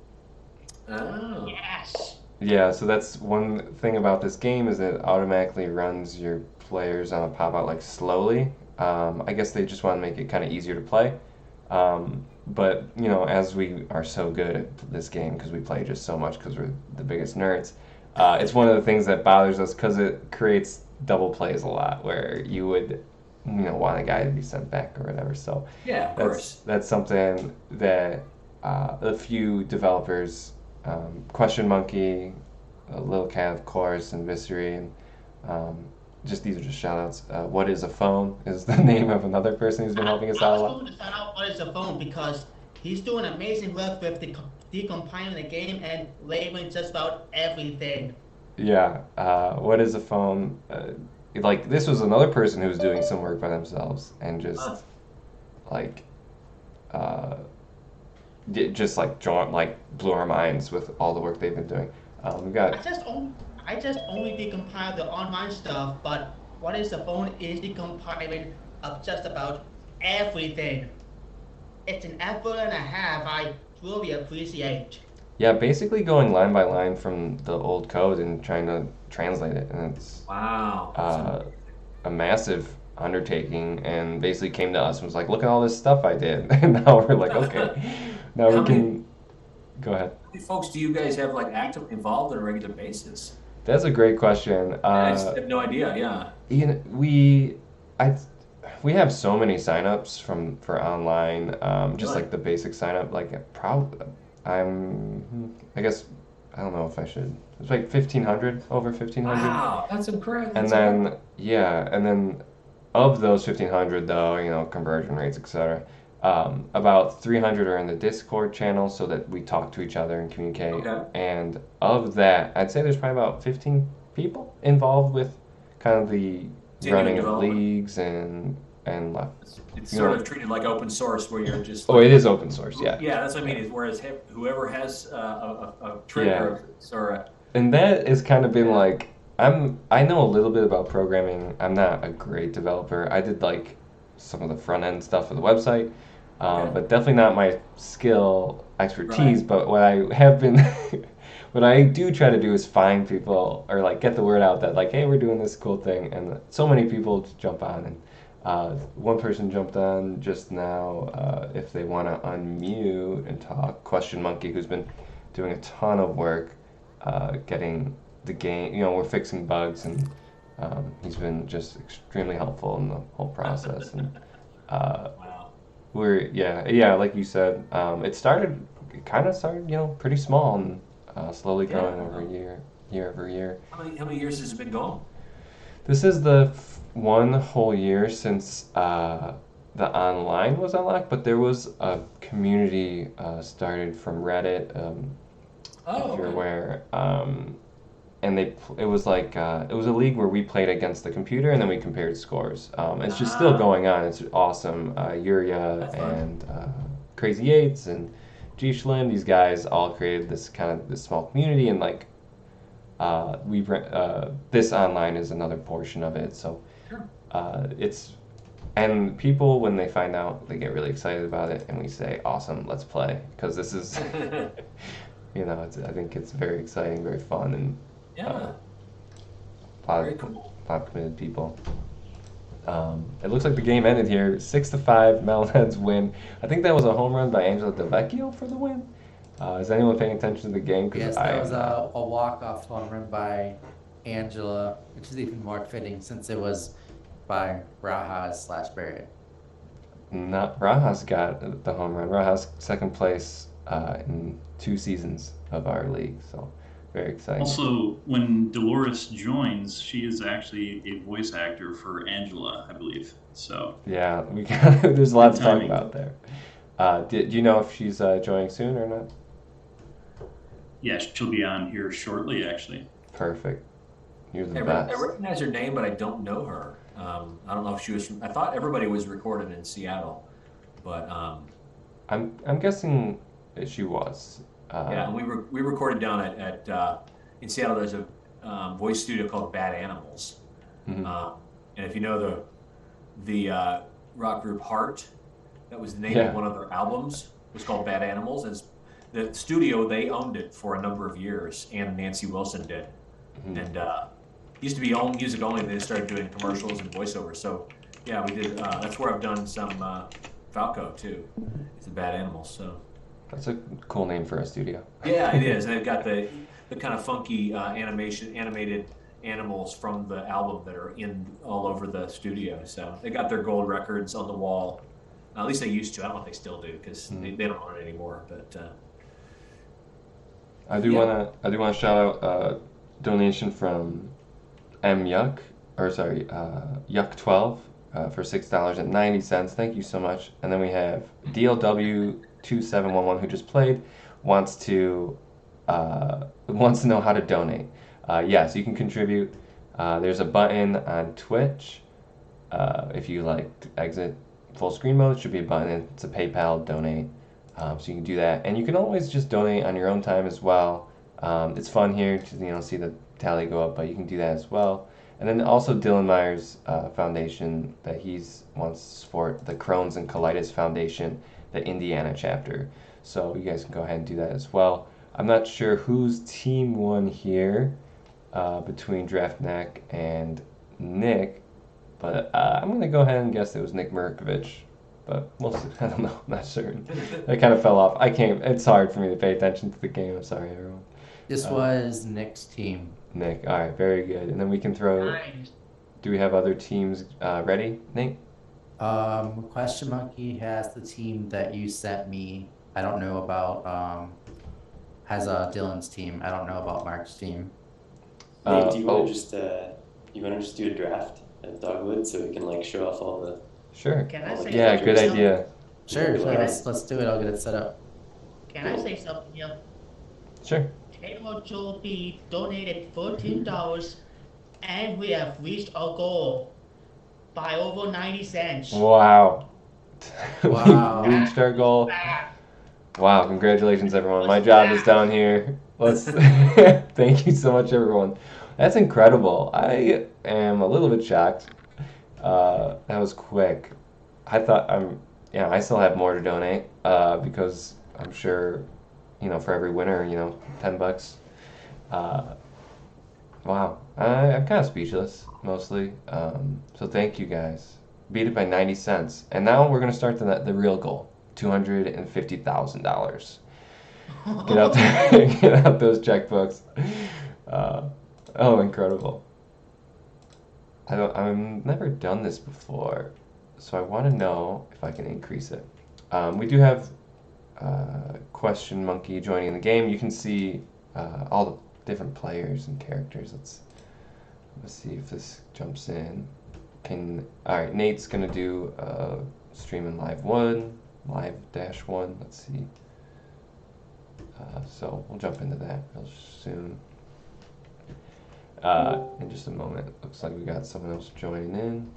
Oh. Yes. Yeah, so that's one thing about this game is it automatically runs your players on a pop-out like slowly. I guess they just want to make it kind of easier to play. But you know, as we are so good at this game because we play just so much because we're the biggest nerds, it's one of the things that bothers us because it creates double plays a lot where you would, you know, want a guy to be sent back or whatever. So Yeah, of course. that's something that a few developers, Question Monkey, Lil Cat of course, and Visery, and just these are just shout outs. What is a phone is the name of another person who's been helping us out a I was lot. going to shout out What is a Phone because he's doing amazing work with decompiling the game and labeling just about everything. Yeah, what is a phone? Like this was another person who was doing some work by themselves and just like just like blew our minds with all the work they've been doing. We got I just only decompile the online stuff, but What is a Phone is decompiling of just about everything. It's an effort and a half I truly appreciate. yeah, basically going line by line from the old code and trying to translate it, and it's Wow. a massive undertaking. And basically came to us and was like, "Look at all this stuff I did," and now we're like, "Okay, now we can go ahead." How many folks do you guys have like actively involved on a regular basis? That's a great question. I just have no idea. Yeah. Ian, we have so many signups for online, just Really? like the basic signup. Like I guess I don't know if I should. It's like 1,500, over 1,500. Wow, that's incredible. And then and then of those 1,500 though, you know, conversion rates, etc. About 300 are in the Discord channel so that we talk to each other and communicate. Okay. And of that, I'd say there's probably about 15 people involved with kind of the Continuing running of development. leagues and left. It's You sort know- of treated like open source, where you're just. Oh, it is open source, yeah. Yeah, that's what I mean. Is whereas whoever has a trigger or And that has kind of been like, I know a little bit about programming. I'm not a great developer. I did like some of the front end stuff for the website, Okay. but definitely not my skill expertise. Right. But what I have been, what I do try to do is find people or like get the word out that like, hey, we're doing this cool thing, and so many people just jump on. And one person jumped on just now. If they want to unmute and talk, Question Monkey, who's been doing a ton of work getting the game, we're fixing bugs, and he's been just extremely helpful in the whole process. And Wow. yeah, like you said, it kind of started, pretty small and slowly growing Yeah. over year over year. How many years has it been going? This is the one whole year since the online was unlocked, but there was a community started from Reddit. Oh, If you're okay. aware. And it was like it was a league where we played against the computer and then we compared scores. It's just still going on. It's awesome. Yuria That's fun. and Crazy Eights and G Schlim, these guys all created this small community, and like this online is another portion of it. So Sure. and people, when they find out, they get really excited about it, and we say, awesome, let's play, because this is I think it's very exciting, very fun, and Yeah. a lot Very of, cool. lot of committed people. It looks like the game ended here, 6-5. Melonheads win. I think that was a home run by Angela DeVecchio for the win. Is anyone paying attention to the game? 'Cause Yes, I that am was not. a walk-off home run by Angela, which is even more fitting since it was by Rajas/Barrett. Not Rajas got the home run. Rajas second place in 2 seasons of our league, so very exciting. Also, when Dolores joins, she is actually a voice actor for Angela, I believe. So Yeah, there's a lot Good to talk timing. about there. Do you know if she's joining soon or not? yeah, she'll be on here shortly, actually. Perfect. You're the I best. recognize her name, but I don't know her. I don't know if she was I thought everybody was recorded in Seattle, but I'm guessing that she was. yeah, and we recorded down at in Seattle. There's a voice studio called Bad Animals, Mhm. and if you know the rock group Heart, that was the name Yeah. of one of their albums. It was called Bad Animals. And the studio, they owned it for a number of years, and Nancy Wilson did. Mhm. And used to be all music only. They started doing commercials and voiceovers. So yeah, we did. That's where I've done some Falco too. It's the Bad Animals. So That's a cool name for a studio. yeah, it is. They've got the kind of funky animated animals from the album that are in all over the studio. So they got their gold records on the wall. At least they used to. I don't know if they still do because they don't own it anymore. But I do Yeah. wanna shout out a donation from Yuck Yuck12 for $6.90. Thank you so much. And then we have DLW2711 who just played, wants to know how to donate. So you can contribute. There's a button on Twitch. If you like to exit full screen mode, it should be a button. It's a PayPal donate. So you can do that, and you can always just donate on your own time as well. It's fun here to see the tally go up, but you can do that as well. And then also Dylan Myers Foundation that he's wants to support the Crohn's and Colitis Foundation, the Indiana chapter. So you guys can go ahead and do that as well. I'm not sure whose team won here between Draftneck and Nick, but I'm gonna go ahead and guess it was Nick Mirkovich. But we'll see. I don't know. I'm not certain. I kind of fell off. It's hard for me to pay attention to the game. I'm sorry, everyone. This was Nick's team. Nick. All right. Very good. And then we can throw. Nice. Do we have other teams ready, Nate? Question Monkey has the team that you sent me. I don't know about has Dylan's team. I don't know about Mark's team. Nate, do you want to just do a draft at Dogwood so we can show off all the Sure. Can I say Yeah. something? Good idea. Sure, Yeah. let's do it. I'll get it set up. Can I say something here? Sure. Table Joe B donated $14, and we have reached our goal by over 90 cents. Wow. Wow. We reached our goal. Wow. Congratulations, everyone. My job is down here. Let's. Thank you so much, everyone. That's incredible. I am a little bit shocked. That was quick. I still have more to donate, because I'm sure, for every winner, $10. Uh, wow. I'm kind of speechless, mostly. So thank you guys. Beat it by 90 cents. And now we're going to start the real goal, $250,000. Get out there, get out those checkbooks. Oh, incredible. I've never done this before, so I want to know if I can increase it. We do have Question Monkey joining the game. You can see all the different players and characters. Let's see if this jumps in. All right, Nate's gonna do stream in live 1. Let's see. So we'll jump into that real soon. In just a moment. Looks like we got someone else joining in.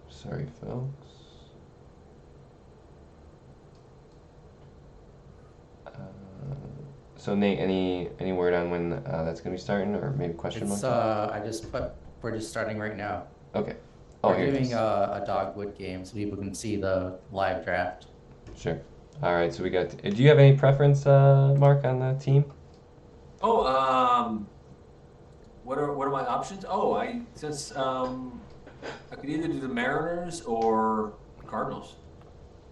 Sorry, folks. So Nate, any word on when that's gonna be starting, or maybe question mark? We're just starting right now. Okay. We're doing a Dogwood game so people can see the live draft. Sure. All right. So we got. Do you have any preference, Mark, on the team? Oh, what are my options? Oh, I could either do the Mariners or Cardinals.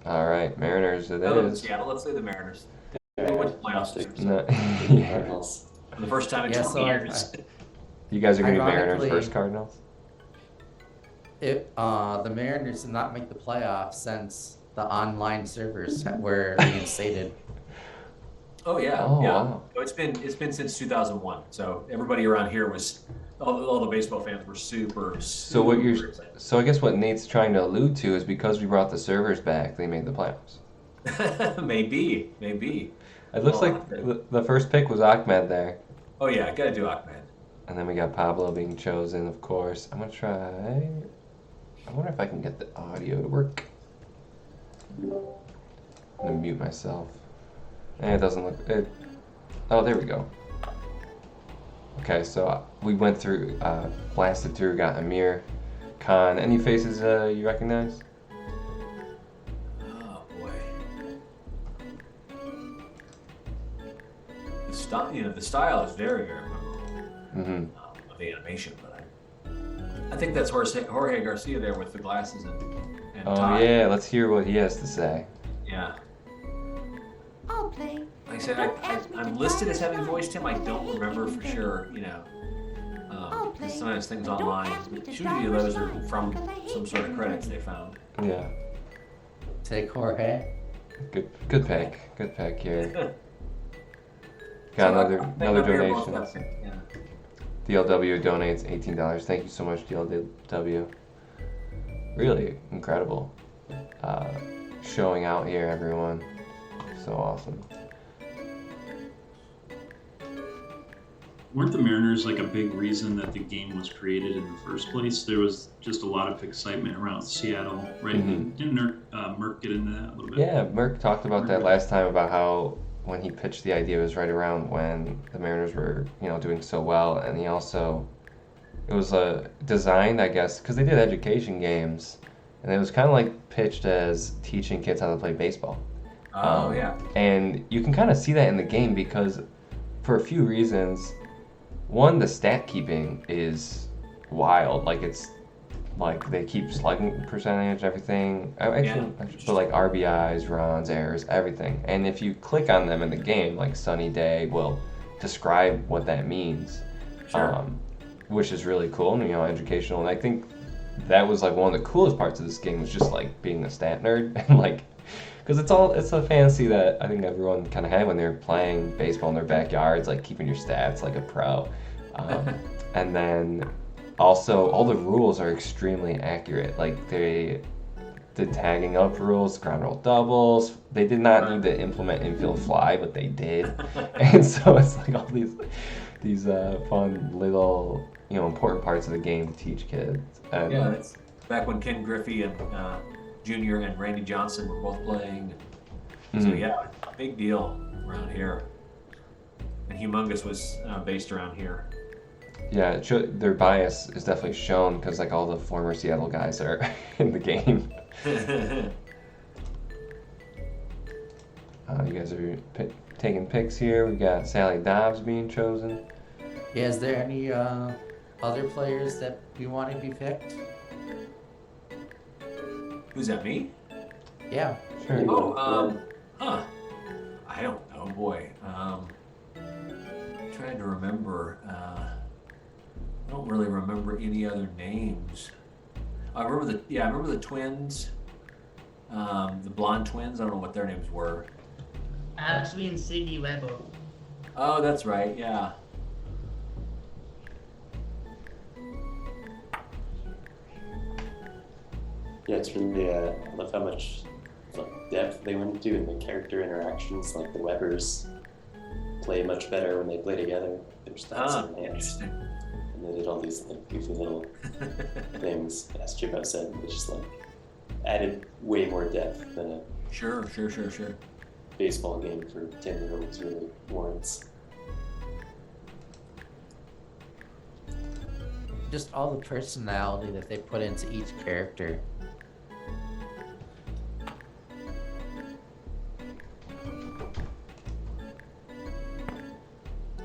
All right, Mariners it Other than is. Seattle, let's say the Mariners. They went to playoffs this year, No, Cardinals. for the first time in Yeah, 20 so years. you guys are gonna be Mariners Ironically- versus Cardinals. The Mariners did not make the playoffs since the online servers were reinstated. Oh yeah, Oh, yeah. wow. So it's been since 2001. So everybody around here was all the baseball fans were super. So what you're, excited. so I guess what Nate's trying to allude to is because we brought the servers back, they made the playoffs. maybe. It looks Well, like the first pick was Ahmed there, Oh yeah, I gotta do Ahmed. and then we got Pablo being chosen, of course. I'm gonna try. I wonder if I can get the audio to work. I'm gonna mute myself. It doesn't look. Oh, there we go. Okay, so we went through, blasted through, got Amir Khan. Any faces you recognize? Oh boy. The style is very memorable Mm-hmm. of the animation, but I think that's Jorge Garcia there with the glasses and Oh tie. yeah, let's hear what he has to say. Yeah. I'll play. Like I said, I'm listed as having voiced him. I don't remember for sure, because sometimes things online. Usually those are from some sort of credits they found. Yeah, Take Jorge. good pick here. Got another donation. Yeah. DLW donates $18. Thank you so much, DLW. Really incredible. Showing out here, everyone. So awesome. Weren't the Mariners like a big reason that the game was created in the first place? There was just a lot of excitement around Seattle, right? Mhm. Didn't Merck get into that a little bit? Yeah, Merck talked about that last time about how when he pitched the idea, it was right around when the Mariners were, doing so well, and it was designed, I guess, because they did education games, and it was kind of like pitched as teaching kids how to play baseball. Oh yeah. And you can kind of see that in the game because, for a few reasons, one, the stat keeping is wild. Like they keep slugging percentage, everything. But like RBIs, runs, errors, everything. And if you click on them in the game, like Sunny Day will describe what that means, Sure. which is really cool and educational. And I think that was like one of the coolest parts of this game was just like being a stat nerd and like, because it's a fantasy that I think everyone kind of had when they were playing baseball in their backyards, like keeping your stats like a pro. And then also all the rules are extremely accurate. Like the tagging up rules, ground rule doubles. They did not need to implement infield fly, but they did. And so it's like all these fun little important parts of the game to teach kids. And, Yeah, that's back when Ken Griffey and Jr. and Randy Johnson were both playing. So yeah, big deal around here. And Humongous was based around here. Yeah, their bias is definitely shown because like all the former Seattle guys are in the game. You guys are taking picks here. We got Sally Dobbs being chosen. Yeah, is there any other players that we want to be picked? Who's that, me? Yeah. Sure. Oh, I don't know, boy. Trying to remember. I don't really remember any other names. I remember the twins. The blonde twins. I don't know what their names were. Ashley and Sydney Weber. Oh, that's right. Yeah. Yeah, it's really, I love how much depth they went into in the character interactions. Like the Webbers play much better when they play together. Their stats enhanced. Interesting. And they did all these like goofy little things, as Chip said. It just like added way more depth than a Sure. baseball game for 10-year-olds really warrants. Just all the personality that they put into each character.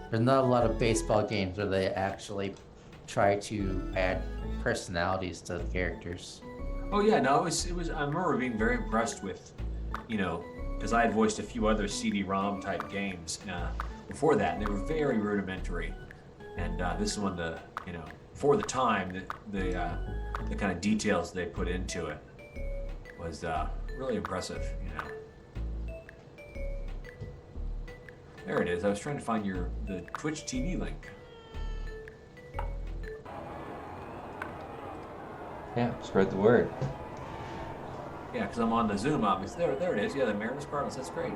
There's not a lot of baseball games where they actually try to add personalities to the characters. Oh yeah, no, it was. I remember being very impressed with, because I had voiced a few other CD-ROM type games before that, and they were very rudimentary. And this one, for the time, the kind of details they put into it was really impressive. There it is. I was trying to find the Twitch TV link. Yeah, spread the word. Yeah, because I'm on the Zoom, obviously. There it is. Yeah, the Mariners Cardinals. That's great.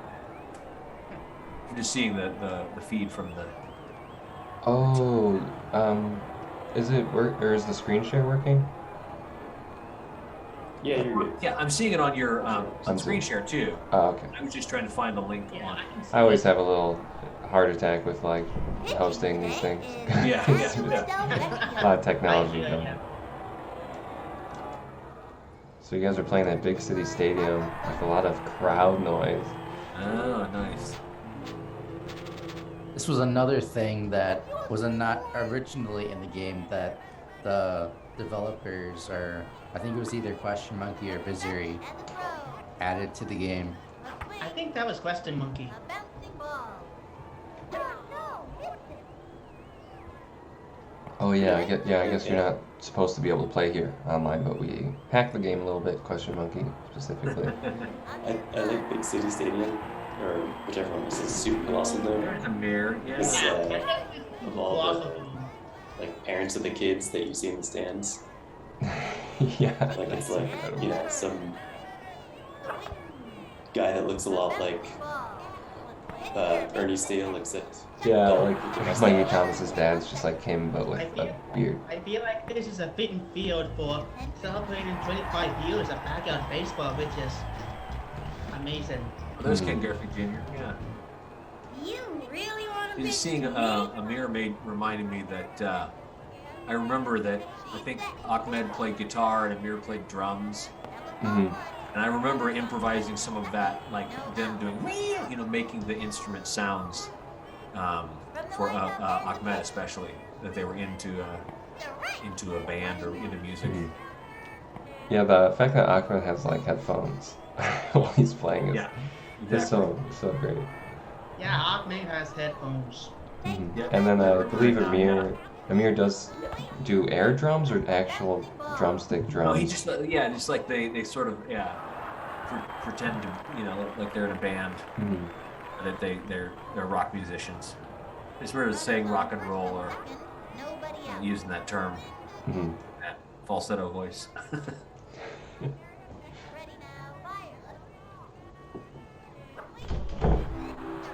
You're just seeing the feed from the. Oh, is it work or is the screen share working? Yeah, you're good. Yeah, I'm seeing it on your On screen Zoom. share too. Oh, okay. I was just trying to find the link. Yeah, on. I can see I always it. have a little heart attack with like hosting these things. Yeah. It's a lot of technology. Yeah. So you guys are playing at Big City Stadium with a lot of crowd noise. Oh, nice. This was another thing that was not originally in the game that the developers, or I think it was either Question Monkey or Bizuri, added to the game. I think that was Question Monkey. Oh yeah, I guess you're not supposed to be able to play here online, but we hacked the game a little bit, Question Monkey specifically. I like Big City Stadium, or whichever one this is, super awesome though. There's a mirror. It's, Yeah. of all the like parents of the kids that you see in the stands. Yeah. Like it's like, some guy that looks a lot like Ernie Steele, except Yeah, taller like with a Mikey mustache. Thomas's dad's just like him, but with a beard. I feel like this is a fitting field for celebrating 25 years of backyard baseball, which is amazing. Oh, there's Ken Griffey Jr. Yeah. You really want to Just seeing Amir reminded me that I remember that I think Ahmed played guitar and Amir played drums. Hmm. And I remember improvising some of that, like them doing, making the instrument sounds for Ahmed especially, that they were into a band or into music. Yeah, the fact that Ahmed has like headphones while he's playing is Yeah, is exactly. so great. Yeah, Ahmed has headphones. Mhm. Yep. And then I believe Amir does do air drums or actual drumstick No, drums. he just like they sort of pretend to like they're in a band, Mhm. that they're rock musicians. It's sort of saying rock and roll or using that term, Mhm. that falsetto voice.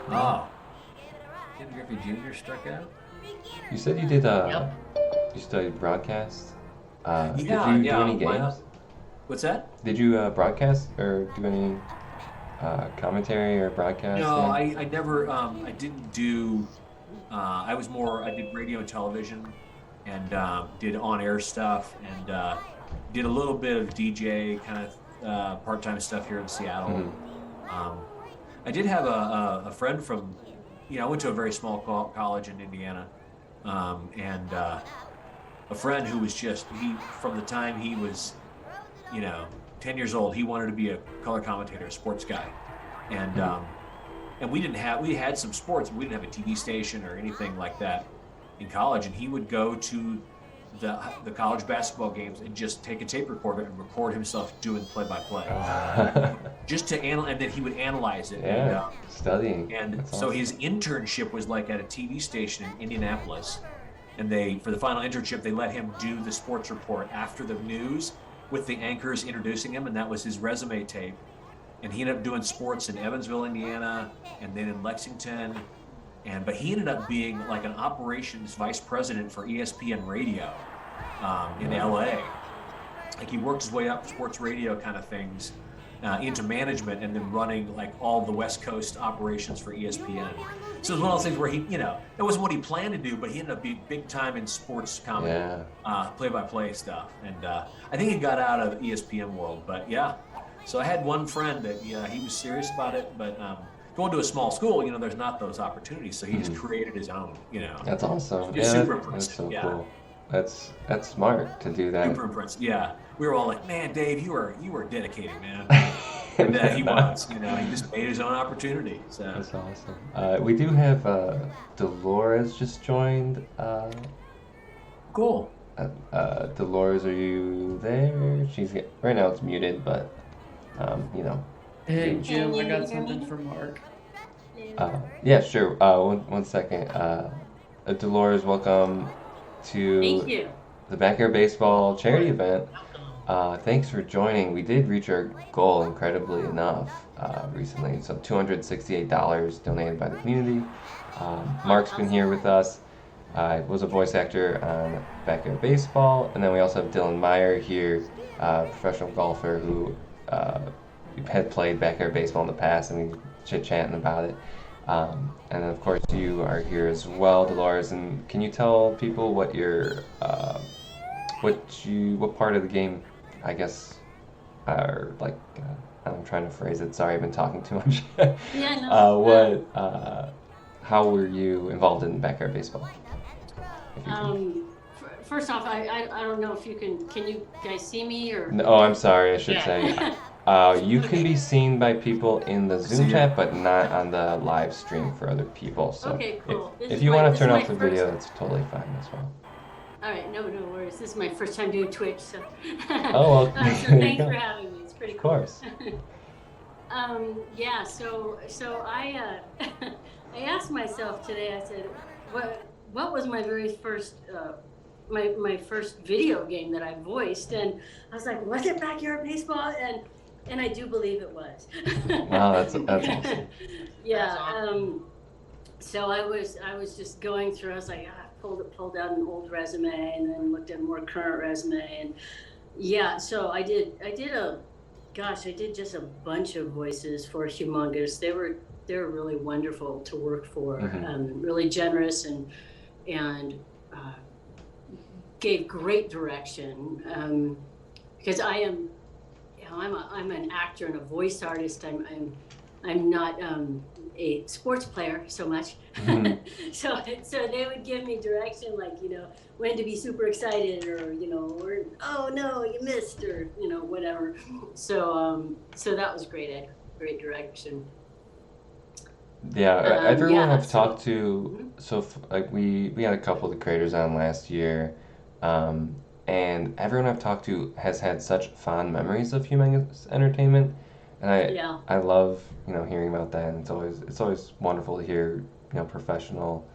Oh, Ken Griffey Jr. struck out. You said you did Yep. you studied broadcast. Did Yeah, you yeah, do any why games? What's that? Did you broadcast or do any commentary or broadcast? No, there? I never, I didn't do, I was more, I did radio and television and did on-air stuff and did a little bit of DJ kind of part-time stuff here in Seattle. Mhm. I did have a friend from, I went to a very small college in Indiana, and a friend who was from the time he was, 10 years old, he wanted to be a color commentator, a sports guy. And we had some sports, but we didn't have a TV station or anything like that in college. And he would go to the college basketball games and just take a tape recorder and record himself doing play-by-play. Just to and then he would analyze it. Yeah, studying. And That's so awesome. his internship was like at a TV station in Indianapolis. And for the final internship, they let him do the sports report after the news with the anchors introducing him, and that was his resume tape. And he ended up doing sports in Evansville, Indiana, and then in Lexington. But he ended up being like an operations vice president for ESPN Radio in LA. Like he worked his way up sports radio kind of things into management and then running like all the West Coast operations for ESPN. So it was one of those things where he, it wasn't what he planned to do, but he ended up being big time in sports comedy, play-by-play stuff. And I think he got out of ESPN world, but yeah. So I had one friend that he was serious about it, but going to a small school, there's not those opportunities. So he just created his own, That's awesome. Just Yeah, super that's impressive. so Yeah. cool. That's smart to do that. Super impressive. Yeah. We were all like, man, Dave, you were dedicated, man. And he was, he just made his own opportunity. So That's awesome. We do have Dolores just joined. cool. Dolores, are you there? Right now it's muted, but Hey, Jim, I Can got you hear something me? for Mark. yeah, sure. One second. Dolores, welcome to Thank you. the Backyard Baseball charity event. Thanks for joining. We did reach our goal incredibly enough recently. So $268 donated by the community. Mark's been here with us. Was a voice actor on Backyard Baseball. And then we also have Dylan Meyer here, professional golfer who had played Backyard Baseball in the past, and we chit-chatting about it. And then of course you are here as well, Dolores. And can you tell people what your what part of the game, I guess, are like? I'm trying to phrase it. Sorry, I've been talking too much. Yeah, no. How were you involved in Backyard Baseball? If you can. First off, I don't know if you can you guys see me or? No, oh, I'm sorry. I should Yeah. say. You can be seen by people in the Zoom chat, but not on the live stream for other people. So Okay, cool. if you want to turn off the video, that's totally fine as well. All right, no worries. This is my first time doing Twitch, so. Oh, well, So there you thanks go. for having me. It's pretty Of cool. course. Yeah. So I I asked myself today. I said, what was my very first my first video game that I voiced? And I was like, was it Backyard Baseball? And I do believe it was. Wow, that's awesome. Yeah. That's awesome. So I was just going through. I was like, I pulled out an old resume and then looked at a more current resume, and yeah. So I did just a bunch of voices for Humongous. They were really wonderful to work for. Mhm. Really generous and gave great direction. Because I am, I'm an actor and a voice artist. I'm not a sports player so much. Mhm. So they would give me direction, like, when to be super excited, or or oh no, you missed, or whatever. So that was great direction. Yeah, everyone yeah, I've so- talked to, like we had a couple of the creators on last year, and everyone I've talked to has had such fond memories of Humongous Entertainment, and Yeah. I love hearing about that, and it's always wonderful to hear professional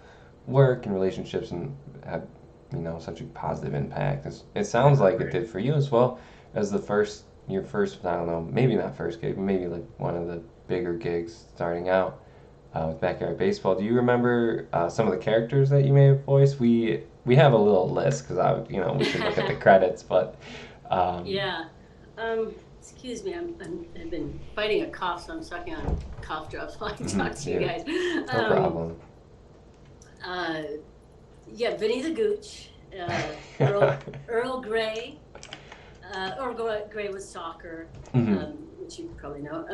work and relationships and have such a positive impact. It sounds like it did for you as well as your first, I don't know, maybe not first gig, but maybe like one of the bigger gigs starting out with Backyard Baseball. Do you remember some of the characters that you may have voiced? We have a little list because we should look at the credits, but Yeah. Excuse me, I've been fighting a cough, so I'm sucking on cough drops while I talk to you Yeah. guys. No problem. Yeah, Vinny the Gooch, Earl Grey, Earl Grey was soccer, Mhm. which you probably know.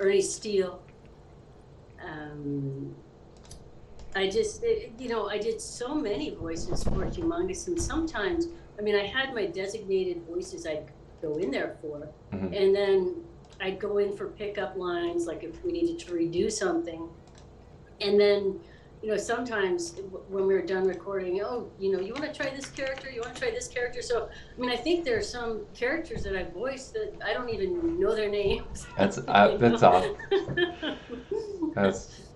Ernie Steele. I did so many voices for Humongous, and sometimes, I mean, I had my designated voices I'd go in there for, Mhm. and then I'd go in for pickup lines, like if we needed to redo something, and then, sometimes when we were done recording, you want to try this character, you want to try this character. So, I mean, I think there are some characters that I voiced that I don't even know their names. That's awesome.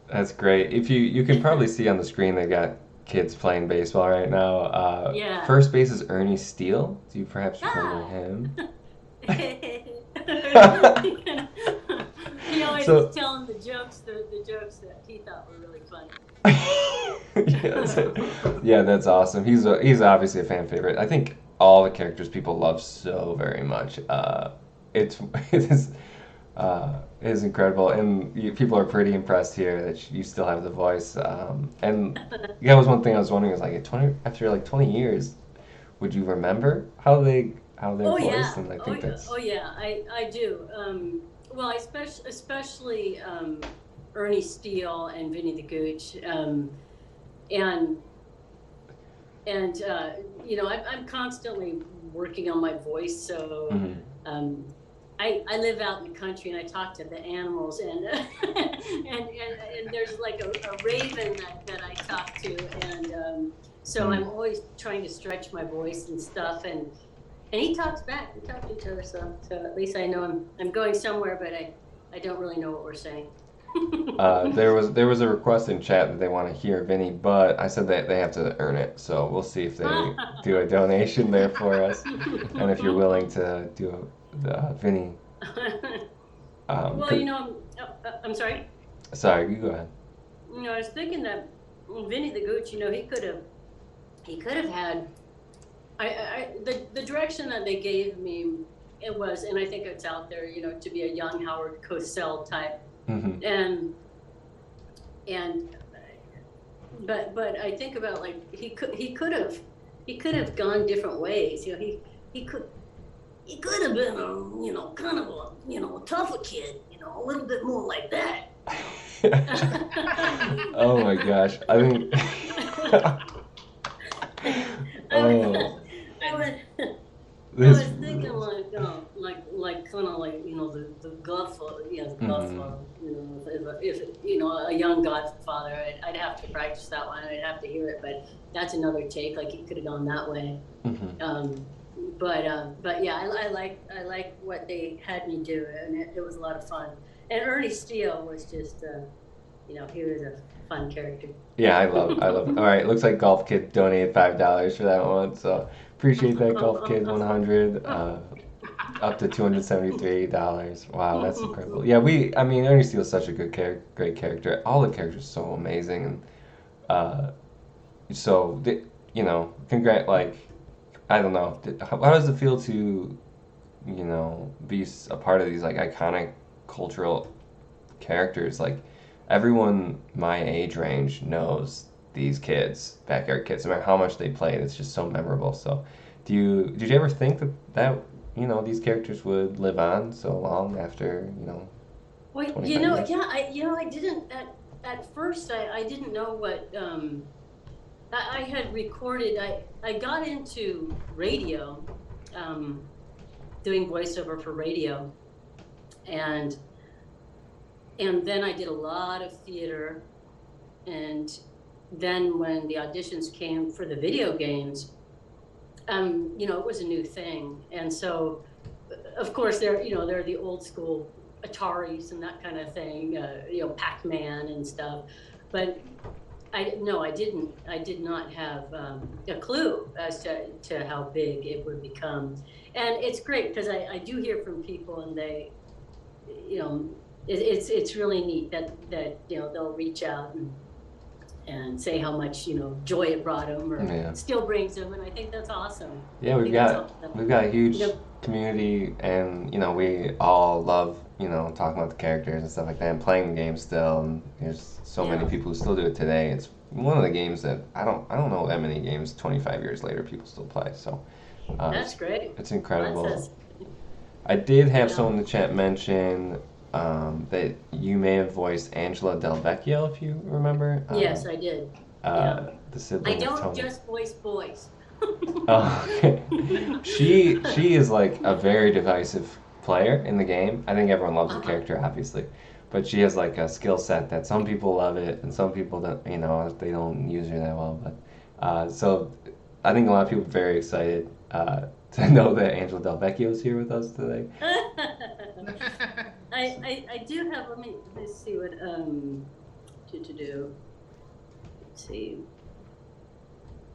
That's great. If you can probably see on the screen, they got kids playing baseball right now. Yeah. First base is Ernie Steele. Do you perhaps remember him? He always So- was telling the jokes that he thought were really funny. Yeah, that's awesome. He's obviously a fan favorite. I think all the characters people love so very much. It is incredible, and people are pretty impressed here that you still have the voice. And that was one thing I was wondering, is like after 20 years, would you remember how they're voiced? Yeah. And I think that's I do. Well, especially Ernie Steele and Vinny the Gooch, and I'm constantly working on my voice. So Mhm. I live out in the country and I talk to the animals, and and there's like a raven that I talk to, and so I'm always trying to stretch my voice and stuff, and he talks back. We talk to each other, so at least I know I'm going somewhere, but I don't really know what we're saying. There was a request in chat that they want to hear Vinny, but I said that they have to earn it. So we'll see if they do a donation there for us, and if you're willing to do the Vinny. Well, I'm sorry. Sorry, you go ahead. I was thinking that Vinny the Gooch, he could have had. The direction that they gave me, it was, and I think it's out there, to be a young Howard Cosell type, Mm-hmm. but I think about, like, he could have gone different ways. He could have been a kind of a tougher kid, a little bit more like that. Oh my gosh, I think. Oh. I was thinking like kind of like the Godfather, the Godfather. If a young Godfather, I'd have to practice that one. I'd have to hear it, but that's another take. Like, he could have gone that way. But yeah, I like what they had me do, and it was a lot of fun. And Ernie Steele was just, he was a fun character. Yeah, I love it. All right, looks like Golf Kid donated $5 for that one, so appreciate that, Golf Kid 100. Up to $273. Wow, that's incredible. Yeah, Ernie Steele's such a great character. All the characters are so amazing, and I don't know. How does it feel to, be a part of these like iconic cultural characters? Like, everyone my age range knows these kids, Backyard Kids, no matter how much they played. It's just so memorable. So, did you ever think that these characters would live on so long after, Well, 25 years? yeah, I didn't at first. I didn't know what I had recorded. I got into radio, doing voiceover for radio, and then I did a lot of theater, and then when the auditions came for the video games, it was a new thing, and so, of course, they're the old school Ataris and that kind of thing, Pac-Man and stuff, but I did not have a clue as to how big it would become, and it's great because I do hear from people, and they, it's really neat that they'll reach out and say how much joy it brought them, or still brings them, and I think that's awesome. Yeah, we've got a huge community, and we all love talking about the characters and stuff like that, and playing the game still. And there's so many Yeah. people who still do it today. It's one of the games that I don't know that many games 25 years later people still play. So That's great. it's incredible. That's I did have Yeah. someone in the chat mention that you may have voiced Angela Del Vecchio, if you remember. yes, I did. The I sibling of don't Tony. just voice boys. Oh, okay. She is like a very divisive player in the game. I think everyone loves the character, obviously, but she has like a skill set that some people love it and some people don't. They don't use her that well. But so I think a lot of people are very excited to know that Angela Del Vecchio is here with us today. I do have. Let's see what to do. Let's see.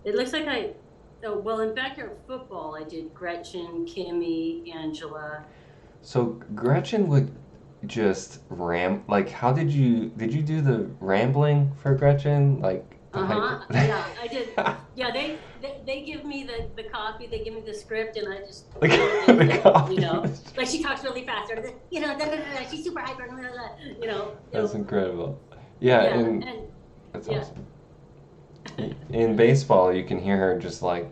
It looks like in backyard football I did Gretchen, Kimmy, Angela. So Gretchen would just like, how did you do the rambling for Gretchen? Like the hyper- Yeah, I did. Yeah, they give me the copy, they give me the script, and I just the copy. like she talks really fast, or she's super hyper, That's incredible. Yeah, and and that's yeah. awesome. In baseball, you can hear her just like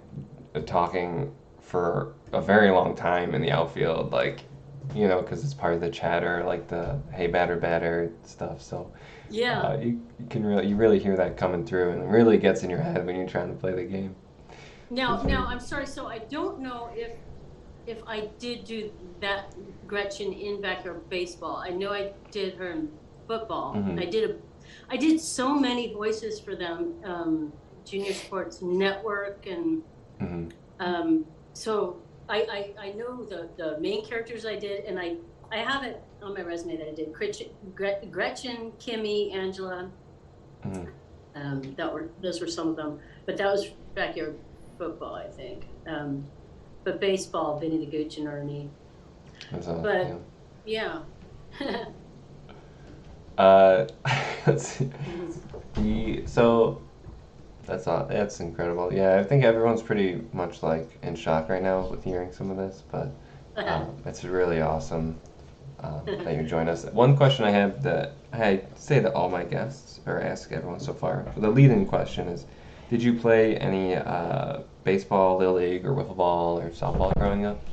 talking for a very long time in the outfield, like, because it's part of the chatter, like the "Hey batter" stuff. So yeah. you really hear that coming through, and it really gets in your head when you're trying to play the game. Now I'm sorry. So I don't know if I did do that Gretchen in backyard baseball. I know I did her in football. Mhm. I did so many voices for them, Junior Sports Network, and so I know the main characters I did, and I have it on my resume that I did Gretchen, Kimmy, Angela. Those were some of them, but that was backyard football, I think. But baseball, Vinny the Gooch and Ernie. That's awesome, But yeah. Let's see. So that's incredible. Yeah, I think everyone's pretty much like in shock right now with hearing some of this, but it's really awesome that you joined us. One question I have that I say to all my guests, or ask everyone so far, the lead-in question is, did you play any baseball, little league, or wiffle ball, or softball growing up?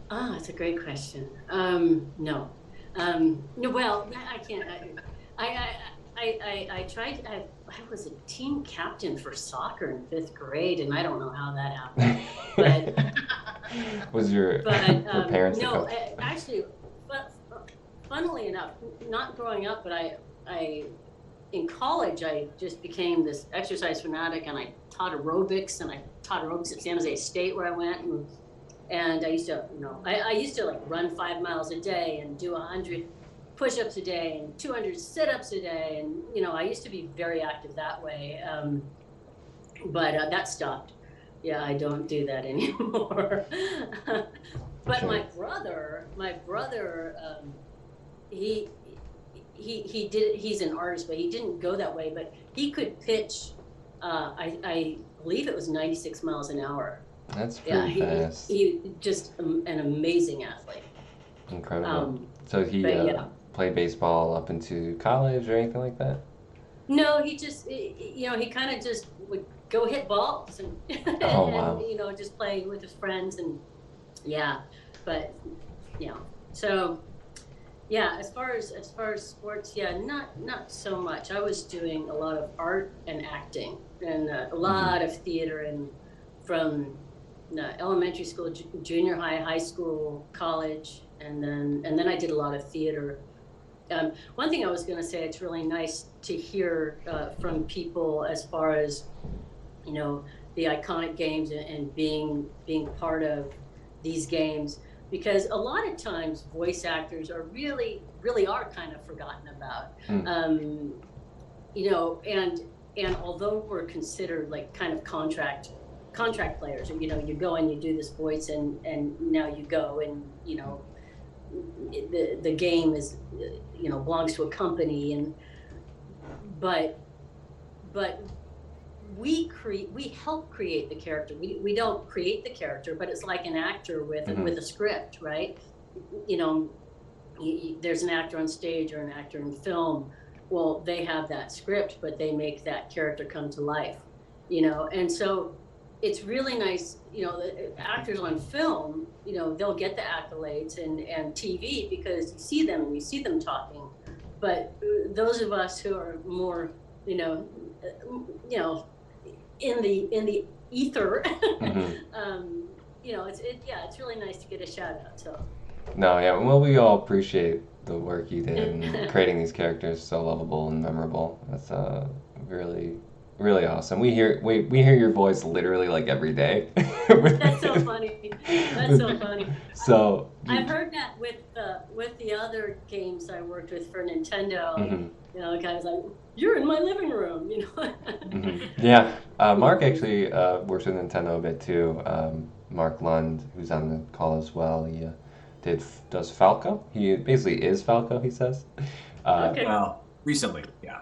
That's a great question. No. No, well, I can't. I tried. I was a team captain for soccer in 5th grade, and I don't know how that happened. But Was your parents the no, coach? actually, but funnily enough, not growing up, but I in college I just became this exercise fanatic, and I taught aerobics, and I taught aerobics at San Jose State where I went, and I used to, I used to like run 5 miles a day and do 100 push-ups a day and 200 sit-ups a day, and I used to be very active that way. But that stopped. Yeah, I don't do that anymore. But Sure. my brother, he did. He's an artist, but he didn't go that way. But he could pitch. I believe it was 96 miles an hour. That's pretty fast. He just an amazing athlete. Incredible. So he but yeah. played baseball up into college or anything like that? No, he just, he kind of just would go hit balls and, Oh, wow. and just play with his friends and but so yeah, as far as sports, not so much. I was doing a lot of art and acting and a lot of theater, and from elementary school, junior high, high school, college, and then I did a lot of theater. One thing I was going to say, it's really nice to hear from people as far as the iconic games and being part of these games, because a lot of times voice actors are really are kind of forgotten about. And although we're considered like kind of contract players, you go and you do this voice and now you go and the game is belongs to a company, but we help create the character. We don't create the character, but it's like an actor with a script, right? You know, there's an actor on stage or an actor in film. Well, they have that script, but they make that character come to life, you know. And so it's really nice, you know, the actors on film, you know, they'll get the accolades and TV because you see them and you see them talking. But those of us who are more, you know, in the ether, you know, it's really nice to get a shout out. So. No, yeah. Well, we all appreciate the work you did in creating these characters so lovable and memorable. That's really, really awesome. We hear your voice literally like every day. That's so funny. That's so funny. So I've heard that with the other games I worked with for Nintendo. You know, the guy was like, "You're in my living room," you know. Yeah, Mark actually works with Nintendo a bit too. Mark Lund, who's on the call as well, he does Falco. He basically is Falco, he says. Okay. Well, recently, yeah.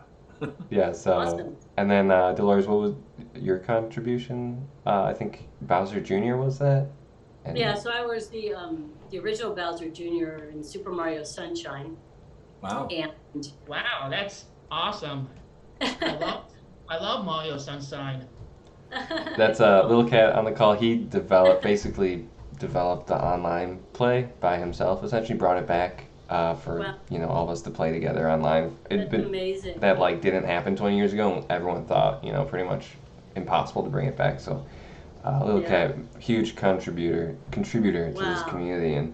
Yeah, so, Awesome. And then Dolores, what was your contribution? I think Bowser Jr. was that? And Yeah, so I was the original Bowser Jr. in Super Mario Sunshine, Wow. and Wow, that's awesome. I love Mario Sunshine. That's a little cat on the call. He basically developed the online play by himself. Essentially, brought it back for Wow. you know, all of us to play together online. That's amazing. That like didn't happen 20 years ago, and everyone thought, you know, pretty much impossible to bring it back. So, Little Cat, huge contributor to this Wow. community, and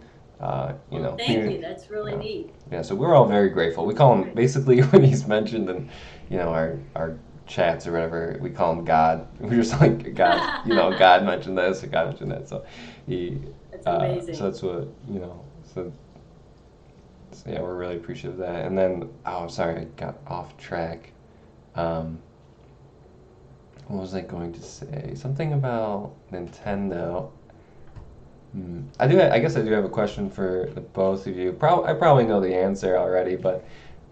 you know, Thank you. That's really yeah. neat. Yeah, so we're all very grateful. We call him basically when he's mentioned in, you know, our chats or whatever, we call him God. We're just like, God, you know, God mentioned this or God mentioned that. So That's amazing. so that's what, you know, so yeah, we're really appreciative of that. And then, I'm sorry, I got off track. What was I going to say? Something about Nintendo. I guess I do have a question for the both of you. I probably know the answer already, but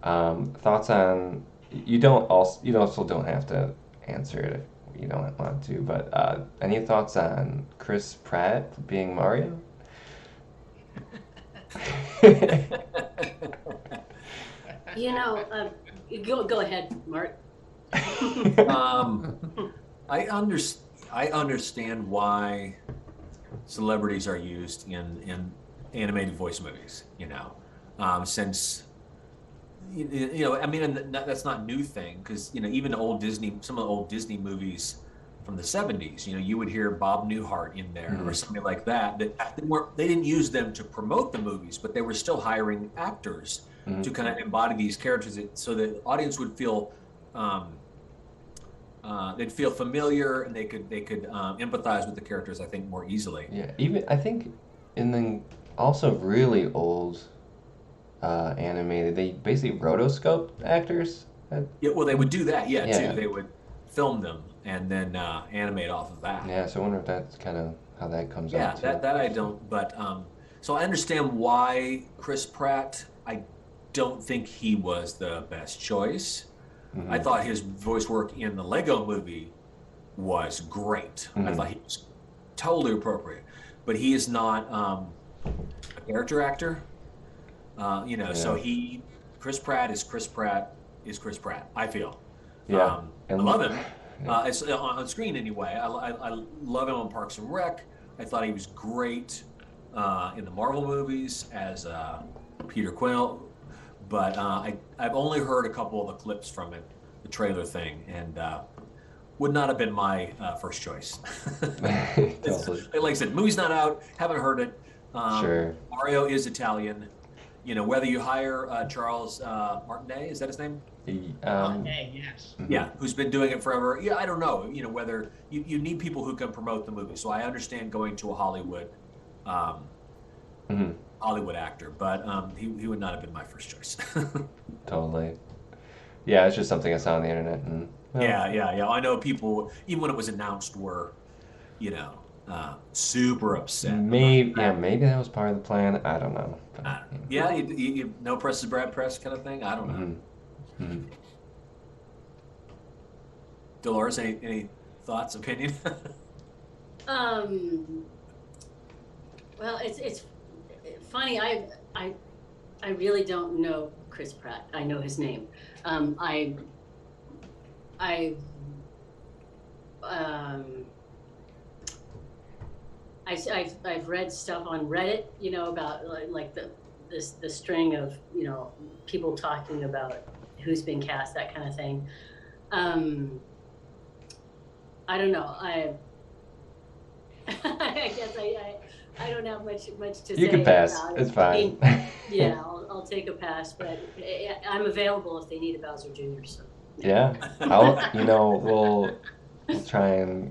thoughts on, you also don't have to answer it if you don't want to, but any thoughts on Chris Pratt being Mario? You know, go ahead, Mark. I understand why celebrities are used in animated voice movies. You know, since you know, I mean, and that's not a new thing because you know, even some of the old Disney movies from the 70s, you know, you would hear Bob Newhart in there or something like that. They didn't use them to promote the movies, but they were still hiring actors to kind of embody these characters, so the audience would feel they'd feel familiar and they could empathize with the characters, I think, more easily. Yeah, even I think, and then also really old animated, they basically rotoscoped actors. Yeah, well, they would do that, Yeah. too. They would film them and then animate off of that. Yeah, so I wonder if that's kind of how that comes Yeah, out too. that I don't. But so I understand why Chris Pratt. I don't think he was the best choice. I thought his voice work in the Lego movie was great. I thought he was totally appropriate. But he is not a character actor. You know, so Chris Pratt is Chris Pratt is Chris Pratt, I feel. Yeah. I love him. It's on screen anyway. I love him on Parks and Rec. I thought he was great in the Marvel movies as Peter Quill. But I've only heard a couple of the clips from it, the trailer thing, and would not have been my first choice. Totally. Like I said, movie's not out, haven't heard it. Sure. Mario is Italian. You know, whether you hire Charles Martinet, is that his name? Hey, yes. Yeah, who's been doing it forever. Yeah, I don't know. You know, whether you need people who can promote the movie. So I understand going to a Hollywood Hollywood actor, but he would not have been my first choice. Totally. Yeah, it's just something I saw on the internet, and well, Yeah. I know people, even when it was announced, were, you know, super upset. maybe that was part of the plan. I don't know. But, Yeah, you no press is bad press kind of thing. I don't know. Dolores, any thoughts, opinion? Well, it's funny. I really don't know Chris Pratt. I know his name. I um, I've read stuff on Reddit, about like the string of people talking about who's been cast, that kind of thing. I don't know. I guess I don't have much to say. You can pass. about It's it. fine. Yeah, I'll take a pass, but I'm available if they need a Bowser Jr. So. Yeah, we'll try and,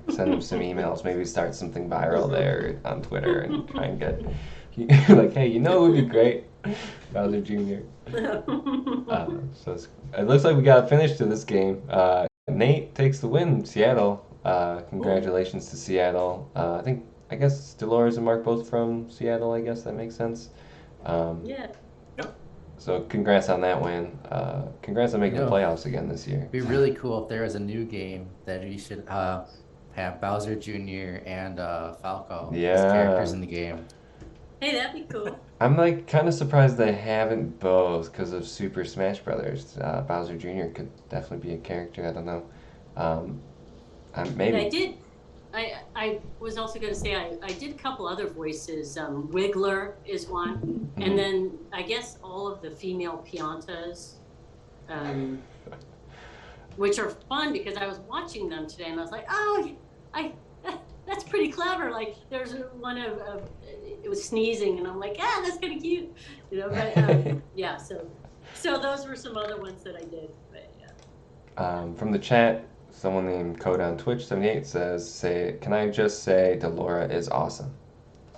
send him some emails, maybe start something viral there on Twitter and try and get, like, hey, it would be great, Bowser Jr. So it looks like we got finished to this game. Nate takes the win, Seattle. Congratulations to Seattle. I guess Dolores and Mark both from Seattle, I guess that makes sense. Yeah. So congrats on that win. Congrats on making the playoffs again this year. It'd be really cool if there was a new game that we should have Bowser Jr. and Falco as characters in the game. Hey, that'd be cool. I'm like kind of surprised they haven't both because of Super Smash Brothers. Bowser Jr. could definitely be a character. I don't know. Maybe. I did. I was also going to say I did a couple other voices. Wiggler is one, and then I guess all of the female Piantas, which are fun because I was watching them today and I was like, that's pretty clever. Like there's one of it was sneezing and I'm like, that's kind of cute, But yeah, so those were some other ones that I did. But yeah. From the chat, someone named Code on Twitch 78 says, can I just say Delora is awesome?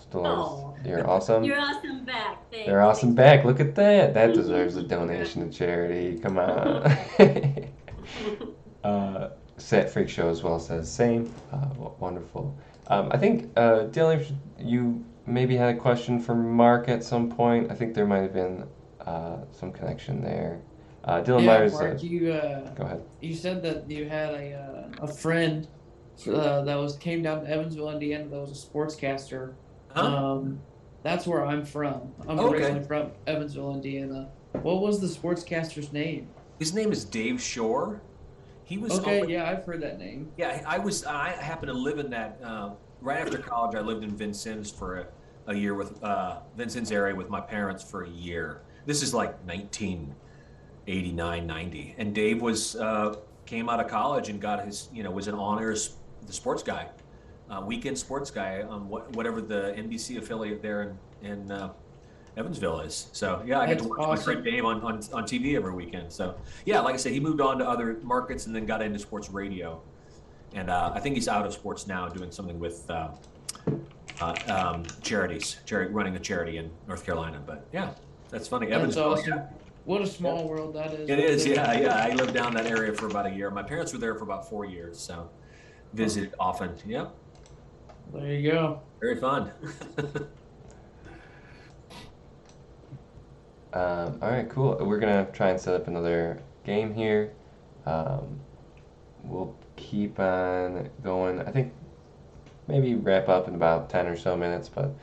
Dolores, you're awesome. You're awesome back. Thanks. You're awesome back. Look at that. That deserves a donation to charity. Come on. Set Freak Show as well says same. Wonderful. I think Dylan, you maybe had a question for Mark at some point. I think there might have been some connection there. Dylan Myers. Mark, go ahead. You said that you had a friend that came down to Evansville, Indiana. That was a sportscaster. Huh? That's where I'm from. I'm originally from Evansville, Indiana. What was the sportscaster's name? His name is Dave Shore. He was yeah, I've heard that name. Yeah, I happened to live in that right after college. I lived in Vincennes for a year with Vincennes area with my parents for a year. This is like 1989, 90, and Dave came out of college and got his was an honors the sports guy, weekend sports guy on whatever the NBC affiliate there in Evansville is. So yeah, I get to watch my friend Dave on TV every weekend. So yeah, like I said, he moved on to other markets and then got into sports radio, and I think he's out of sports now, doing something with running a charity in North Carolina. But yeah, that's funny. That's Evansville. awesome. Yeah. What a small world that is. It is, yeah. I lived down that area for about a year. My parents were there for about 4 years, so visited often. Yeah. There you go. Very fun. All right, cool. We're gonna try and set up another game here. We'll keep on going. I think maybe wrap up in about 10 or so minutes, but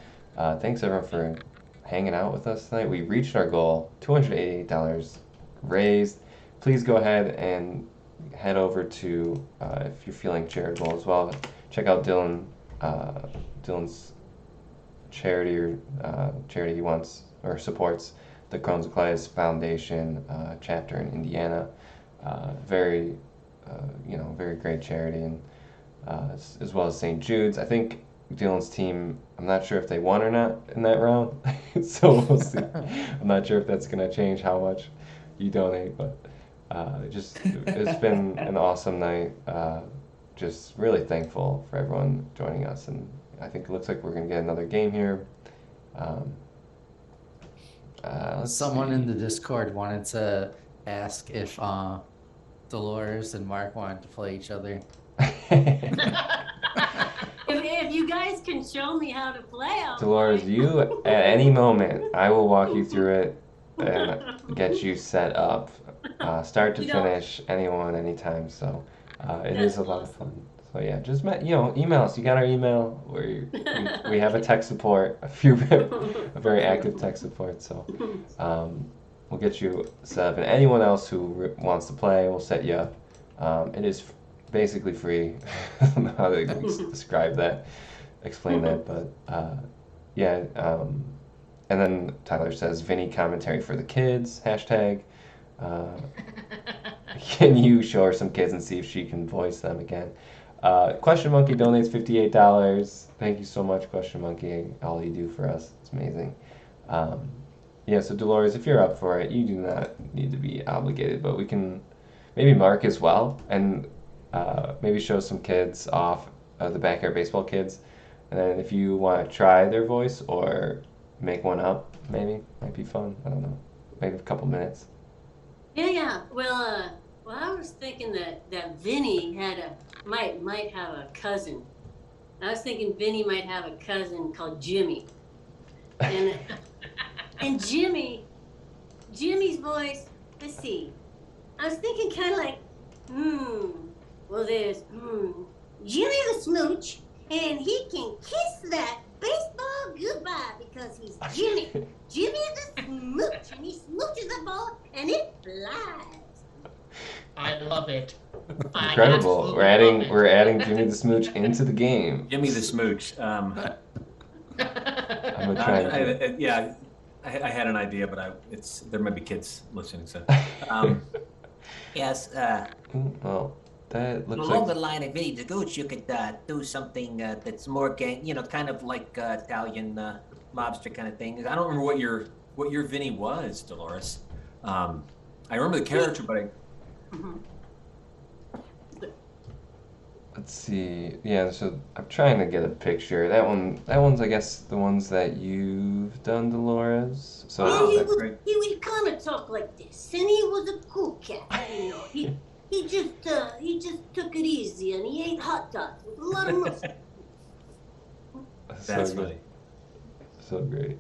thanks everyone for hanging out with us tonight. We reached our goal, $288 raised. Please go ahead and head over to, if you're feeling charitable as well, check out Dylan's charity or charity he wants or supports, the Crohn's and Colitis Foundation chapter in Indiana. Very great charity, and as well as St. Jude's. I think Dylan's team, I'm not sure if they won or not in that round, so we'll see. I'm not sure if that's going to change how much you donate, but it's been an awesome night. Just really thankful for everyone joining us, and I think it looks like we're going to get another game here. Someone in the Discord wanted to ask if Dolores and Mark wanted to play each other. If you guys can show me how to play, Dolores, you at any moment, I will walk you through it and get you set up, start to finish, anyone, anytime. So It That's is a lot of fun. So yeah, just email us. You got our email. We have a tech support, a very active tech support. So we'll get you set up, and anyone else who wants to play, we'll set you up. It is basically free. I don't know how to describe that, explain that, but yeah. And then Tyler says, Vinny commentary for the kids, hashtag. Can you show her some kids and see if she can voice them again? Question Monkey donates $58. Thank you so much, Question Monkey. All you do for us. It's amazing. Yeah, so Dolores, if you're up for it, you do not need to be obligated, but we can maybe Mark as well, and maybe show some kids off, the Backyard Baseball kids. And then if you want to try their voice or make one up, maybe, might be fun. I don't know. Maybe a couple minutes. Yeah. Well, I was thinking that Vinny might have a cousin. I was thinking Vinny might have a cousin called Jimmy, and Jimmy's voice. Let's see. I was thinking kind of like, well, there's Jimmy the Smooch, and he can kiss that baseball goodbye because he's Jimmy the Smooch, and he smooches the ball and it flies. I love it. I Incredible. absolutely We're love adding Jimmy the Smooch into the game. Jimmy the Smooch. I'm gonna try and Yeah, I had an idea, but there might be kids listening. So, Yes, well, that looks along like the line of Vinny the Gooch, you could do something that's more gang, kind of like Italian mobster kind of thing. I don't remember what your Vinny was, Dolores. I remember the character, but let's see. Yeah, so I'm trying to get a picture. That one's I guess the ones that you've done, Dolores. So that's great. He would kind of talk like this, and he was a cool cat. He just took it easy, and he ate hot dogs with a lot of mustard. That's so funny. So great.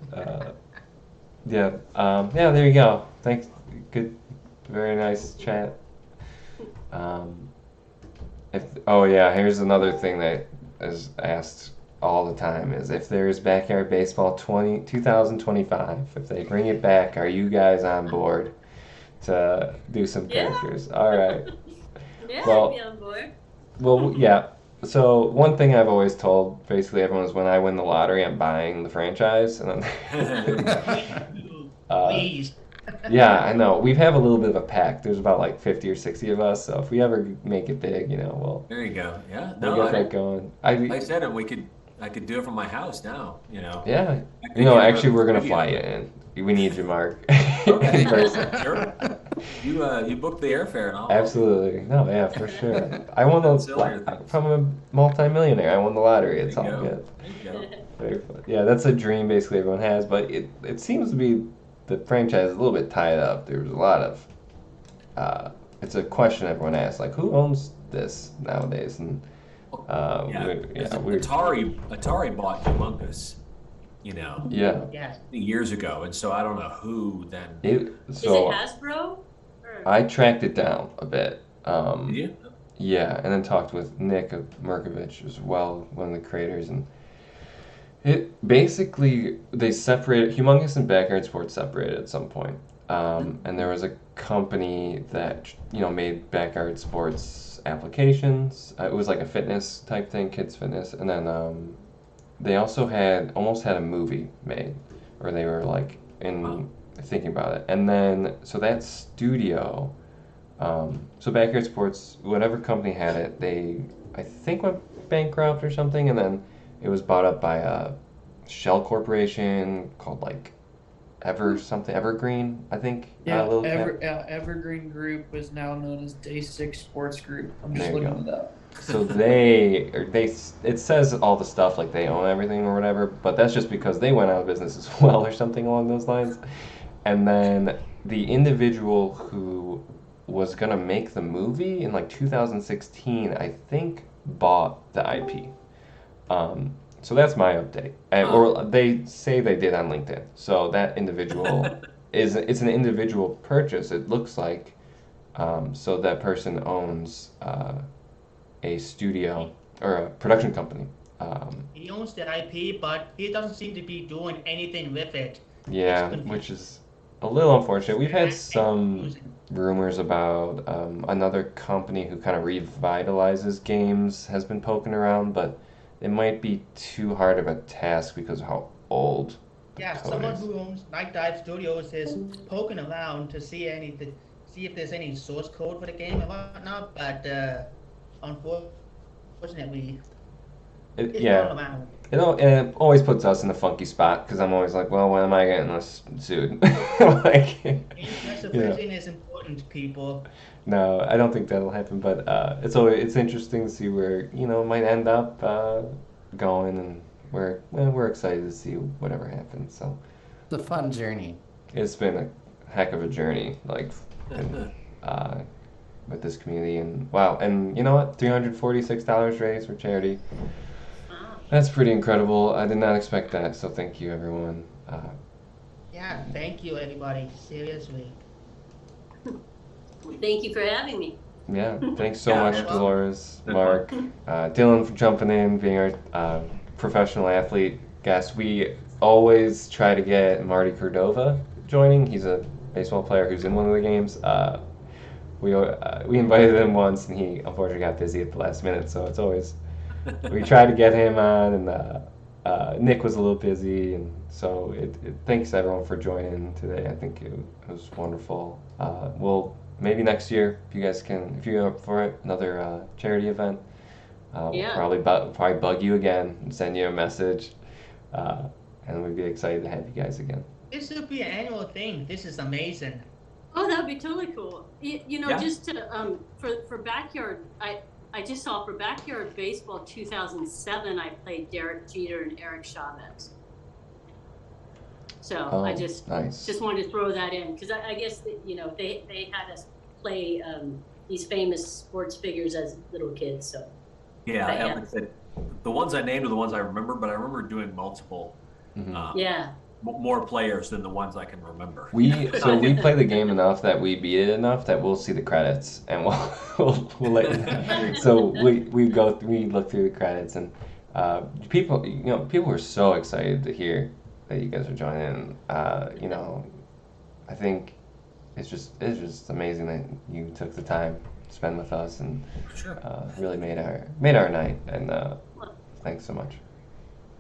Yeah. There you go. Thanks. Good. Very nice chat. Here's another thing that is asked all the time is if there's Backyard Baseball 2025, if they bring it back, are you guys on board to do some characters? All right. Yeah, Well- I'd be on board. Well, yeah. So one thing I've always told basically everyone is when I win the lottery, I'm buying the franchise, and then Please. yeah, I know. We have a little bit of a pack. There's about like 50 or 60 of us, so if we ever make it big, we'll There you go. Yeah. we'll get that going. Like I said, I could do it from my house now. Yeah. I could get Actually, a we're gonna video. fly you in. We need you, Mark. Okay. In person. Sure. You booked the airfare and all. Absolutely. No, yeah, for sure. I won the Ancillary things. from a multi-millionaire. I won the lottery. It's There you all go. good. There you go. Very fun. Yeah, that's a dream basically everyone has, but it seems to be the franchise is a little bit tied up. There's a lot of it's a question everyone asks, like who owns this nowadays? And Atari bought Humongous, yeah. Yes. years ago, and so I don't know who then. Is it Hasbro? Or... I tracked it down a bit. Did you? Yeah, and then talked with Nick Merkovich as well, one of the creators, and it basically they separated Humongous and Backyard Sports separated at some point. And there was a company that made Backyard Sports applications. It was like a fitness type thing, kids fitness, and then they also almost had a movie made, or they were like thinking about it, and then so that studio. So Backyard Sports, whatever company had it, they I think went bankrupt or something, and then it was bought up by a shell corporation called like Evergreen, I think. Evergreen Group is now known as Day 6 Sports Group. I'm just There you looking it up. So it says all the stuff like they own everything or whatever, but that's just because they went out of business as well or something along those lines. And then the individual who was gonna make the movie in like 2016, I think, bought the IP. So that's my update, or they say they did on LinkedIn. So that individual it's an individual purchase. It looks like, so that person owns a studio or a production company. He owns the IP, but he doesn't seem to be doing anything with it. Yeah, which is a little unfortunate. We've had some rumors about another company who kind of revitalizes games has been poking around, but it might be too hard of a task because of how old the Yeah, code someone is. who owns Night Dive Studios is poking around to see if there's any source code for the game and whatnot, but unfortunately, it's not around. It always puts us in a funky spot because I'm always like, well, when am I getting this sued? Like, Interpretation is important, people. no, I don't think that'll happen. But it's interesting to see where it might end up going, and we're excited to see whatever happens. So It's a fun journey. it's been a heck of a journey, like, and, with this community, and wow, and you know what? $346 raised for charity. That's pretty incredible. I did not expect that, so thank you, everyone. Yeah, thank you, everybody. Seriously. Thank you for having me. Yeah, thanks so Yeah, much, it's- Dolores, been Mark, Dylan for jumping in, being our professional athlete guest. We always try to get Marty Cordova joining. He's a baseball player who's in one of the games. We invited him once, and he unfortunately got busy at the last minute, so it's always we tried to get him on, and Nick was a little busy, and so thanks everyone for joining today. I think it was wonderful. We'll maybe next year if you're up for it, another charity event. We'll Yeah. probably bug you again and send you a message, and we'd be excited to have you guys again. This should be an annual thing. This is amazing. Oh, that would be totally cool. Yeah. Just to for backyard, I just saw for backyard baseball 2007. I played Derek Jeter and Eric Chavez. So Oh, I just nice. wanted to throw that in because I guess that, they had us play these famous sports figures as little kids. So Yeah, But yeah. like I said, the ones I named are the ones I remember, but I remember doing multiple, Mhm. yeah. more players than the ones I can remember. We play the game enough that we beat it enough that we'll see the credits and we'll let you know. So we look through the credits, and people were so excited to hear that you guys are joining. I think it's just amazing that you took the time to spend with us, and Sure. really made our night, and thanks so much.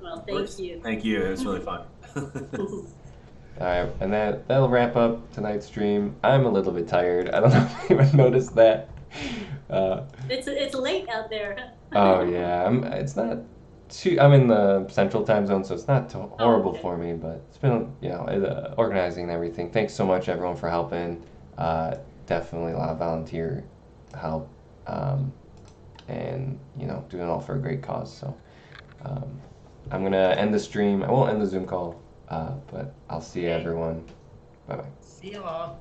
Well, thank you. Thank you. It was really fun. All right, and that'll wrap up tonight's stream. I'm a little bit tired. I don't know if you even noticed that. It's late out there. Oh yeah, it's not too. I'm in the central time zone, so it's not too horrible okay. for me. But it's been organizing and everything. Thanks so much, everyone, for helping. Definitely a lot of volunteer help, and doing it all for a great cause. So I'm gonna end the stream. I won't end the Zoom call, but I'll see everyone. Bye bye. See you all.